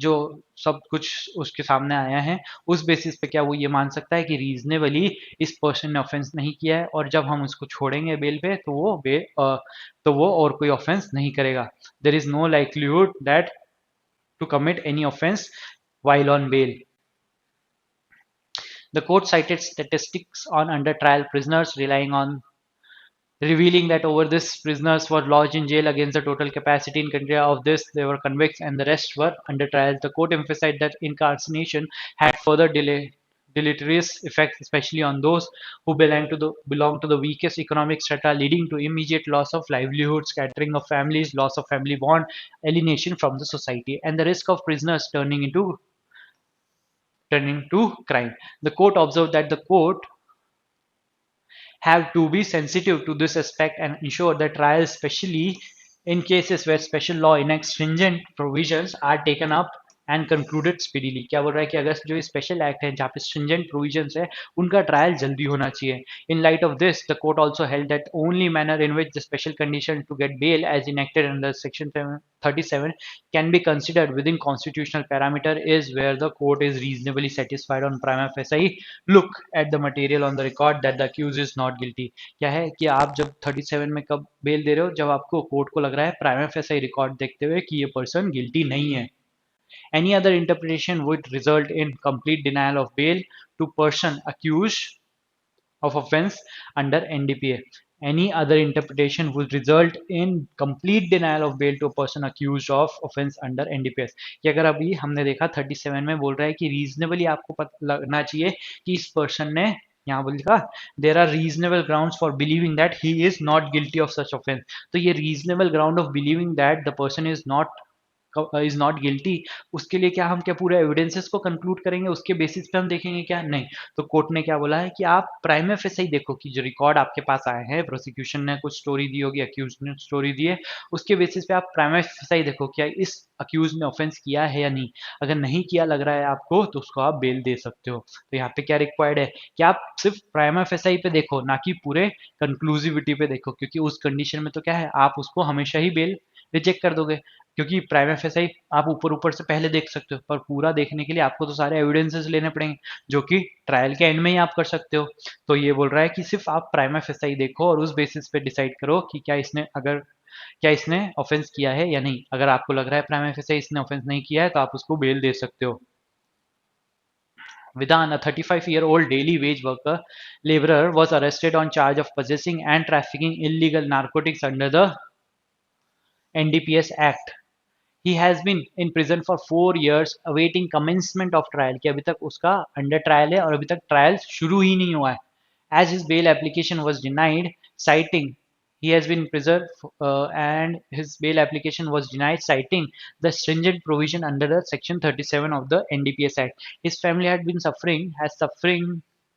Speaker 1: जो सब कुछ उसके सामने आया है उस बेसिस पे क्या वो ये मान सकता है कि रीजनेबली इस पर्सन ने ऑफेंस नहीं किया है और जब हम उसको छोड़ेंगे बेल पे तो वो और कोई ऑफेंस नहीं करेगा। There is no likelihood that to commit any offence while on bail। The court cited statistics on under trial prisoners relying on revealing that over this prisoners were lodged in jail against the total capacity in country of this they were convicts and the rest were under trial। The court emphasized that incarceration had further deleterious effects especially on those who belong to the weakest economic strata, leading to immediate loss of livelihood, scattering of families, loss of family bond, alienation from the society, and the risk of prisoners turning to crime। The court observed that the court have to be sensitive to this aspect and ensure that trials, especially in cases where special law enacts stringent provisions, are taken up and concluded speedily. क्या बोल रहा है कि अगर जो special act है जहाँ पे स्ट्रिंजेंट प्रोविजंस है उनका ट्रायल जल्दी होना चाहिए। In light of this the court also held that only manner in which the special condition to get bail as enacted under section 37 can be considered within constitutional parameter is where the court is reasonably satisfied on prima facie look at the material on the record that the accused is not guilty। क्या है कि आप जब 37 में कब bell दे रहे हो, जब आपको कोर्ट को लग रहा है प्राइमा फेसाई रिकॉर्ड देखते हुए कि ये पर्सन गिल्टी नहीं है। Any other interpretation would result in complete denial of bail to person accused of offence under NDPA. Any other interpretation would result in complete denial of bail to a person accused of offence under NDPS। कि अगर अभी हमने देखा 37 में बोल रहा है कि रीजनेबली आपको पता लगना चाहिए कि इस पर्सन ने, यहाँ बोल लिखा there are reasonable grounds for believing that he is not guilty of such offence. तो ये reasonable ground of believing that the person is not guilty, उसके लिए क्या हम क्या पूरे एविडेंसेस को कंक्लूड करेंगे, उसके बेसिस पे हम देखेंगे क्या? नहीं। तो कोर्ट ने क्या बोला है कि आप प्राइम फेस ही देखो कि जो रिकॉर्ड आपके पास आए हैं, प्रोसिक्यूशन ने कुछ स्टोरी दी होगी, अक्यूज ने स्टोरी दी है, उसके बेसिस पे आप प्राइम फेस ही देखो क्या इस अक्यूज ने ऑफेंस किया है या नहीं। अगर नहीं किया लग रहा है आपको तो उसको आप बेल दे सकते हो। तो यहाँ पे क्या रिक्वायर्ड है कि आप सिर्फ प्राइम फेस ही पे देखो, ना कि पूरे कंक्लूसिविटी पे देखो, क्योंकि उस कंडीशन में तो क्या है आप उसको हमेशा ही बेल रिजेक्ट कर दोगे, क्योंकि प्राइम एफएसआई आप ऊपर ऊपर से पहले देख सकते हो, पर पूरा देखने के लिए आपको तो सारे एविडेंसेस लेने पड़ेंगे, जो कि ट्रायल के एंड में ही आप कर सकते हो। तो ये बोल रहा है कि सिर्फ आप प्राइम एफएसआई देखो और उस बेसिस पे डिसाइड करो कि क्या इसने ऑफेंस किया है या नहीं। अगर आपको लग रहा है प्राइम एफएसआई इसने ऑफेंस नहीं किया है तो आप उसको बेल दे सकते हो। Vidhan, a 35-year-old daily wage worker laborer, was arrested on charge of possessing and trafficking illegal narcotics under the NDPS Act. He has been in prison for 4 years awaiting commencement of trial। कि अभी तक उसका under trial है और अभी तक trial शुरू ही नहीं हुआ है। As his bail application was denied, citing he has been preserved and his bail application was denied, citing the stringent provision under the section 37 of the NDPS Act. His family had been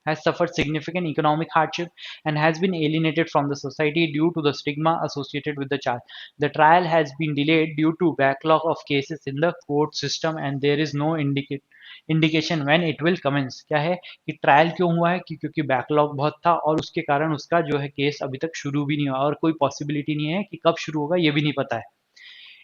Speaker 1: has suffered significant economic hardship and has been alienated from the society due to the stigma associated with the charge. The trial has been delayed due to backlog of cases in the court system and there is no indication when it will commence। क्या है कि trial क्यों हुआ है? क्योंकि backlog बहुत था और उसके कारण उसका जो है केस अभी तक शुरू भी नहीं हुआ और कोई पॉसिबिलिटी नहीं है कि कब शुरू होगा, ये भी नहीं पता है।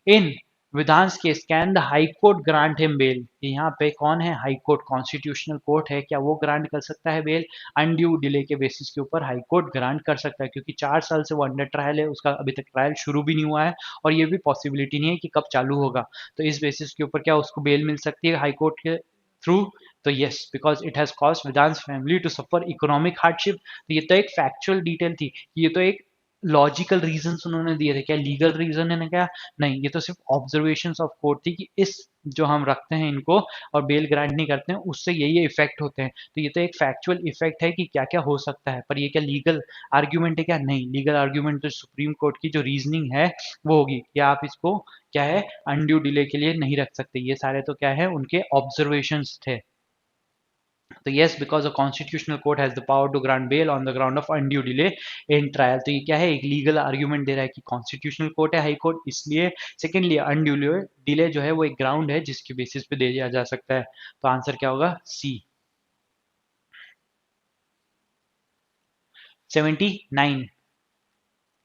Speaker 1: In Vidhan's case can the high court grant him bail. यहाँ पे कौन है? हाई कोर्ट, कॉन्स्टिट्यूशनल कोर्ट है, क्या वो ग्रांट कर सकता है बेल? अनड्यू डिले के बेसिस के ऊपर हाई कोर्ट ग्रांट कर सकता है, क्योंकि 4 साल से वो अंडर ट्रायल है, उसका अभी तक ट्रायल शुरू भी नहीं हुआ है और ये भी पॉसिबिलिटी नहीं है कि कब चालू होगा। तो इस बेसिस के ऊपर क्या उसको बेल मिल सकती है हाई कोर्ट के थ्रू? तो yes, because it has cost Vidhan's family to suffer economic hardship. तो ये तो एक फैक्चुअल डिटेल थी, ये तो एक लॉजिकल रीजन उन्होंने दिए थे, क्या लीगल रीजन है ना? क्या नहीं, ये तो सिर्फ ऑब्जर्वेशन ऑफ कोर्ट थी कि इस जो हम रखते हैं इनको और बेल ग्रांट नहीं करते हैं उससे ये इफेक्ट होते हैं। तो ये तो एक फैक्चुअल इफेक्ट है कि क्या क्या हो सकता है, पर ये क्या लीगल आर्ग्यूमेंट है? क्या नहीं, लीगल आर्ग्यूमेंट तो सुप्रीम कोर्ट की जो रीजनिंग है वो होगी कि आप इसको क्या है अनड्यू डिले के लिए नहीं रख सकते। ये सारे तो क्या है उनके ऑब्जर्वेशंस थे। तो yes, because a constitutional court has the power to grant bail on the ground of undue delay in trial. तो ये क्या है, एक लीगल आर्ग्यूमेंट दे रहा है कि कॉन्स्टिट्यूशनल कोर्ट है हाई कोर्ट, इसलिए सेकेंडली अनड्यू डिले जो है वो एक ग्राउंड है जिसके बेसिस पे दिया जा सकता है। तो आंसर क्या होगा? सी। 79,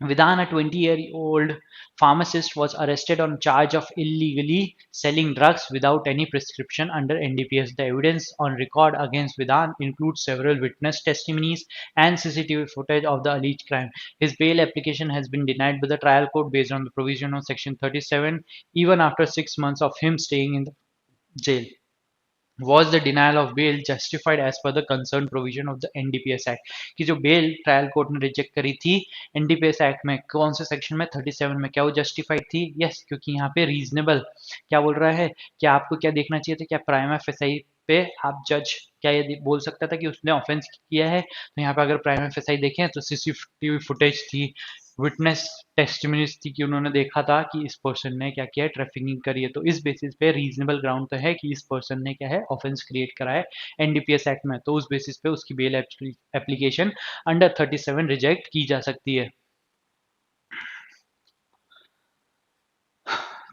Speaker 1: Vidhan, a 20-year-old pharmacist, was arrested on charge of illegally selling drugs without any prescription under NDPS. The evidence on record against Vidhan includes several witness testimonies and CCTV footage of the alleged crime. His bail application has been denied by the trial court based on the provision of Section 37, even after 6 months of him staying in the jail। Was the denial of bail justified as per the concerned provision of the NDPS Act? कि जो bell trial court ने reject करी थी NDPS act में कौन से section में? 37 में। क्या वो जस्टिफाइड थी? यस, क्योंकि यहाँ पे रीजनेबल क्या बोल रहा है कि आपको क्या देखना चाहिए था? क्या प्राइमा फेसाई पे आप जज क्या ये बोल सकता था कि उसने ऑफेंस किया है? तो यहाँ पे अगर प्राइमा फेसाई देखें तो सीसीटीवी फुटेज थी, विटनेस टेस्टिमनीज थी कि उन्होंने देखा था कि इस पर्सन ने क्या किया है, ट्रैफिकिंग करी है। तो इस बेसिस पे रीजनेबल ग्राउंड तो है कि इस पर्सन ने क्या है ऑफेंस क्रिएट करा है एनडीपीएस एक्ट में। तो उस बेसिस पे उसकी बेल एप्लीकेशन अंडर 37 रिजेक्ट की जा सकती है।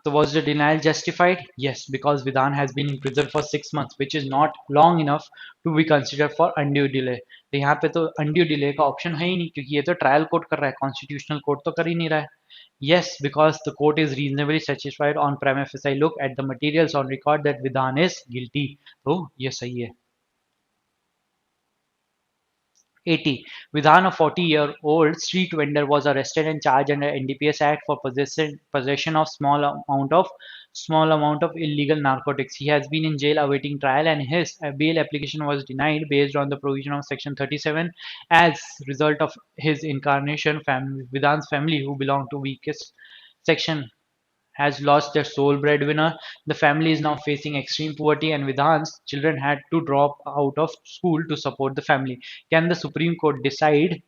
Speaker 1: So was the denial justified? Yes, because Vidhan has been in prison for 6 months, which is not long enough to be considered for undue delay. तो यहाँ पे तो undue delay का option है ही नहीं, क्योंकि ये तो ट्रायल कोर्ट कर रहा है, कॉन्स्टिट्यूशनल कोर्ट तो कर ही नहीं रहा है. Yes, because the court is reasonably satisfied on prima facie look at the materials on record that Vidhan is guilty. तो ये सही है. 80. Vidhan, a 40-year-old street vendor, was arrested and charged under NDPS Act for possession of small amount of illegal narcotics. He has been in jail awaiting trial, and his bail application was denied based on the provision of Section 37. As result of his incarnation, Vidhan's family, who belong to weakest section, has lost their sole breadwinner. The family is now facing extreme poverty, and Vidhan's children had to drop out of school to support the family. Can the Supreme Court decide?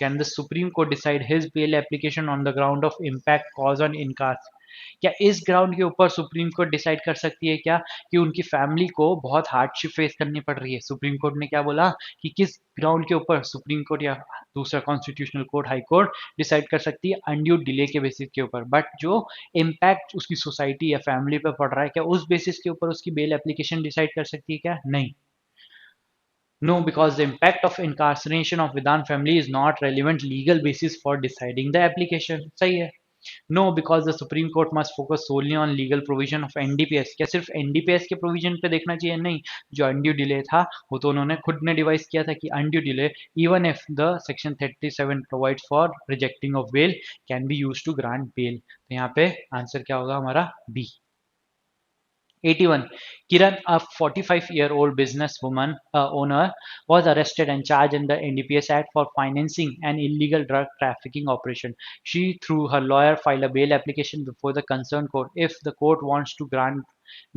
Speaker 1: Can the Supreme Court decide his bail application on the ground of impact cause on incarceration? क्या इस ground के ऊपर supreme court decide कर सकती है क्या कि उनकी फैमिली को बहुत हार्डशिप फेस करनी पड़ रही है? सुप्रीम कोर्ट ने क्या बोला कि किस ग्राउंड के ऊपर सुप्रीम कोर्ट या दूसरा constitutional court, high court decide कर सकती है अनड्यू डिले के बेसिस के ऊपर. बट जो इम्पैक्ट उसकी सोसाइटी या फैमिली पे पड़ रहा है, क्या उस बेसिस के ऊपर उसकी बेल एप्लीकेशन डिसाइड कर सकती है क्या? नहीं. No, because the impact of incarceration of Vidhan family is not relevant legal basis for deciding the application. सही है. No, because the Supreme Court must focus solely on legal provision of NDPS. क्या सिर्फ NDPS के provision पे देखना चाहिए? नहीं. जो अनड्यू डिले था वो तो उन्होंने खुद ने डिवाइस किया था कि undue delay even if the section 37 provides for rejecting of bail can be use to grant bail. तो यहाँ पे आंसर क्या होगा हमारा? B. 81. Kiran, a 45-year-old businesswoman owner, was arrested and charged under NDPS Act for financing an illegal drug trafficking operation. She, through her lawyer, filed a bail application before the concerned court. If the court wants to grant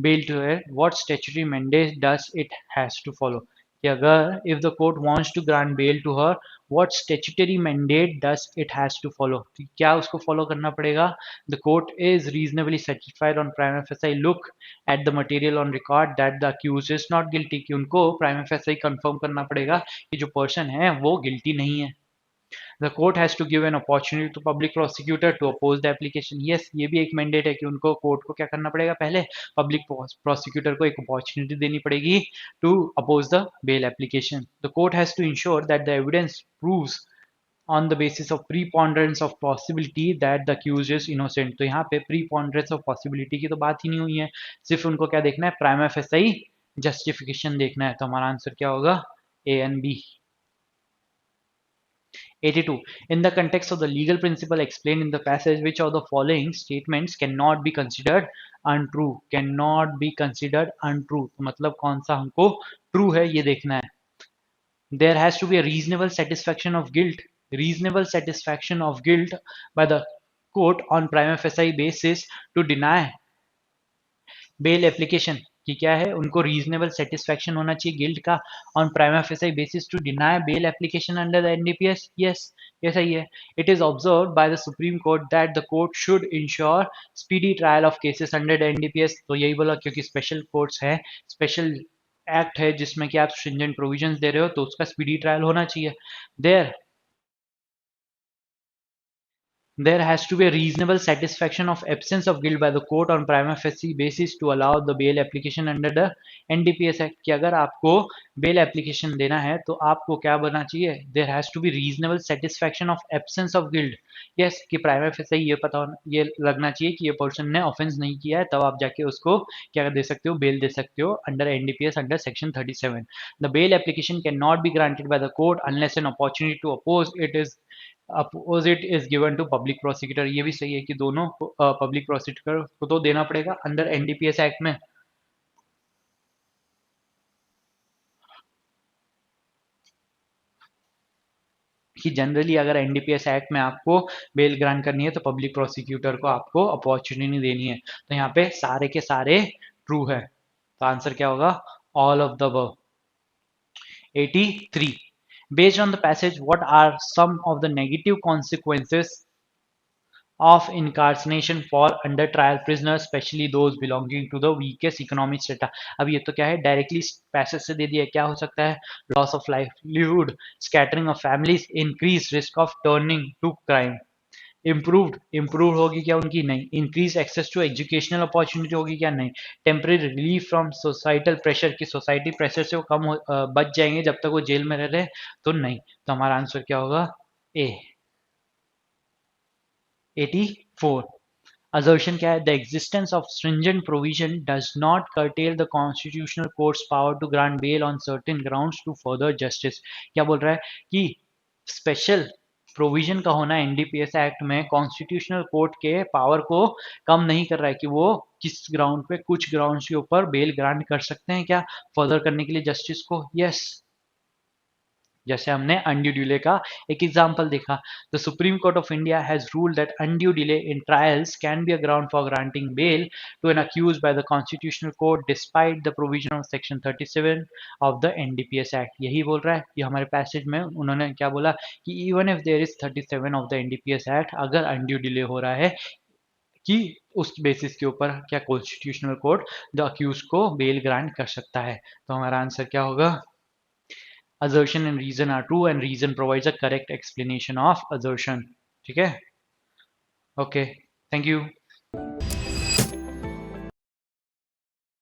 Speaker 1: bail to her, what statutory mandate does it has to follow? कि अगर if the court wants to grant bail to her, what statutory mandate does it has to follow? तो क्या उसको follow करना पड़ेगा? The court is reasonably satisfied on prima facie look at the material on record that the accused is not guilty. कि उनको prima facie confirm करना पड़ेगा कि जो person है वो guilty नहीं है. The court has to give an opportunity to public prosecutor to oppose the application. Yes, ये भी एक mandate है कि उनको कोर्ट को क्या करना पड़ेगा? पहले पब्लिक प्रोसिक्यूटर को एक अपॉर्चुनिटी देनी पड़ेगी to oppose the bail application. The court has to ensure that the evidence proves on the basis of preponderance of possibility that the accused is innocent. तो यहाँ पे preponderance of possibility की तो बात ही नहीं हुई है, सिर्फ उनको क्या देखना है? prima facie justification देखना है. तो हमारा आंसर क्या होगा? A and B. 82. In the context of the legal principle explained in the passage, which of the following statements cannot be considered untrue? Cannot be considered untrue. तो मतलब कौन सा हमको true है ये देखना है. There has to be a reasonable satisfaction of guilt. Reasonable satisfaction of guilt by the court on prima facie basis to deny bail application. कि क्या है? उनको रीजनेबल सेटिस्फेक्शन होना चाहिए गिल्ट का on prima facie basis to deny bail application under the NDPS. Yes, ये सही है. It is observed by the supreme court that the court should ensure speedy trial of cases under the NDPS. तो यही बोला क्योंकि special courts है, special act है जिसमें कि आप स्ट्रिंजेंट प्रोविजंस दे रहे हो, तो उसका स्पीडी ट्रायल होना चाहिए. There There has to be a reasonable satisfaction of absence of guilt by the court on prima facie basis to allow the bail application under the NDPS Act. कि अगर आपको bail application देना है तो आपको क्या बनना चाहिए? There has to be reasonable satisfaction of absence of guilt. Yes, कि prima facie ये लगना चाहिए कि ये person ने offense नहीं किया है, तब आप जाके उसको क्या दे सकते हो? Bail दे सकते हो under NDPS under section 37. The bail application cannot be granted by the court unless an opportunity to oppose it is given to public prosecutor. ये भी सही है कि दोनों पब्लिक प्रोसिक्यूटर को तो देना पड़ेगा अंडर एनडीपीएस एक्ट में. कि जनरली अगर एनडीपीएस एक्ट में आपको बेल ग्रांट करनी है तो पब्लिक प्रोसिक्यूटर को आपको अपॉर्चुनिटी देनी है. तो यहाँ पे सारे के सारे ट्रू है. तो आंसर क्या होगा? All of the above. 83. Based on the passage, what are some of the negative consequences of incarceration for under trial prisoners, especially those belonging to the weakest economic strata? अब ये तो क्या है? Directly passage से दे दिया. क्या हो सकता है? Loss of livelihood, scattering of families, increase risk of turning to crime. Improved होगी क्या उनकी? नहीं। Increase access to educational opportunity होगी क्या? नहीं। Temporary relief from societal pressure, की सोसाइटी प्रेशर से वो बच जाएंगे जब तक वो जेल में रह रहे, तो नहीं। तो हमारा आंसर क्या होगा? ए। 84। assertion क्या है? The existence of stringent provision does not curtail the constitutional court's power to grant bail on certain grounds to further justice। क्या बोल रहा है कि स्पेशल प्रोविजन का होना एनडीपीएस एक्ट में कॉन्स्टिट्यूशनल कोर्ट के पावर को कम नहीं कर रहा है कि वो किस ग्राउंड पे, कुछ ग्राउंड्स के ऊपर बेल ग्रांट कर सकते हैं क्या, फर्दर करने के लिए जस्टिस को। यस। जैसे हमने अनड्यू डिले का एक एग्जांपल देखा। The supreme court of India has ruled that undue delay in trials can be a ground for granting bail to an accused by the constitutional court despite the provision of section 37 of the NDPS act. यही बोल रहा है कि हमारे passage में उन्होंने क्या बोला कि even if there is 37 of the NDPS act, अगर अनड्यू डिले हो रहा है कि उस बेसिस के ऊपर क्या कॉन्स्टिट्यूशनल कोर्ट द अक्यूज को बेल ग्रांट कर सकता है। तो हमारा आंसर क्या होगा? assertion and reason are true and reason provides a correct explanation of assertion। ठीक है? Okay, thank you.